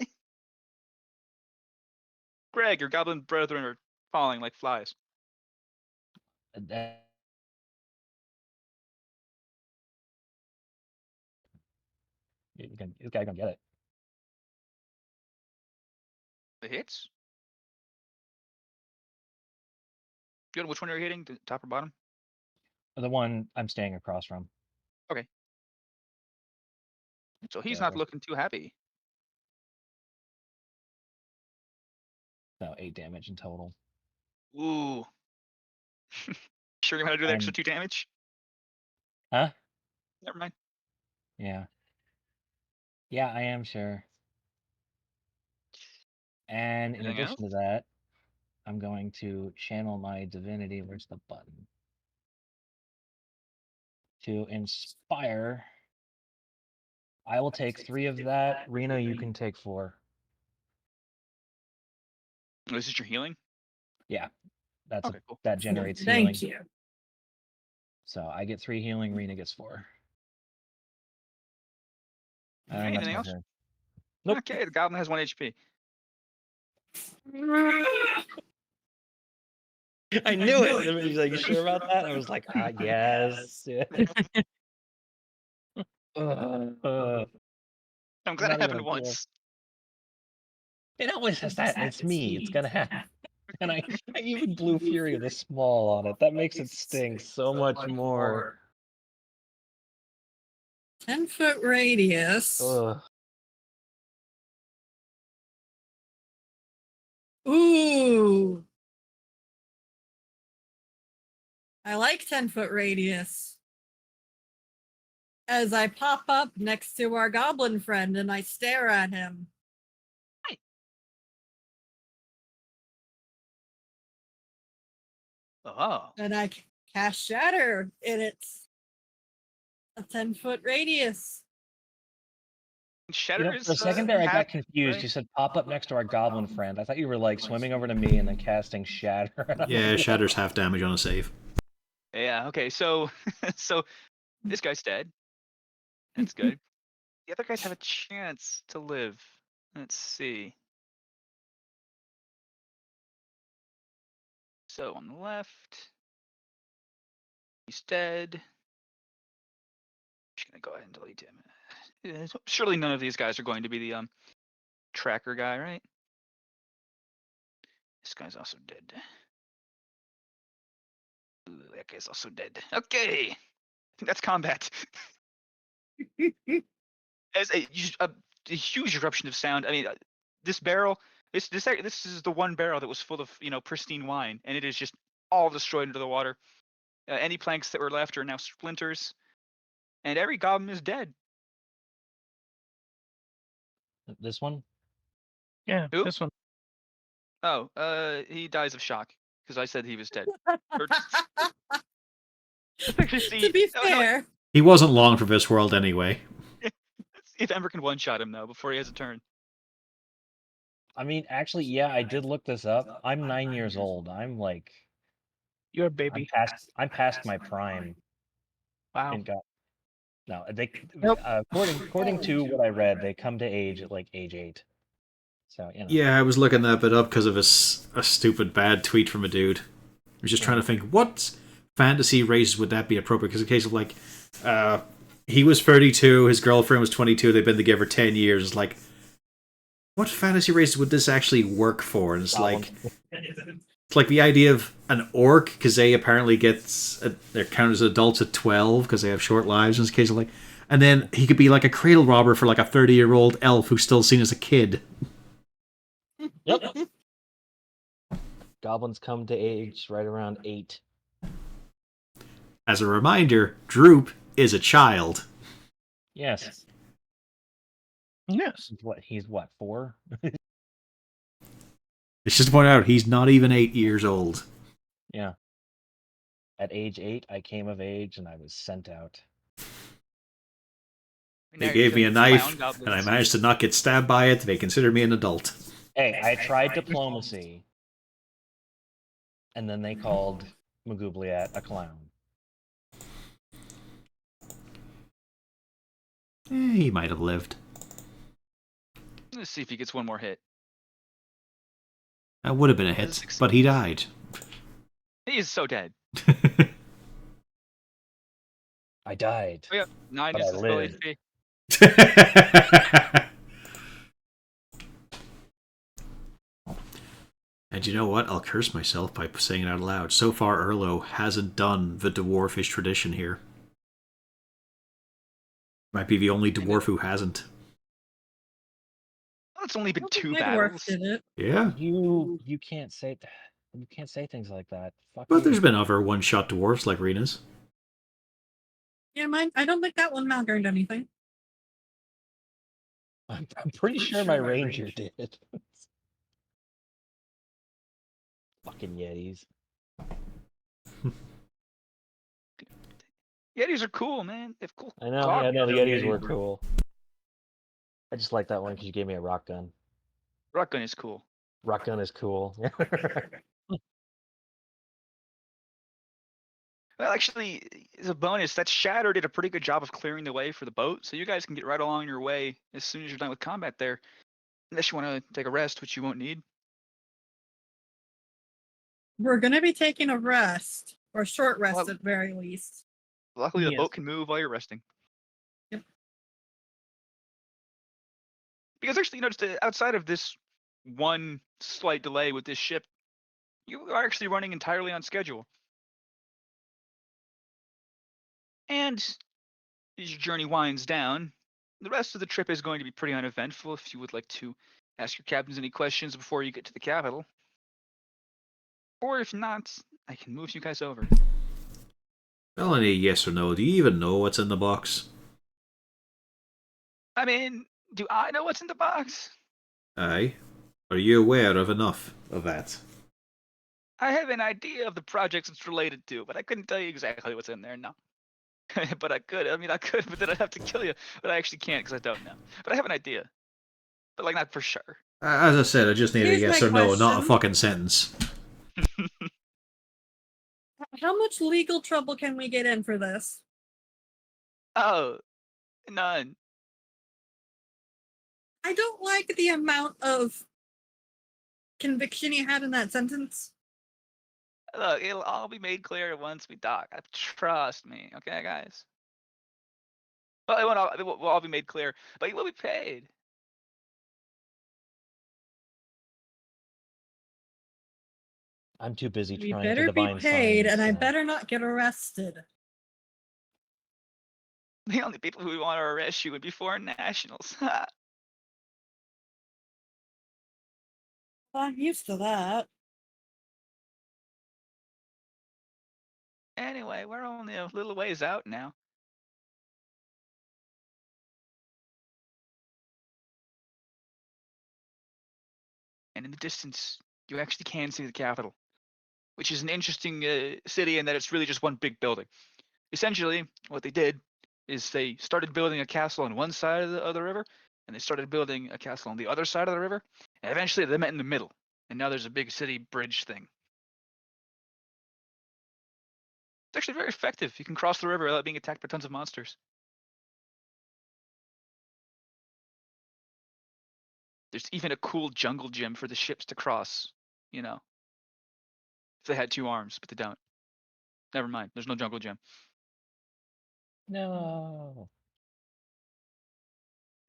Greg, your goblin brethren are falling like flies. This guy gonna get it. The hits? Good. Which one are you hitting? The top or bottom? The one I'm staying across from. So he's Yeah, not right. looking too happy. No, 8 damage in total. Ooh. Sure you want to do the extra And- 2 damage? Huh? Never mind. Yeah. Yeah, I am sure. And in Anything addition to that, I'm going to channel my divinity. Where's the button? To inspire. I will take 3 of that. Rena, you can take 4. Oh, is this your healing? Yeah. That's Okay, cool. that generates healing. Thank you. So I get 3 healing, Rena gets 4. Okay, That's anything my else? turn. Nope. Okay, the goblin has 1 HP. I knew it. He's like, you sure about that? I was like, yes. I'm glad Not it even happened a once. It always has that. It's me. It's gonna happen. And I even blew Fury of the Small on it. That makes it sting so much more. 10-foot radius. Ugh. Ooh. I like 10-foot radius. As I pop up next to our goblin friend and I stare at him. Oh. And I cast Shatter, and it's a 10-foot radius. Shatter is For a second there, I got half, confused. right? You said pop up next to our goblin friend. I thought you were like swimming over to me and then casting Shatter. And I was Yeah, like, shatters half damage on a save. Yeah, okay, so so this guy's dead. That's good. The other guys have a chance to live. Let's see. So on the left, he's dead. Just gonna go ahead and delete him. Yeah, surely none of these guys are going to be the tracker guy, right? This guy's also dead. Ooh, that guy's also dead. Okay, that's combat. As a huge eruption of sound. I mean, this barrel. This is the one barrel that was full of pristine wine, and it is just all destroyed into the water. Any planks that were left are now splinters, and every goblin is dead. This one? Yeah, Who? this one. Oh, he dies of shock because I said he was dead. Or- To be Oh, no, fair, He wasn't long for this world anyway. let's see if Ember can one-shot him though before he has a turn. I mean, actually, yeah, I did look this up. I'm 9 years old. I'm like, You're a baby. I'm past my prime. Wow. And got no, they Nope. according to what I read, they come to age at like age 8. So Yeah, I was looking that bit up because of a stupid bad tweet from a dude. I was just trying to think, what fantasy races would that be appropriate? Because in case of like, he was 32, his girlfriend was 22, they've been together 10 years. It's like, what fantasy races would this actually work for? And it's like, It's like the idea of an orc, because they apparently they're counted as adults at 12 because they have short lives in this case. Like, and then he could be like a cradle robber for like a 30-year-old elf who's still seen as a kid. Yep. Goblins come to age right around 8. As a reminder, Droop is a child. Yes. Yes. He's what, 4? It's just to point out he's not even 8 years old. Yeah. At age 8, I came of age and I was sent out. Now They you're gave me a killing knife, clown and goblins. I managed to not get stabbed by it. They considered me an adult. Hey, I tried diplomacy. And then they called Magoobliat a clown. He might have lived. Let's see if he gets one more hit. That would have been a hit, but he died. He is so dead. I died. Oh, yeah. 9 But is I the spell lived. HP. And you know what? I'll curse myself by saying it out loud. So far, Erlo hasn't done the dwarfish tradition here. Might be the only dwarf who hasn't. Well, it's only been I don't 2 think my dwarf battles. did it. Yeah, You can't say things like that. Fuck but you. there's been other one-shot dwarfs like Rena's. Yeah, mine. I don't think that one mattered anything. I'm pretty sure my ranger did. Fucking Yetis. Yetis are cool, man. They have cool. I know. God, Yeah, no, the Yetis were cool. I just like that one because you gave me a rock gun. Rock gun is cool. Rock gun is cool. Well, actually, as a bonus, that Shatter did a pretty good job of clearing the way for the boat, so you guys can get right along your way as soon as you're done with combat there. Unless you want to take a rest, which you won't need. We're gonna be taking a rest, or a short rest Well, at very least. Luckily, the Yes. boat can move while you're resting. Yep. Because actually, just outside of this one slight delay with this ship, you are actually running entirely on schedule. And as your journey winds down, the rest of the trip is going to be pretty uneventful if you would like to ask your captains any questions before you get to the capital. Or if not, I can move you guys over. Melanie, yes or no? Do you even know what's in the box? I mean, do I know what's in the box? Aye. Are you aware of enough of that? I have an idea of the projects it's related to, but I couldn't tell you exactly what's in there, no. But I could. I mean, I could, but then I'd have to kill you. But I actually can't because I don't know. But I have an idea. But, like, not for sure. As I said, I just need a Here's yes my or no, not a question. fucking sentence. How much legal trouble can we get in for this? Oh, none. I don't like the amount of conviction he had in that sentence. Look, it'll all be made clear once we dock. Trust me, okay, guys? Well, it will all be made clear, but you will be paid. I'm too busy We trying to better be divine paid, signs, and I so- better not get arrested. The only people who want to arrest you would be foreign nationals. I'm used to that. Anyway, we're only a little ways out now. And in the distance, you actually can see the capital, which is an interesting city in that it's really just one big building. Essentially, what they did is they started building a castle on one side of the river, and they started building a castle on the other side of the river, and eventually they met in the middle, and now there's a big city bridge thing. It's actually very effective. You can cross the river without being attacked by tons of monsters. There's even a cool jungle gym for the ships to cross, you know. If they had 2 arms, but they don't. Never mind, there's no jungle gym. No.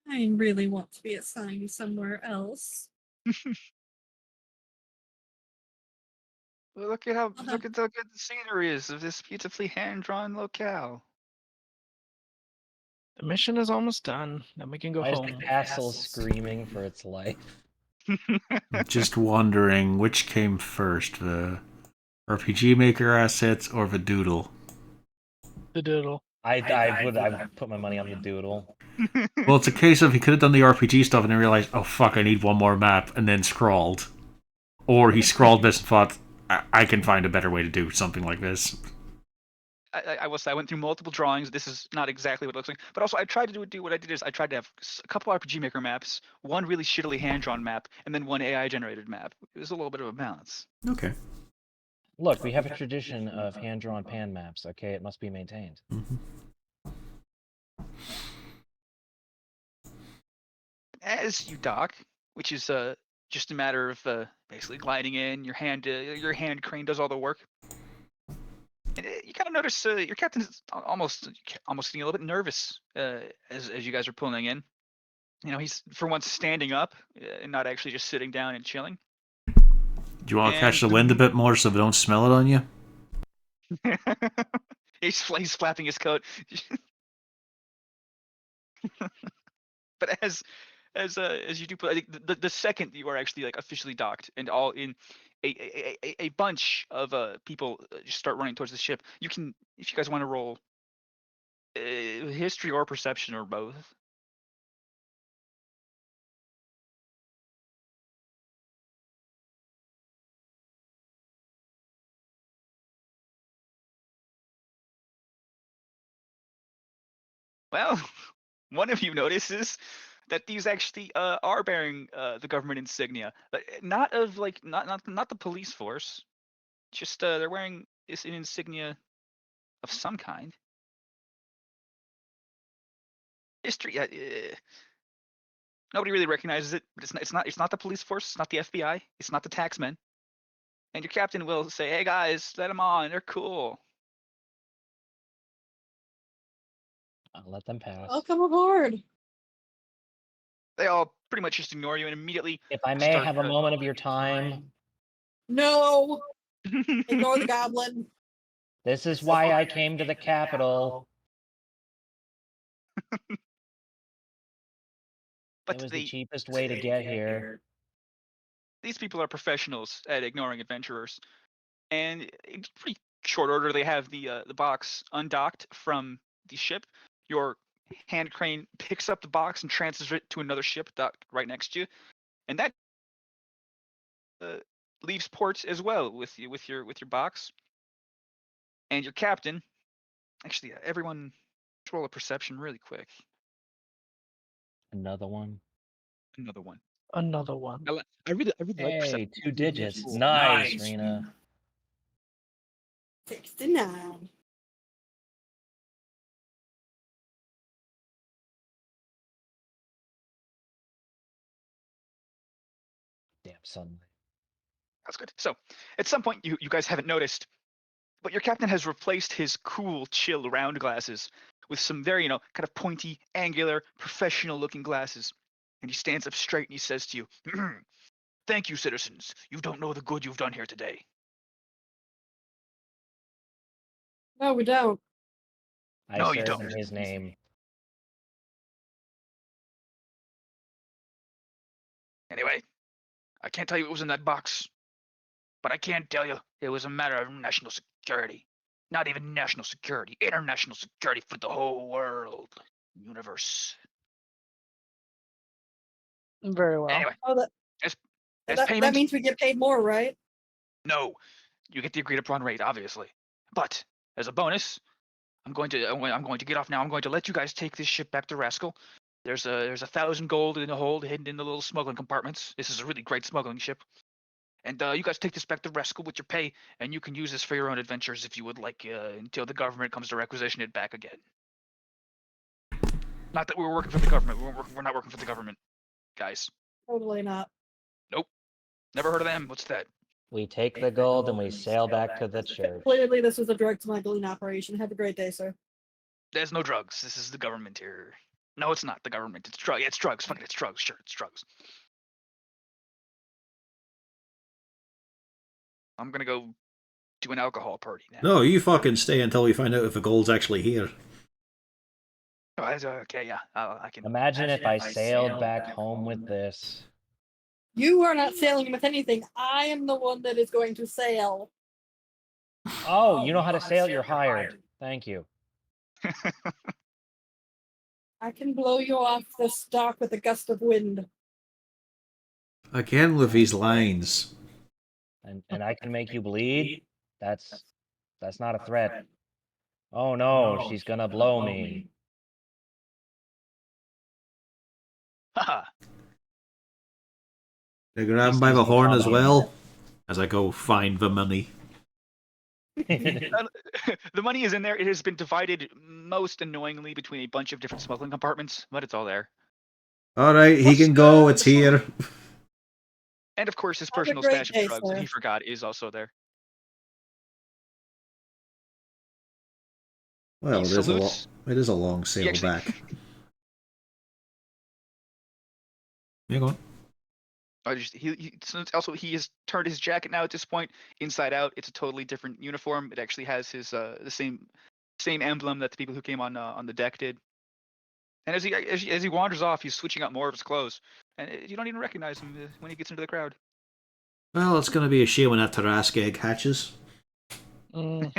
I really want to be assigned somewhere else. Look at look at the scenery is of this beautifully hand-drawn locale. The mission is almost done. Then we can go Why is home. the castle screaming for its life? Just wondering which came first, the RPG Maker assets or the Doodle. The doodle. I put my money on the doodle. Well, it's a case of he could have done the RPG stuff and then realized, oh fuck, I need one more map, and then scrawled. Or he scrawled this and thought, I can find a better way to do something like this. I will say I went through multiple drawings. This is not exactly what it looks like, but also I tried to do what I did is I tried to have a couple RPG Maker maps, one really shittily hand-drawn map, and then one AI-generated map. It was a little bit of a balance. Okay. Look, we have a tradition of hand-drawn pan maps. Okay, it must be maintained. As you dock, which is just a matter of basically gliding in, your hand crane does all the work. And you kind of notice your captain is almost getting a little bit nervous as you guys are pulling in. You know, he's for once standing up and not actually just sitting down and chilling. Do you want to catch the wind a bit more so they don't smell it on you? he's flapping his coat. But as you do, I think the second you are actually like officially docked and all in, a bunch of people just start running towards the ship. You can, if you guys want to roll history or perception or both. Well, one of you notices that these actually are bearing the government insignia, but not of like not the police force. Just they're wearing an insignia of some kind. History. Nobody really recognizes it, but it's not the police force. It's not the FBI. It's not the taxmen. And your captain will say, "Hey guys, let them on. They're cool." I'll let them pass. Welcome aboard. They all pretty much just ignore you and immediately. If I may start have a moment of your time, No, ignore the goblin. this is why I came to the capital. But It was the cheapest way to get here. these people are professionals at ignoring adventurers, and in pretty short order they have the box undocked from the ship. Your hand crane picks up the box and transfers it to another ship docked right next to you, and that leaves port as well with your box. And your captain, actually, everyone, let's roll a perception really quick. Another one. Another one. Another one. I really like Hey, perception. 2 digits. Cool. Nice, Rena. 69. Damn sunlight. That's good. So, at some point, you guys haven't noticed, but your captain has replaced his cool, chill round glasses with some very, kind of pointy, angular, professional-looking glasses. And he stands up straight and he says to you, "Thank you, citizens. You don't know the good you've done here today." No, we don't. I No, you serve don't. in his name. Anyway, I can't tell you what was in that box, but I can tell you it was a matter of national security. Not even national security, international security for the whole world, universe. Very well. Anyway, Oh, as that payment, means we get paid more, right? no, you get the agreed upon rate, obviously. But as a bonus, I'm going to get off now. I'm going to let you guys take this ship back to Rascal. There's 1,000 gold in the hold, hidden in the little smuggling compartments. This is a really great smuggling ship. And you guys take this back to Rascal with your pay, and you can use this for your own adventures if you would like, until the government comes to requisition it back again. Not that we're working for the government. We're not working for the government, guys. Totally not. Never heard of them. What's that? We take the gold and we sail back to the church. Clearly, this was a drug smuggling operation. Have a great day, sir. There's no drugs. This is the government here. No, it's not the government. It's drug. Yeah, it's drugs. Fuck it. It's drugs. Sure, it's drugs. I'm gonna go do an alcohol party now. No, you fucking stay until we find out if the gold's actually here. Oh, okay, yeah. I can. Imagine if I sailed back home with this. You are not sailing with anything. I am the one that is going to sail. Oh, you know how to sail? You're hired. Thank you. I can blow you off this dock with a gust of wind. Again with these lines. And I can make you bleed? That's not a threat. Oh no, she's gonna blow me. Haha. They grab him by the horn as well. As I go find the money. The money is in there. It has been divided most annoyingly between a bunch of different smuggling compartments, but it's all there. Alright, he can go, it's here. And of course, his Have a personal great stash day, of drugs that sir. he forgot is also there. Well, He it is a salutes- it is a long sail actually- back. Hang on. He has turned his jacket now at this point inside out. It's a totally different uniform. It actually has his the same emblem that the people who came on the deck did. And as he wanders off, he's switching out more of his clothes, and you don't even recognize him when he gets into the crowd. Well, it's going to be a shame when that Tarask egg hatches. Mm,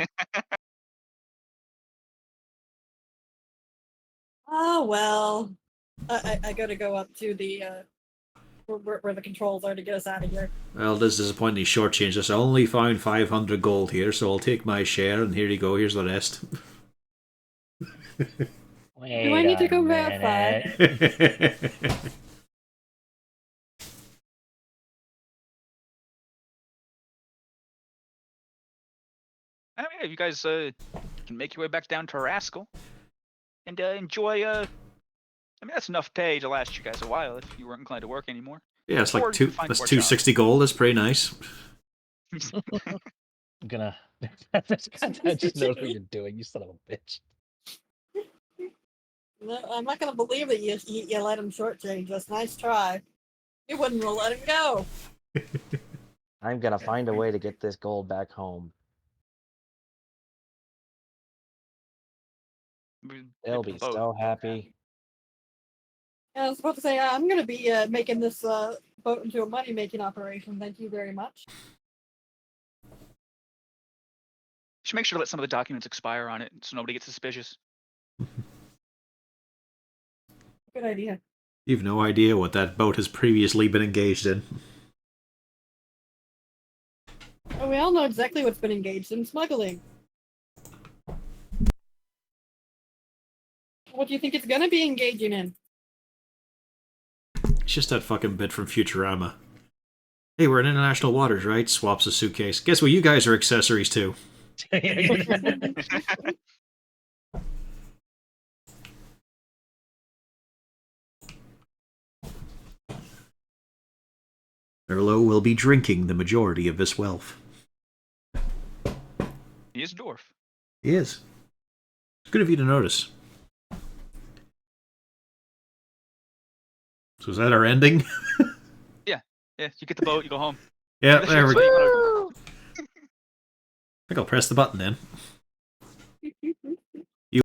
Oh well. I gotta go up to the where the controls are to get us out of here. Well, this is disappointing shortchanged us. I only found 500 gold here, so I'll take my share, and here you go, here's the rest. Wait Do I need to a go verify? minute. I mean, yeah, you guys can make your way back down to Rascal and enjoy. I mean, that's enough pay to last you guys a while if you weren't inclined to work anymore. Yeah, it's Or like you can find that's more 260 gold, that's pretty nice. I'm gonna. I just know what you're doing, you son of a bitch. No, I'm not gonna believe that you let him shortchange us. Nice try. You wouldn't have let him go. I'm gonna find a way to get this gold back home. They'll be so happy. I was about to say I'm gonna be making this boat into a money making operation. Thank you very much. Should make sure to let some of the documents expire on it so nobody gets suspicious. Good idea. You've no idea what that boat has previously been engaged in. Oh, we all know exactly what's been engaged in smuggling. What do you think it's gonna be engaging in? It's just that fucking bit from Futurama. Hey, we're in international waters, right? Swaps a suitcase. Guess what? You guys are accessories too. Erlo will be drinking the majority of this wealth. He is a dwarf. He is. It's good of you to notice. So is that our ending? Yeah, you get the boat, you go home. Yeah, there we go. Woo! I think I'll press the button then.